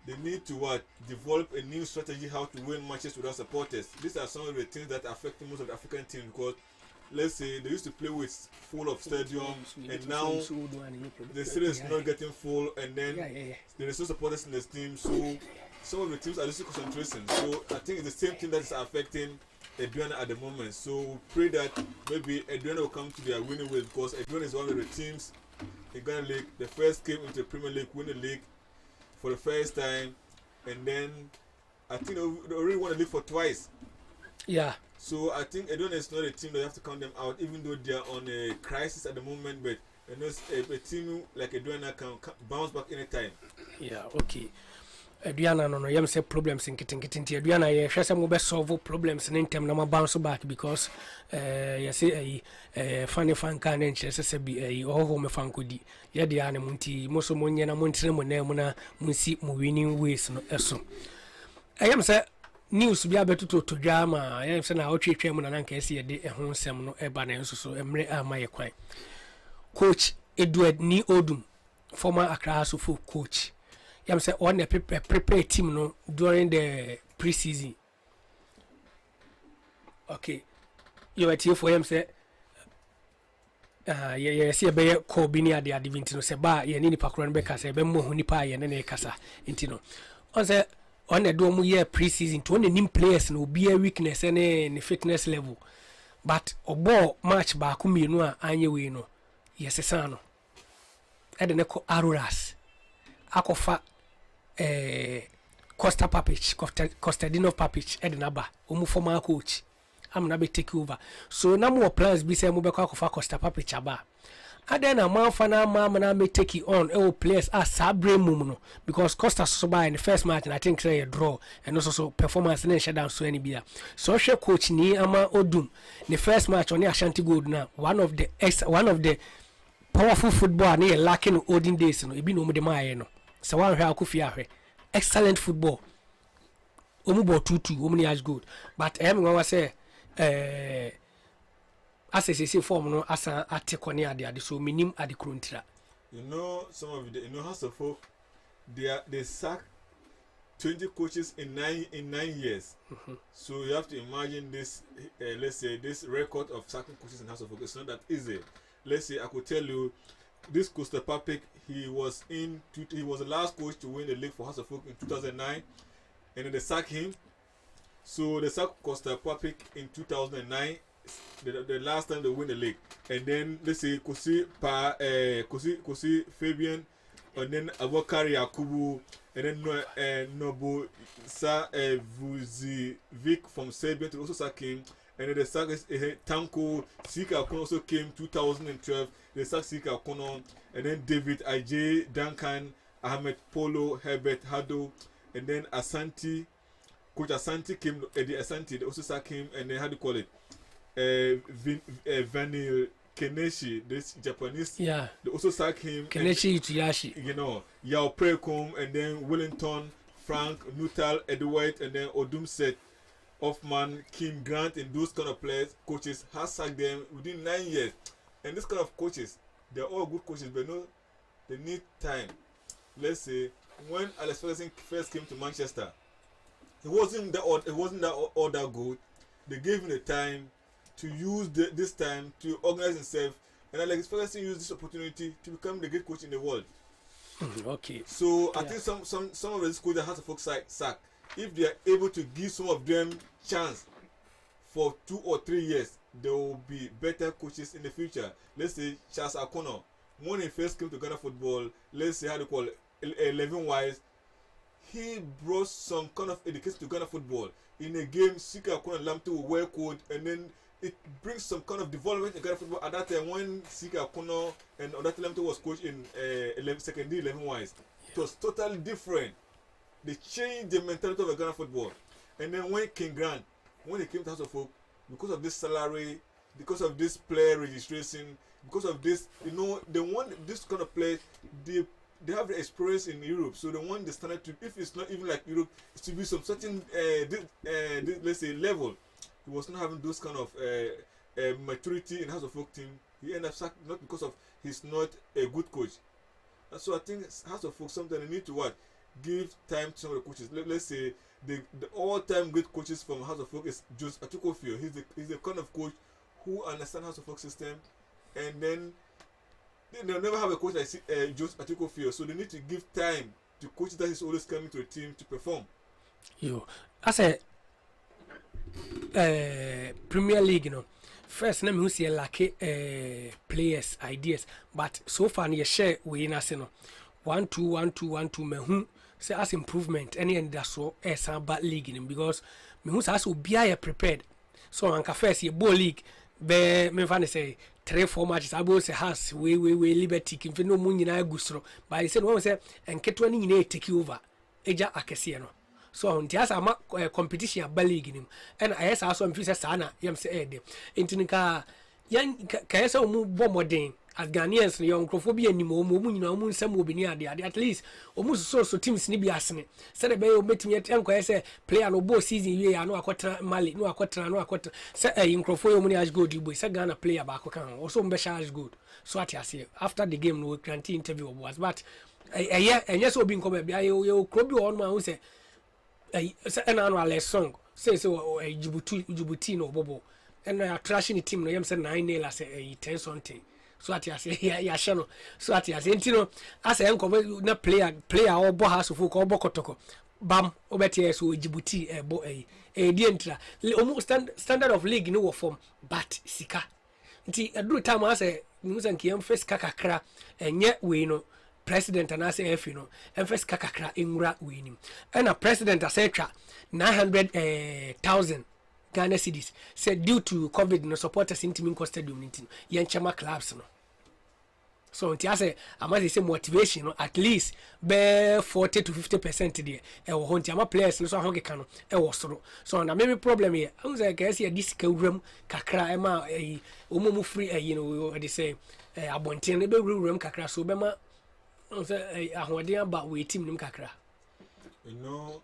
they need to develop a new strategy how to win matches without supporters. These are some of the things that affect most of the African teams because, let's say, they used to play with full of stadium, and now the stadium is not getting full, and then there is no supporters in the team, so some of the teams are losing concentration. So I think it's the same thing that is affecting Adriana at the moment. So we pray that maybe Adriana will come to their winning ways because Adriana is one of the teams in Ghana League. The first came into the Premier League, win the league for the first time, and then I think they already won the league for twice. Yeah. So I think Adriana is not a team that you have to count them out, even though they are on a crisis at the moment. But you know, a team like Adriana can bounce back anytime. Yeah. Okay. Adriana no yam say problems in kitinkitinti Adriana ye hwese mo be solve problems in term na ma bounce back because you say funny fan kan enche se bi ho me fan kodi ye dia na munti mo so mo nye na mo ntire mo na mo na munsi mo winning ways no eso yam say news bi abetuto to drama yam say na otwetwe mo na nka ese ye de ho nsem no eba na enso so emre ama ye kwan coach Edward ni Odum former Accra House of coach yam say on the prepare team no during the pre-season. Okay, you are here for him say yeah see be call bi ni ade vinti no say ba ye ni pakro no be kasa be mo hu ni pa ye ne kasa intino on say on the do mu year pre-season to on the nim players no be a weakness and fitness level but obo match ba ku mienu a anye we no yes sa no e de ne ko Aroras akofa Costa Papic, Costadino Papic, Edinaba, former coach. I'm not be take over. So now more plans be say Mubeka for Costa Papic aba. And then a man for now, man, may take it on. Oh, players are Sabre Mumuno because Costa so by in the first match, and I think say a draw and also so performance and shut down so any beer. Social coach ni Ama Odum. The first match on the Ashanti Gold now. One of the powerful football near lacking olden days. No, it be no more the no. So one where Akufia excellent football. Omubo 2-2, omni as good. But was say as I say form no as a atekone ade so minim ade krontra. You know some of the House of Folk they sack 20 coaches in 9 years. So you have to imagine this let's say this record of sacking coaches in House of Folk. It's not that easy. Let's say I could tell you this Costa Papic, he was the last coach to win the league for House of Folk in 2009, and then they sacked him. So they sacked Costa Papic in 2009, the last time they win the league. And then let's say Kosi Fabian, and then Abokari Yakubu, and then Nobu Sa Vuzivic from Serbia to also sack him. And then the sack Tanko Sika Kono also came 2012. The sack Sika Kono, and then David IJ Duncan, Ahmed Polo, Herbert Hado, and then Asante. Coach Asante came. The Asante they also sack him, and then how do you call it? Vanil Keneshi, this Japanese. Yeah. They also sack him. Keneshi Ituyashi. You know, Yao Precom, and then Wellington, Frank, Nutal, Edward, and then Odum Set. Hoffman, Kim Grant, and those kind of players, coaches has sacked them within 9 years. And this kind of coaches, they're all good coaches, but no, they need time. Let's say when Alex Ferguson first came to Manchester, it wasn't that all that good. They gave him the time to use this time to organize himself, and Alex Ferguson used this opportunity to become the great coach in the world. Okay. So I think some of these coaches have to focus sack. If they are able to give some of them chance for 2 or 3 years, there will be better coaches in the future. Let's say Charles Akono, when he first came to Ghana football, let's say how to call it, 11 wise, he brought some kind of education to Ghana football. In a game, Sika Akono and Lamto will wear code, and then it brings some kind of development in Ghana football. At that time, when Sika Akono and Odate Lamto was coached in secondary 11 wise, it was totally different. They changed the mentality of Ghana football. And then when King Grant, when he came to House of Folk, because of this salary, because of this player registration, because of this, you know, they want this kind of play. They have the experience in Europe, so they want the standard to, if it's not even like Europe, it's to be some certain let's say level. He was not having those kind of maturity in House of Folk team. He ended up sacked not because of he's not a good coach. And so I think House of Folk sometimes they need to what? Give time to some of the coaches. Let's say the all-time great coaches from House of Folk is Jose Atukofio. He's the kind of coach who understands House of Folk system, and then they'll never have a coach like Jose Atukofio. So they need to give time to coaches that is always coming to a team to perform. Yo, I said Premier League, you know. First, let me see like players ideas, but so far you share we in us, you know, 1-2 me who say as improvement any and that's so a bad league in because me who as will be prepared. So anka first your ball league be me fan say 3-4 matches abo say has we liberty kimfe no mu nyina agusro but I said one say enketo ni nyina take over eja akese no so nti asa ma competition aba league nim and I yes also mfi say sana yam say de ntinika yan ka yes mu bo modern as Ghanaians no yon crofobia ni mo nyina mu nsam obini ade at least omu so teams ni bi asene say the be obetimi enko yes player no bo season we ya no akota Mali no akota say crofo yo mu ni as good boy say Ghana player ba akokan also mbe charge good so at say after the game no grant interview was but yes obi nko be yo krobi on ma who say an annual song say so Djibouti no bobo and trashing the team no yam say 9-0 as a 10 something so at say ya shano so at say ntino as a enko na player or bo house of ko bo kotoko bam obeti so Djibouti bo di entra standard of league no form but sika nti adu time as a musan kiyam first kakakra enye we no president and as a you know and first kakakra enra winim and a president etc 900,000 Ghana cedis said due to COVID no supporters in team stadium ntin yenchama clubs no so nti ase amase say motivation no at least be 40 to 50% there e wo nti ama players no so ho keka no e wo soro so na maybe problem here I say ka say this ka wuram kakra e ma omomu free you know they say abonten be wuram kakra so be ma say ahode aba we team nim kakra. You know,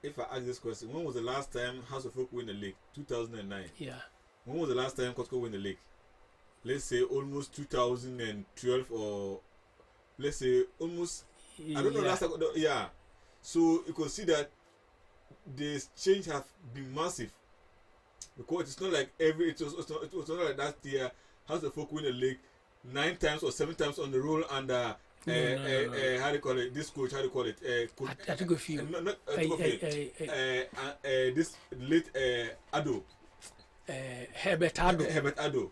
if I ask this question, when was the last time House of Folk win the league? 2009. Yeah. When was the last time Costco win the league? Let's say almost 2012 or let's say almost I don't know last time. Yeah. So you can see that the change have been massive because it's not like it was not like that year House of Folk win the league 9 times or 7 times on the roll and how do you call it? This coach, how do you call it? I took a few. Not this late Ado. Herbert Ado.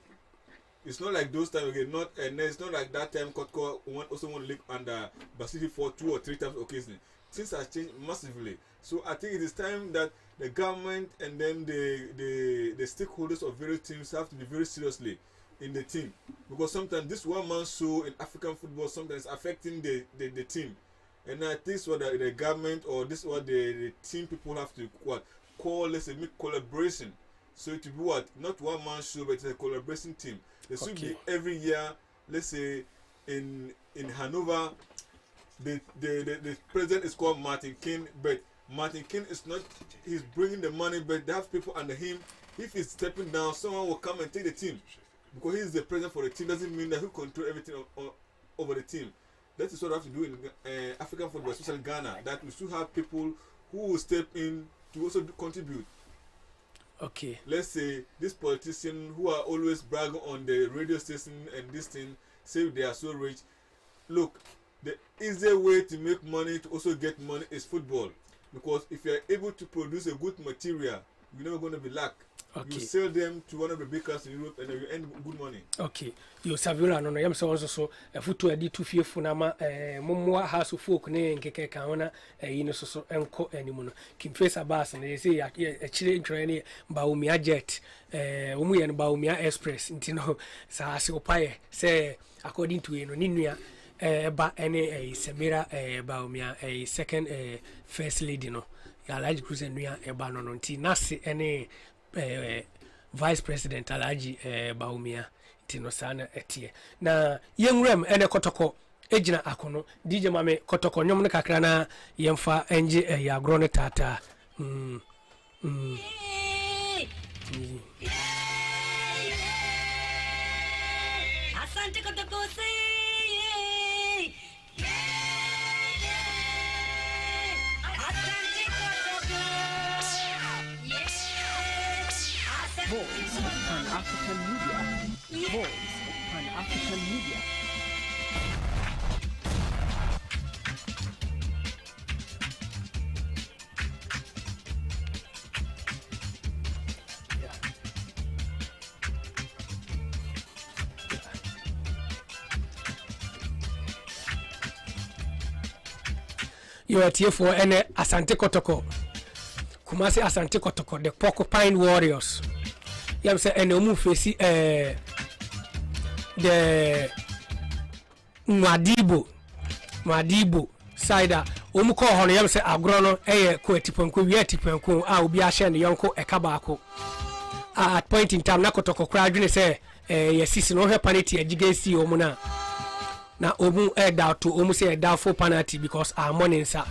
It's not like those times again. Not and it's not like that time. Kotko also won league under Basili for 2 or 3 times occasionally. Things have changed massively. So I think it is time that the government and then the stakeholders of various teams have to be very seriously in the team, because sometimes this one man show in African football sometimes affecting the team, and I think what the government or this what the team people have to call let's say make collaboration, so it will be what not one man show but it's a collaboration team. There should be every year, let's say in Hanover the president is called Martin King, but Martin King is not, he's bringing the money, but they have people under him. If he's stepping down, someone will come and take the team. Because he is the president for the team doesn't mean that he control everything over the team. That is what we have to do in African football, especially Ghana. That we should have people who will step in to also contribute. Okay. Let's say this politician who are always bragging on the radio station and this thing, say they are so rich. Look, the easier way to make money to also get money is football. Because if you are able to produce a good material, you're never going to be lack. Okay. You sell them to one of the bakers in Europe and you earn good money. Okay. You Savila no yam so so a futu edi tu fie funa ma momwa house folk ne nkeke ka hona yin so enko animu no Kimfesa bus na say ya chire ntwe ne Baumia jet omu ye no Baumia express ntino sa ase opaye say according to you no ninua ba ene Samira Baumia second first lady no ya large cruise nua ba no no nti nase ene vice president Alhaji Baumia tino sana etie na yenwrem ene kotoko ejina akono DJ mame kotoko nyom ne kakra na yemfa enje ya agro ne tata asante kotoko Voice of Pan-African Media. Voice of Pan-African Media. You are here for any Asante Kotoko. Kumasi Asante Kotoko, the Porcupine Warriors. You say and you face the Madibo side. Umuko hono yam say agrono ko etiponko wi etiponko a obi a share ne yonko ekabako. At point in time na Kotoko kra dwene say yesisi no he penalty agigesi omu na omu down to omu say down for penalty because our money nsa.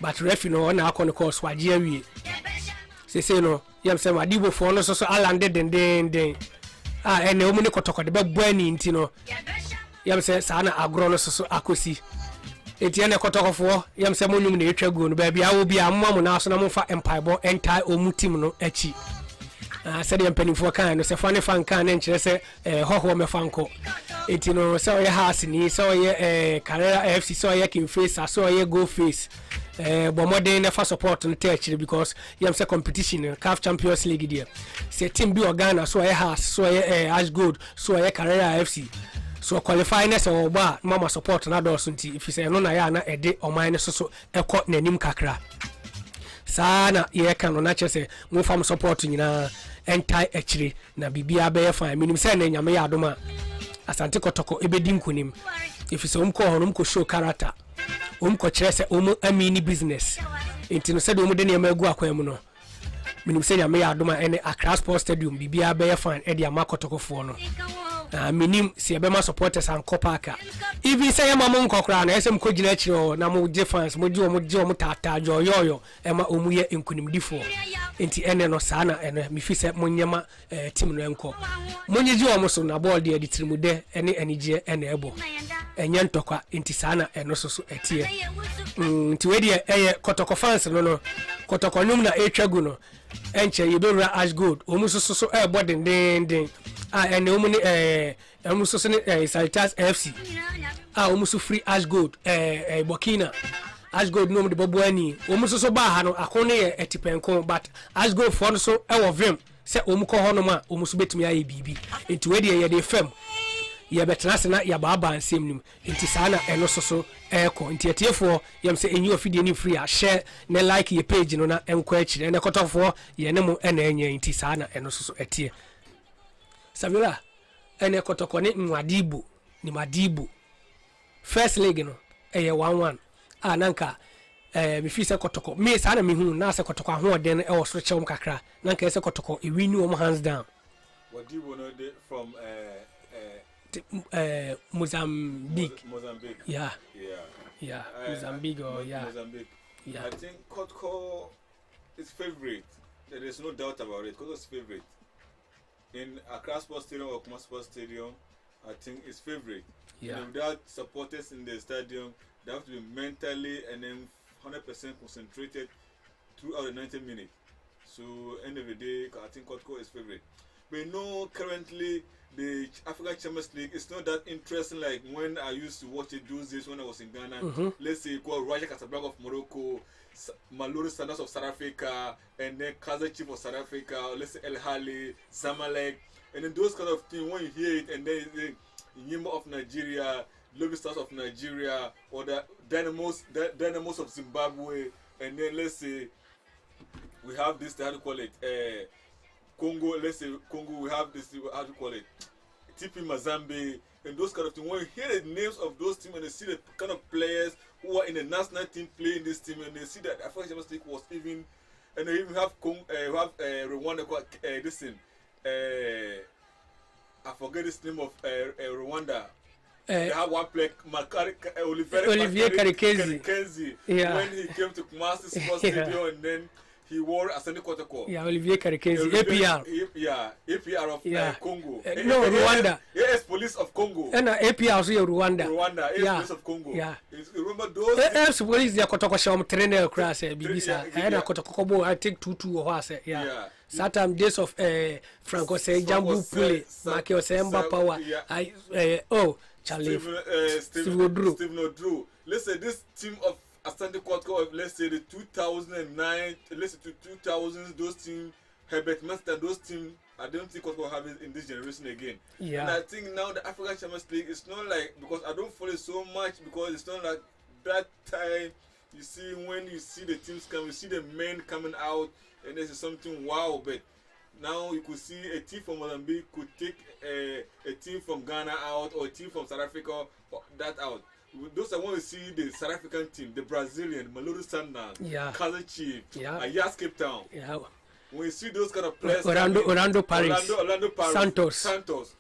But referee no na akọ course waje awie. Say no yam say Madibo for no so alande den ene omu ne Kotoko de be ani nti no yam say sa na agro no so akosi etiene Kotoko for yam say monum na etwa go no ba bia wo bia ammo na so na mo fa empire bo entire omu team no achi said the penny kan no se fane fan kan na nkire se hoho me fanko etino so ye house ni so ye Carrera FC so ye king face so ye go face but more than for support no touch because yam say competition CAF Champions League there say team bi Ghana so ye house so ye Ash Gold so ye Carrera FC so qualify na so ba mama support na do so nti if say no na ya na ede oman so ekọ nanim kakra sana ye kan no na chese mo fam support nyina entai echiri na bibia be fine minim say na nyame ya adoma Asante Kotoko ebedi nkunim if say umko honum ko show character umko kire say amini business intino say do mu de na emagu akwam no minim say nyame ya adoma ene Accra Sports Stadium bibia be fine e dia Makotoko fo no minim si ebema supporters and kopaka even say mama nkokra na esem ko gina chiro na mo defense mo di o tata joyoyo ema omuye nkunimdifo enti ene no sana ene mi fi se monyema team no enko monye ji o mo so na ball de editirimude ene enije ene ebo enye ntokwa enti sana eno so etie nti we de Kotoko fans no Kotoko nyum na etwagu no enche yebewura Ash Gold omusoso ebo den ene omu ni omusoso ni Salitas FC omuso free Ash Gold Burkina Ash Gold no de bobo ani omusoso ba ha no akone etipenko but Ash Gold for no so e wo vim se omuko ho no ma omuso betumi aye bibi enti we de ye de fam ye betrase na ya baba ansem nim enti sana eno so eko enti etiefo yam se enyi ofidie ni free a share ne like ye page no na enko akire ne Kotofo ye ne mu ena enya enti sana eno so etie Savila ene Kotoko ni Madibo first league no eye 1-1 nanka mi fi se Kotoko me sana mi hu na se Kotoko ho den e wo so chewm kakra nanka se Kotoko e win no hands down Madibo no from Mozambique. Yeah. Mozambique. Mozambique. Yeah. I think Kotoko is favorite. There is no doubt about it. Kotoko is favorite. In Accra Sports Stadium or Kumasi Sports Stadium, I think it's favorite. Yeah. And without supporters in the stadium, they have to be mentally and then 100% concentrated throughout the 90 minutes. So end of the day, I think Kotoko is favorite. But you know, currently the African Champions League is not that interesting like when I used to watch it those days when I was in Ghana. Let's say Raja Casablanca of Morocco, Maluri Sanders of South Africa, and then Kaizer Chiefs of South Africa, let's say El Hali, Zamalek, and then those kind of things when you hear it, and then the Nyimba of Nigeria, Lobby Stars of Nigeria, or the Dynamos of Zimbabwe, and then let's say we have this, how to call it, Congo, let's say Congo, we have this, how to call it, TP Mazambi, and those kind of things. When you hear the names of those teams and they see the kind of players who are in the national team playing this team, and they see that African Champions League was even, and they even have Rwanda, this thing, I forget this name of Rwanda. They have one player, Olivier Karikezi, when he came to Kumasi Sports Stadium, and then he wore Asante Kotoko. Yeah, Olivier Karikezi, APR. Yeah, APR of Congo. No, Rwanda. Yes, police of Congo. And APR also Rwanda. Rwanda, yes, police of Congo. Yeah. Remember those? Yes, police they Kotoko sham trainer across Bibisa. And Kotoko bo I take 2-2 or what say. Yeah. Certain days of Franco say Jambu Pule, Makio Semba Power. Charlie. Steve Odru. Let's say this team of Asante Kotoko of, let's say, the 2009, let's say, to 2000s, those teams, Herbert Master, those teams, I don't think Kotoko have it in this generation again. Yeah. And I think now the African Champions League, it's not like, because I don't follow it so much, because it's not like that time You see, when you see the teams come, you see the men coming out, and this is something wow. But now you could see a team from Mozambique could take a team from Ghana out, or a team from South Africa that out. Those are when we see the South African team, the Brazilian, Mamelodi Sundowns, Kaizer Chiefs, Ajax Cape Town. When you see those kind of players, Orlando Paris, Santos. Santos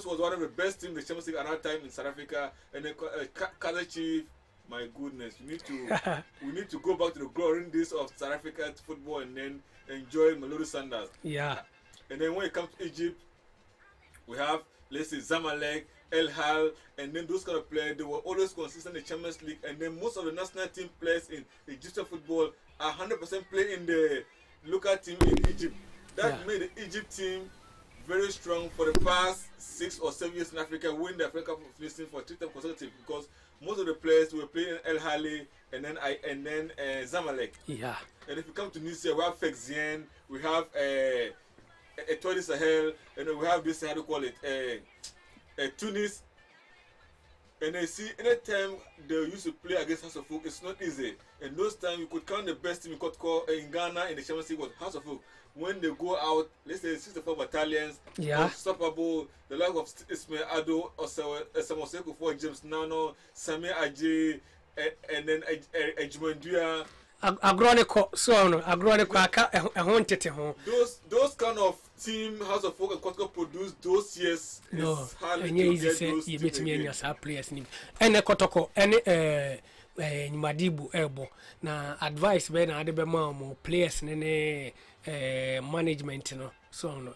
was one of the best teams in the Champions League at that time in South Africa, and then Kaizer Chiefs. My goodness, we need to go back to the glory days of South African football and then enjoy Mamelodi Sundowns. And then when it comes to Egypt, we have, let's say, Zamalek, El Hal, and then those kind of players. They were always consistent in the Champions League, and then most of the national team players in Egyptian football are 100% playing in the local team in Egypt. That made the Egypt team very strong for the past 6 or 7 years in Africa, win the African Cup of Nations for 3 times consecutive, because most of the players were playing in El Hali and then Zamalek. And if you come to Tunisia, we have Fexien, we have Etoile Sahel, and then we have this, how do you call it, Tunis. And I see anytime they used to play against House of Folk, it's not easy. And those times you could count the best team you could call in Ghana in the Champions League was House of Folk. When they go out, let's say 64 battalions, unstoppable, the like of Ismail Ado, Samoseko for James Nano, Sami Aji, and then Ejimandua. Those kind of team House of Folk and Kotoko produce those years. No, and you say you bet me as a players name. And a Kotoko, and Madibu Elbow. Now, advice Ben Adebema, players and management, you know. So,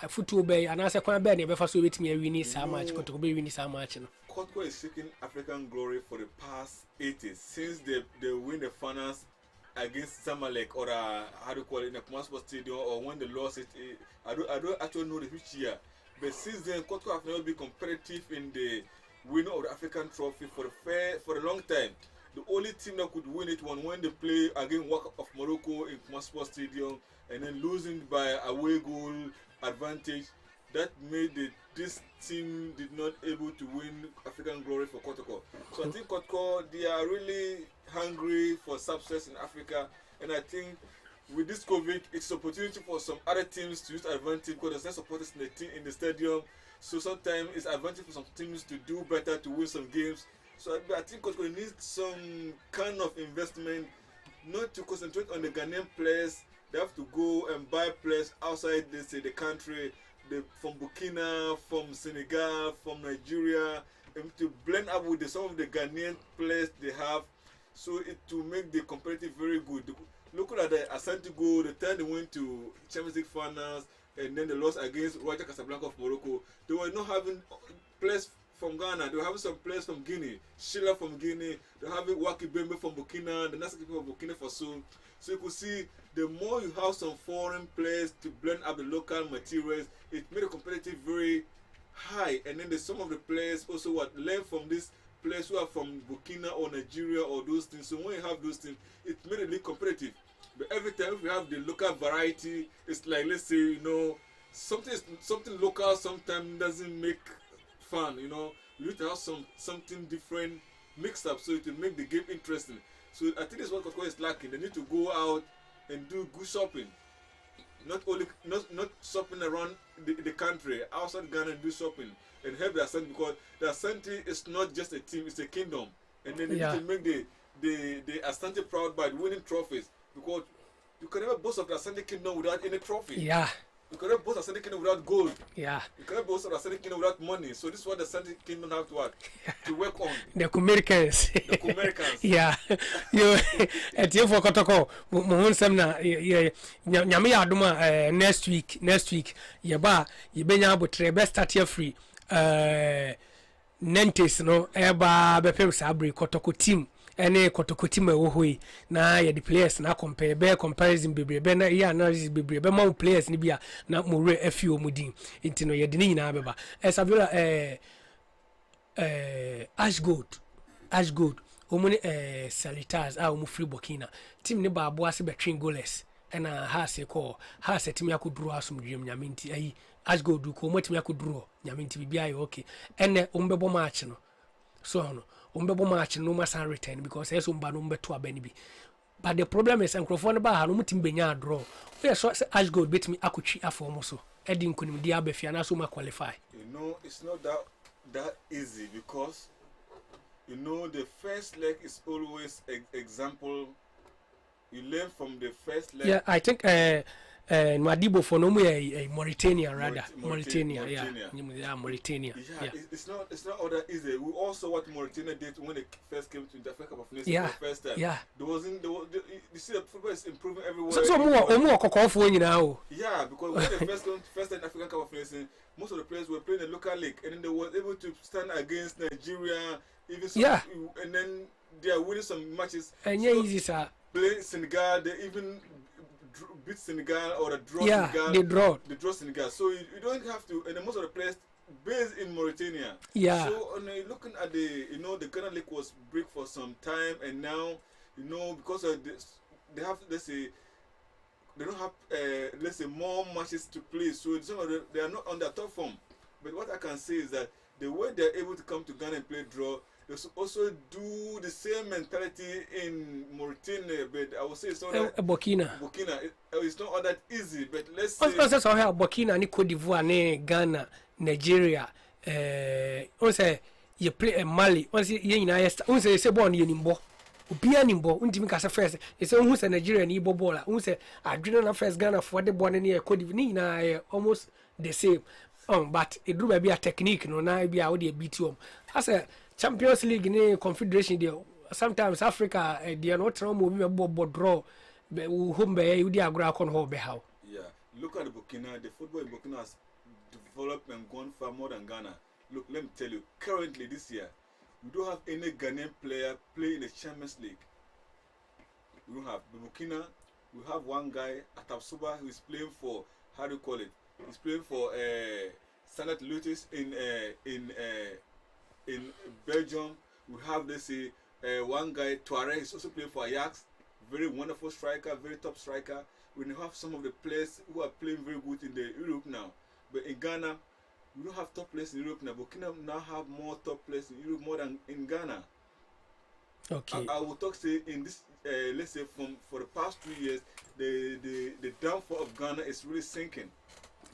football bay, and as a quite bad, never so with me, we need so much, Kotoko be winning so much, you know. Kotoko is seeking African glory for the past 80s since they win the finals against Zamalek or how do you call it in the Kumasi Stadium, or when they lost it. I don't actually know which year, but since then Kotoko have never been competitive in the winner of the African trophy for a long time. The only team that could win it was when they play against Waka of Morocco in Kumasi Stadium, and then losing by away goal advantage. That made this team did not able to win African glory for Kotoko. So I think Kotoko, they are really hungry for success in Africa, and I think with this COVID, it's an opportunity for some other teams to use advantage because there's less supporters in the stadium. So sometimes it's advantage for some teams to do better, to win some games. So I think Kotoko needs some kind of investment, not to concentrate on the Ghanaian players. They have to go and buy players outside the country. From Burkina, from Senegal, from Nigeria, and to blend up with some of the Ghanaian players they have, so it to make the competitive very good. Look at the Asante goal, the time they went to Champions League finals, and then they lost against Roger Casablanca of Morocco. They were not having players from Ghana, they were having some players from Guinea, Sheila from Guinea, they were having Waki Bembe from Burkina, the national people from Burkina Faso. So you could see the more you have some foreign players to blend up the local materials, it made the competitive very high. And then some of the players also learn from these players who are from Burkina or Nigeria or those things. So when you have those things, it made it really competitive. But every time we have the local variety, it's like, let's say, you know, something local sometimes doesn't make fun, you know. You need to have something different mixed up so it will make the game interesting. So I think this is what Kotoko is lacking. They need to go out and do good shopping. Not shopping around the country, outside Ghana, and do shopping and help the Asante, because the Asante is not just a team, it's a kingdom. And then they need to make the Asante proud by winning trophies, because you can never boast of the Asante kingdom without any trophy. You cannot boast of the Asante kingdom without gold. You cannot boast of the Asante kingdom without money. So this is what the Asante kingdom have to work on. The Americans. You at you for Kotoko. Mohun semna nyame ya aduma next week. Yeba yebenya abotre best start here free. Nantes no eba bepem sabri Kotoko team. Ene Kotoko team ewohoi na ye the players na compare comparison bebrebe na ya analysis bebrebe ma players ni bia na more afi omudin intino ye de ni nyina beba esaviola Ashgold omuni Salitas omu free Burkina team ni baabo ase between goalless ena ha se team yakoduro asomdwem nyaminti ayi Ashgold ko mo team yakoduro nyaminti bibia ye okay ene ombebo match no so no umbebo match no must return because there's umba no mbeto abeni. But the problem is microphone ba ha no mutim benya draw. We so as goal bet me akutwi afo so. Edin kunim dia befia na so ma qualify. It's not that easy because the first leg is always example. You learn from the first leg. Yeah, I think Madibo for no Mauritania rather. Mauritania. Mauritania. Yeah, it's not all that easy. We also what Mauritania did when they first came to the Africa Cup of Nations for the first time. Yeah. You see the football is improving everywhere. So more kokofo now. Yeah, because when they first came to the African Cup of Nations, most of the players were playing the local league and then they were able to stand against Nigeria, even some, and then they are winning some matches. And yeah, easy sir. Play Senegal, they even beat Senegal or draw Senegal. They draw Senegal. So you don't have to, and most of the players based in Mauritania. Yeah. So looking at the Ghana League was break for some time, and now because of this, they have they don't have more matches to play. So they are not on their top form. But what I can say is that the way they are able to come to Ghana and play draw. They also do the same mentality in Mauritania, but I would say it's not Burkina. It's not all that easy, but let's say also how Burkina, ni Cote d'Ivoire, Ghana, Nigeria, say you play Mali, say born nimbo. Ubia nimbo, untimi kasa first. It's who say Nigeria ni Igbo baller. Who say Adriana first Ghana for the born near Cote d'Ivoire almost the same. But it do be a technique, no na be a beat you. As a Champions League in Confederation there. Sometimes Africa they are not trying to move draw. Home by you dey agree on how. Yeah, look at Burkina. The football in Burkina has developed and gone far more than Ghana. Look, let me tell you. Currently this year, we don't have any Ghanaian player play in the Champions League. We don't have Burkina. We have one guy Atapsuba who is playing for He's playing for Standard Lutis in Belgium. We have one guy Touareg is also playing for Ajax, very wonderful striker, very top striker. We have some of the players who are playing very good in the Europe now, but in Ghana we don't have top players in Europe now. Burkina now have more top players in Europe more than in Ghana. Okay. I will talk say in this let's say for the past 2 years the downfall of Ghana is really sinking.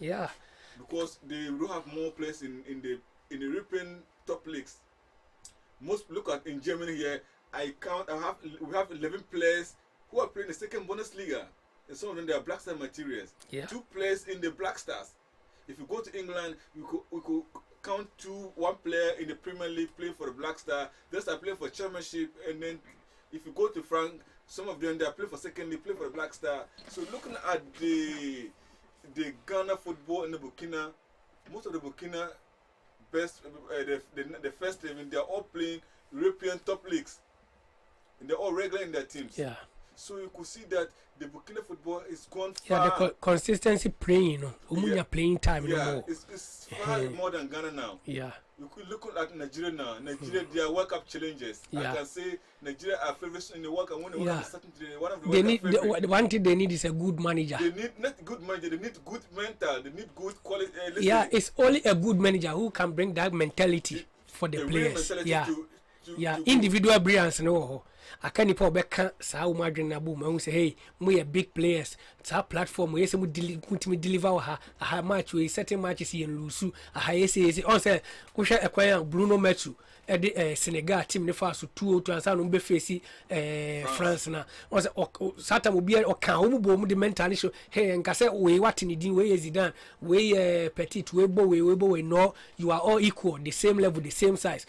Yeah. Because they don't have more players in the European top leagues. Most look at in Germany here. We have 11 players who are playing the second Bundesliga, and some of them they are Black Star materials. Yeah. 2 players in the Black Stars. If you go to England, we could count one player in the Premier League playing for the Black Star. Those are playing for Championship, and then if you go to France, some of them they are playing for second league, play for the Black Star. So looking at the Ghana football in the Burkina, most of the Burkina best the first 11 they are all playing European top leagues, and they're all regular in their teams. Yeah. So you could see that the Burkina football is gone far. Yeah, the consistency playing, playing time. Yeah, it's far more than Ghana now. Yeah. You could look at Nigeria now. Nigeria, they are World Cup challengers. Yeah. I can say Nigeria are favorites in the World Cup. One of the they need one thing they need is a good manager. They need not good manager. They need good mental. They need good quality. It's only a good manager who can bring that mentality for the players. Yeah, individual brilliance no. I can't put back sa umadrin na boom and say hey, we are big players. It's our platform. We say we deliver her match. We certain matches here in Lusu. Say on say we shall acquire Bruno Metsu at the Senegal team. The first 2-2 and some be facing France na. On say Satan will be or can home the mental issue. Hey, and can say we what in the way is it done? We petite we no. You are all equal, the same level, the same size.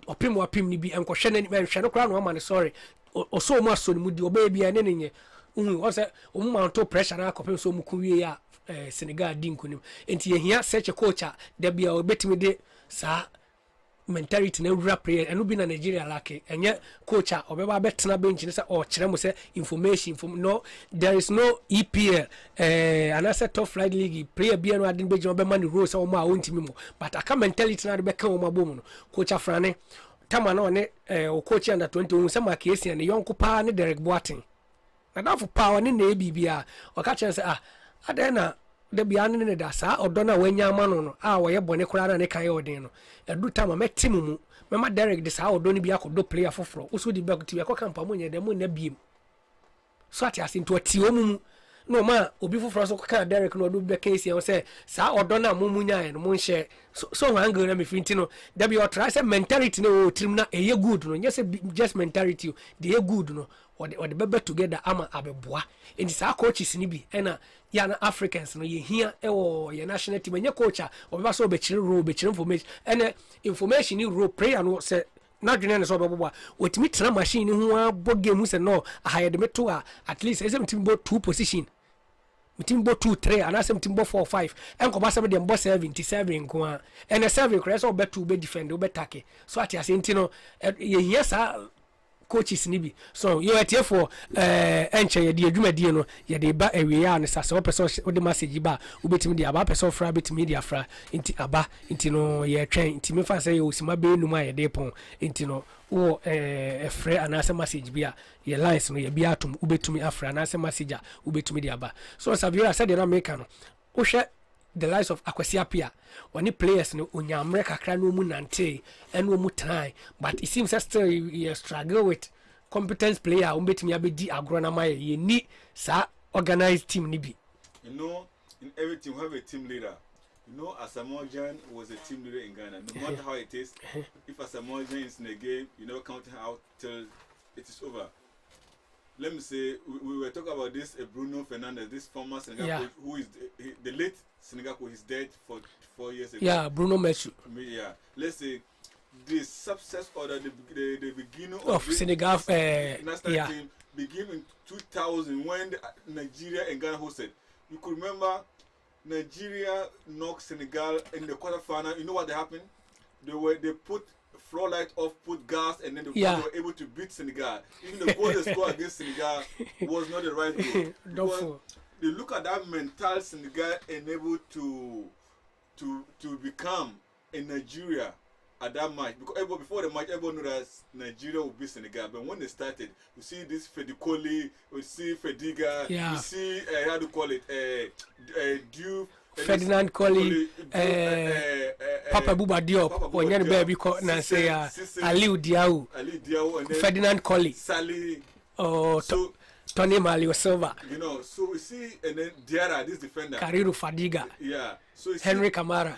Opim ni bi enkohwe na hwe no kra no ma ne sorry oso mu aso ni mu di obaby ane nenye o say o mu manto pressure na akopem so mu kuwie ya Senegal di nkonim enti ye hia search coach da bia obetimi de sa mentality na wura player eno bi na Nigeria lake enye coach obeba betena bench ne say o kire mo say information no there is no EPL another top flight league player bia no adin beji obema ni role say o ma wontimi mo but aka mentality na de beka o ma bom no coach afrane tama na one o coach under 20 say ma kesi ne yonko pa ne Derek Boateng na da for power ne na bibia o ka kire say adan na the biane ne da saa odona wanya amano no a wo ye bone kura na ne kan ye odin no edu time metimu mema Derek de saa odoni bi akodo player foforo wo so di back to yakọ kampa mo nye dem na biem so ati asinto ati omu no ma obi foforo so ka Derek no do be case e say saa odona mumu nya no mo nhye so hangre na me finti no da bi o try say mentality no o trim na eye good no nyese just mentality dey good no or the bebe together ama abeboa enti saa coaches ni bi ena ya na Africans no ye hia ewo ye national team nye coacher obeba so obechire role obechire information ene information ni role prayer no say na dwene ne so obeboa otimi tra machine ni ho abo game say no ahayede meto at least ese mtimi bo 2 position mtimi bo 2 3 anase mtimi bo 4 5 enko ba se dem bo 77 nko a ene 7 kra so obeto be defend obetake so ati ase enti no ye hia sa coaches ni bi so you are for enche ye de adwumadie no ye de ba awie ya ne sase wo person wo de message ba wo betimi de aba person fra betimi de afra inti aba inti no ye twen inti me fa say ye osima be numa ye de pon inti no wo frɛ anase message bia ye lines no ye bia atom wo betimi afra anase message wo betimi de aba so Saviola said the make no wo hwɛ the lives of Akwasiapia when the players no onyamre kakra no mu nante and no mu try but it seems that still you struggle with competence player betimi abedi agro na maye ye ni sa organized team ni bi. You know, in every team we have a team leader. You know, Asamoah was a team leader in Ghana. No matter how it is, if Asamoah is in a game, you never count him out till it is over. Let me say, we were talking about this Bruno Fernandes, this former Senegal coach, who is the late Senegal coach, is dead for 4 years ago. Yeah, Bruno Messi. Yeah, let's say the success or the beginning of Senegal national team began in 2000 when Nigeria and Ghana hosted. You could remember Nigeria knocked Senegal in the quarterfinal. You know what happened? They put floor light off, put gas, and then they were able to beat Senegal. Even the goal they scored against Senegal was not the right goal. They look at that mental Senegal enabled to become in Nigeria at that match. Because before the match, everyone knew that Nigeria would beat Senegal. But when they started, you see this Fedikoli, you see Fediga, you see how do you call it, Diouf. Ferdinand Coley, Papa Bouba Diop, when you're baby, and say Aliou Diaw, Ferdinand Coley, Sally, so Tony Malio Silva. You know, so we see, and then Diarra, this defender, Kariru Fadiga, yeah, so Henry Camara.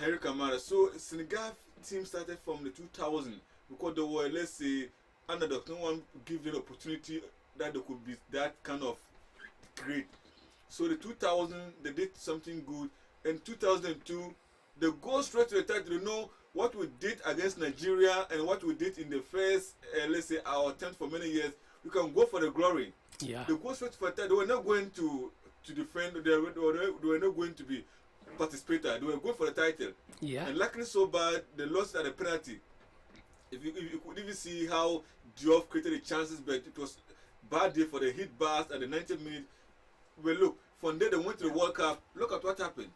So Senegal team started from the 2000 because they were, let's say, underdog. No one give them opportunity that they could be that kind of great. So the 2000 they did something good. In 2002, they go straight to the title. You know what we did against Nigeria and what we did in the first, let's say, our attempt for many years. We can go for the glory. Yeah. They go straight for the title. They were not going to defend. They were not going to be participator. They were going for the title. Yeah. And luckily so bad, they lost at the penalty. If you could even see how Diop created the chances, but it was bad day for the hit bars at the 90th minute. Well, look, from there they went to the World Cup. Look at what happened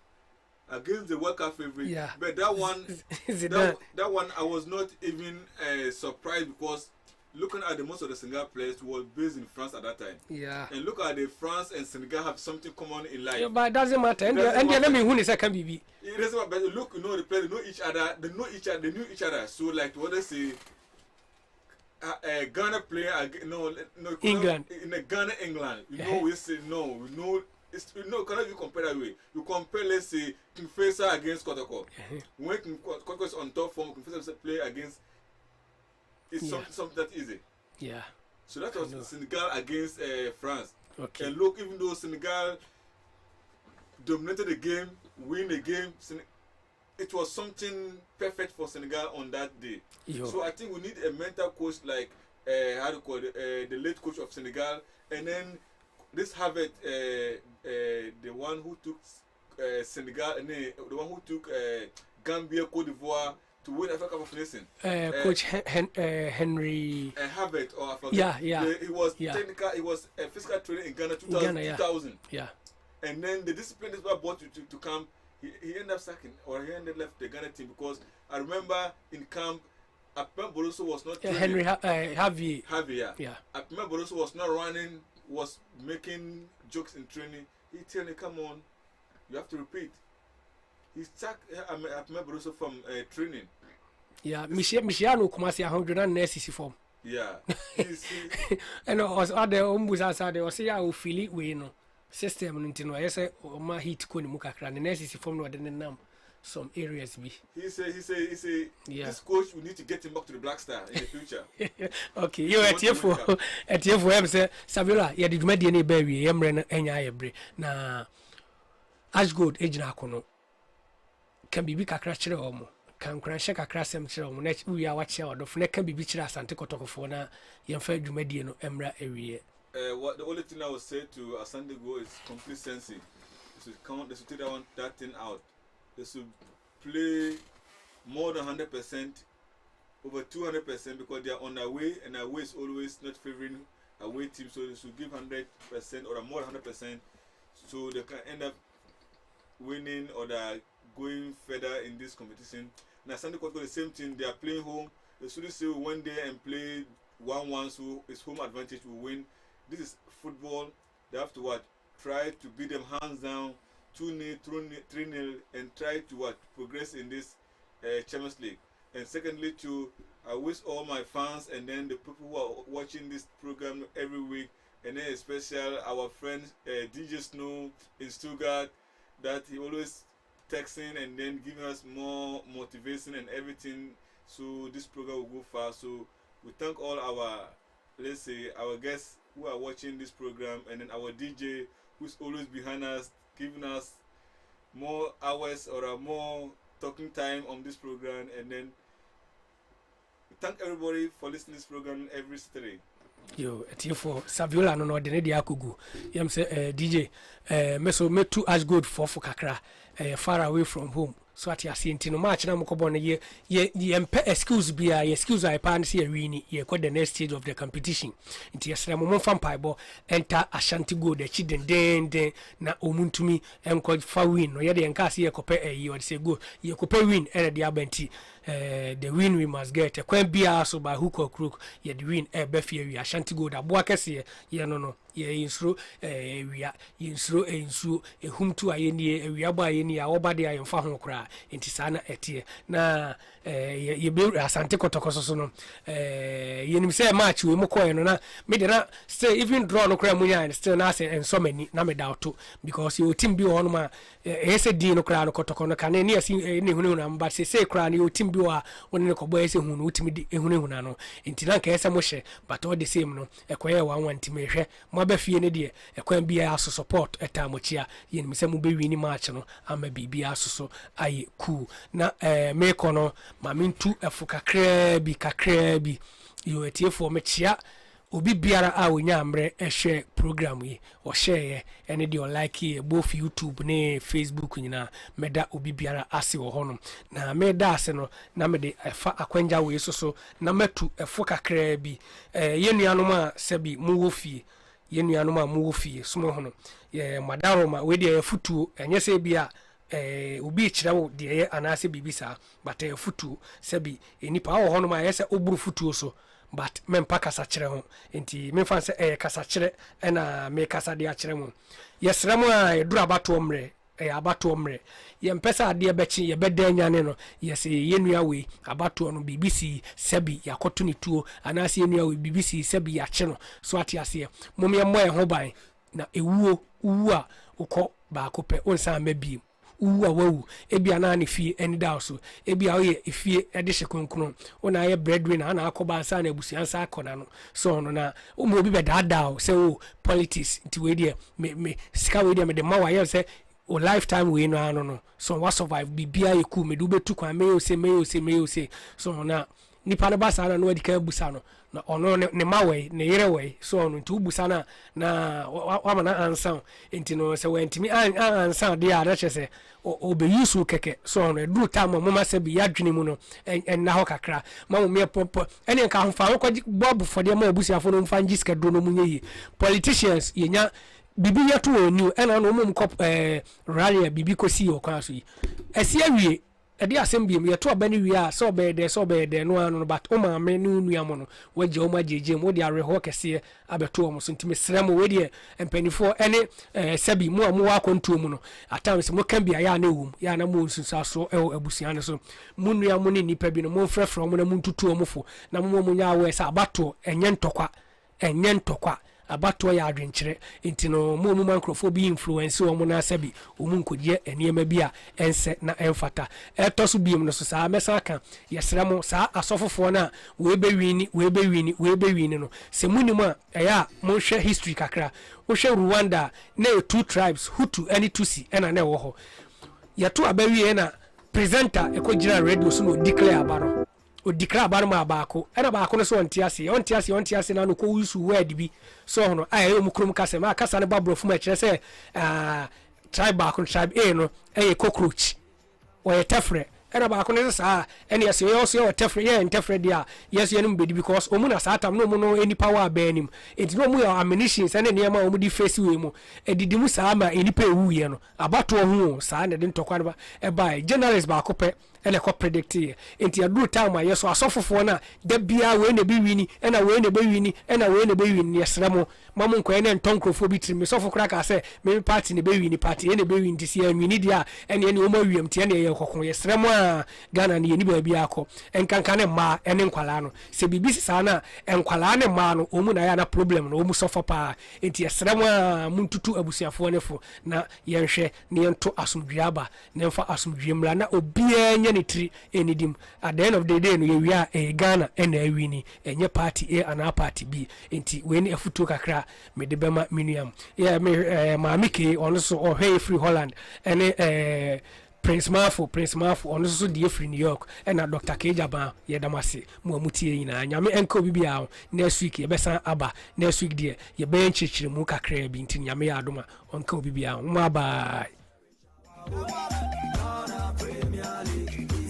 against the World Cup favorite. Yeah. But that one, that one, I was not even surprised because looking at the most of the Senegal players was based in France at that time. Yeah. And look at the France and Senegal have something common in life. Yeah, but it doesn't matter. And let me who is second BB. It doesn't matter. But look, you know the players know each other. They knew each other. So like what they say. Ghana player, no, England. In the Ghana, England, you know, we say no, we know. Cannot you compare that way? You compare, let's say, Kingfisher against Kotoko. When Kotoko is on top form, Kingfisher play against. It's something that easy. Yeah. So that was Senegal against France. Okay. And look, even though Senegal dominated the game, win the game, it was something perfect for Senegal on that day. So I think we need a mental coach like how to call it, the late coach of Senegal, and then this Harvard, the one who took Senegal, and the one who took Gambia, Cote d'Ivoire to win Africa Cup of Nations. Coach Henry Harvard, or I forget. Yeah. He was technical. He was a physical trainer in Ghana 2000. Yeah. And then the discipline this was brought to camp. He ended up sacking, or he ended left the Ghana team because I remember in camp, Apem Boroso was not training. Henry Javier. Yeah. Apem Boroso was not running, was making jokes in training. He told me, come on, You have to repeat. He's stuck. I remember also from training. Yeah, Michiano Kumasi 100 form. Yeah. And also other umbuza sade o say ya o feel we no system no ntino I say o ma hit ko ni mukakra the necessary form no de nam some areas be. He say this coach we need to get him back to the Black Star in the future. Okay, you etiefo em say Saviola ye de dwumade ne ba wie ye mre no enya yebre na Ashgold ejina akono kan bibi kakra kire o mo kan kranhye kakra sem kire o mo na wi a wache o do fne kan bibi kire asante kotokofo na ye fa dwumade no emra ewie. What the only thing I would say to Asante Go is complete sense. They should take that thing out. They should play more than 100%, over 200%, because they are on their way, and their way is always not favoring away team. So they should give 100% or more than 100%, so they can end up winning or they're going further in this competition. Now Asante Go the same thing. They are playing home. They shouldn't say one day and play 1-1, so it's home advantage will win. This is football. They have to try to beat them hands down, 2-0, 3-0, and try to progress in this Champions League. And secondly, I wish all my fans and then the people who are watching this program every week, and then especially our friend DJ Snow in Stuttgart, that he always texting and then giving us more motivation and everything, so this program will go far. So we thank all our, let's say, our guests who are watching this program, and then our DJ who's always behind us, giving us more hours or more talking time on this program. And then thank everybody for listening to this program every Saturday. Yo, etiefo Saviola no de ne dia akugu yam say DJ me to Ashgold for kakra far away from home. So at yasi ntino match na mkobo na ye excuse bia ye excuse I pan see wini ye kwa the next stage of the competition. Nti yasra mo fam paibo enter Ashanti Go the chi den na omuntumi enko fa win no ye de enka se ye kope ye o say go ye kope win ene de abenti the win we must get kwan bia so by hook or crook ye the win be fie wi Ashanti Go da boa kese ye no ye insuro wia ye insuro ehumtu ayeni wia ba ayeni a obade ayemfa ho kra enti sana etie na ye be Asante Kotoko so no ye nim say match we mko no na me de na still even draw no kra munya and still na say and so many na me doubt because your team bi on ma ese di no kra no Kotoko no kan ne asi ne hunu na mba say kra no your team bi wa won ne kobo ese hunu utimi di ehunu na no enti na ka ese mo hye but all the same no ekoye 1-1 team ehwe mo ba fie ne de ekwan bia aso support etamochia ye nim say mo be wini match no ama bibia aso aye cool na me kono ma mintu efu kakra bi yo etiefo me chia obi biara a wonya amre ehwe program yi o share ene de like both YouTube ne Facebook nyina meda obi biara ase wo hono na meda ase no na me de efa akwanja we so na metu efu kakra bi ye nuanom a sebi mu wo fie ye nuanom a mu wo fie sumo hono ye madaro ma we de futuo enye se bia obi kire wo de ye anase bibisa but futuo sebi enipa wo hono ma ye se oburu futuo so but men pa kasa kire ho enti men fa se kasa kire na me kasa de a kire mo yesrem a edura abato mre abato mre ye mpesa ade bechi ye bedanya ne no yese ye nua we abato no BBC sebi yakoto ni tuo anase ye nua we BBC sebi ya kire no so ati ase mom ye mo ho ban na ewuo a ukọ ba ko pe onsa mabi uwa wawu ebia na ne fie eni da so ebia oye efie ede hyekonkron ona ye breadwinner na akoba ansa na abusuansa akona no so no na umo obi be dada se o politics nti we dia me sika we dia me de mawa ye se o lifetime we no ano no so what survive bibia ye ku me du betu kwa me yo se so na nipa ne basa na no adika busa no na ono ne mawe ne yere we so ono nti ubusa na wa na ansa enti no se we ntimi ansa de a chese obe yusu keke so ono edu time mo ma se bi yadwene mu no en na ho kakra ma mo me popo ene nka ho fa ko bob for de ma abusiafo no mfa ngiska do no munye politicians yenya bibi yeto onu ena no mum kop rally bibi kosi o kwa so yi esi awie edi asem biem ye to abani wi a so be de no anu but o ma me no nua mo no waje o ma jeje mo de areho kese abeto o mo so ntime srem we de empanifo ene sabi mo mo wa kontu mu no atams mo kan bia ya na ewum ya na mo nsusa so abusia ne so mo nua mo ne nipa bi no mo frefro mo na mo ntutu o mo fo na mo nya we sa abato enye ntokwa abato ya adwenkyere enti no mo mankrofo bi influence o mo na sabi o mu nkodie eniema bi a ense na enfata etoso biem no so saa mesa ka yesremo saa asofofo na we be wini no se munimu a eya mo hwe history kakra wo hwe Rwanda na 2 tribes Hutu and Tutsi ena na wo ho yato abawie na presenter ekojira radio so no declare abaro o declare abaro ma baako ena baako no so ontiase na no ko usu word bi so hono ayo mu krum kase ma kasa ne babro fu ma kire se tribe baako tribe A no cockroach o ye tefre ena baako ne sa ena yes yo so tefre ye tefre dia yes ye no be because omu na satam no mu no any power benim it no mu ya ammunitions ena ne ma omu di face we mu edidi mu sa ma eni pa ewu ye no abato ho sa na de ntokwa ba e ba journalist baako pe ene ko predict ye enti adu time a yeso asofofo na da bia we na bi wini ena we na be wini yesremo mamu nko ene ntonkrofo bi tiri sofo kra ka se me party ne be wini party ene be wini tisi ya wini dia ene o ma wiem tie ne ye kokon yesremo a Ghana ne ni ba bia akọ enkanka ne ma ene nkwala no se bibisi sa na enkwala ne ma no omu na ya na problem no omu sofo pa enti yesremo a muntutu abusiafo ne fo na yenhwe ne yento asomdwiaba ne mfa asomdwiemla na obia ni tri enidim at the end of the day no we are Ghana and wini enye party A and party B enti we ni afutu kakra me de bema minuam yeah me maamike ono so o hey free Holland ene Prince Mafu ono so die free New York and Dr. Kejaba yedamase mo amutie nyina nyame enko bibia next week ye besa aba next week die ye ben chichire mu kakra bi nti nyame ya adoma onko bibia mo aba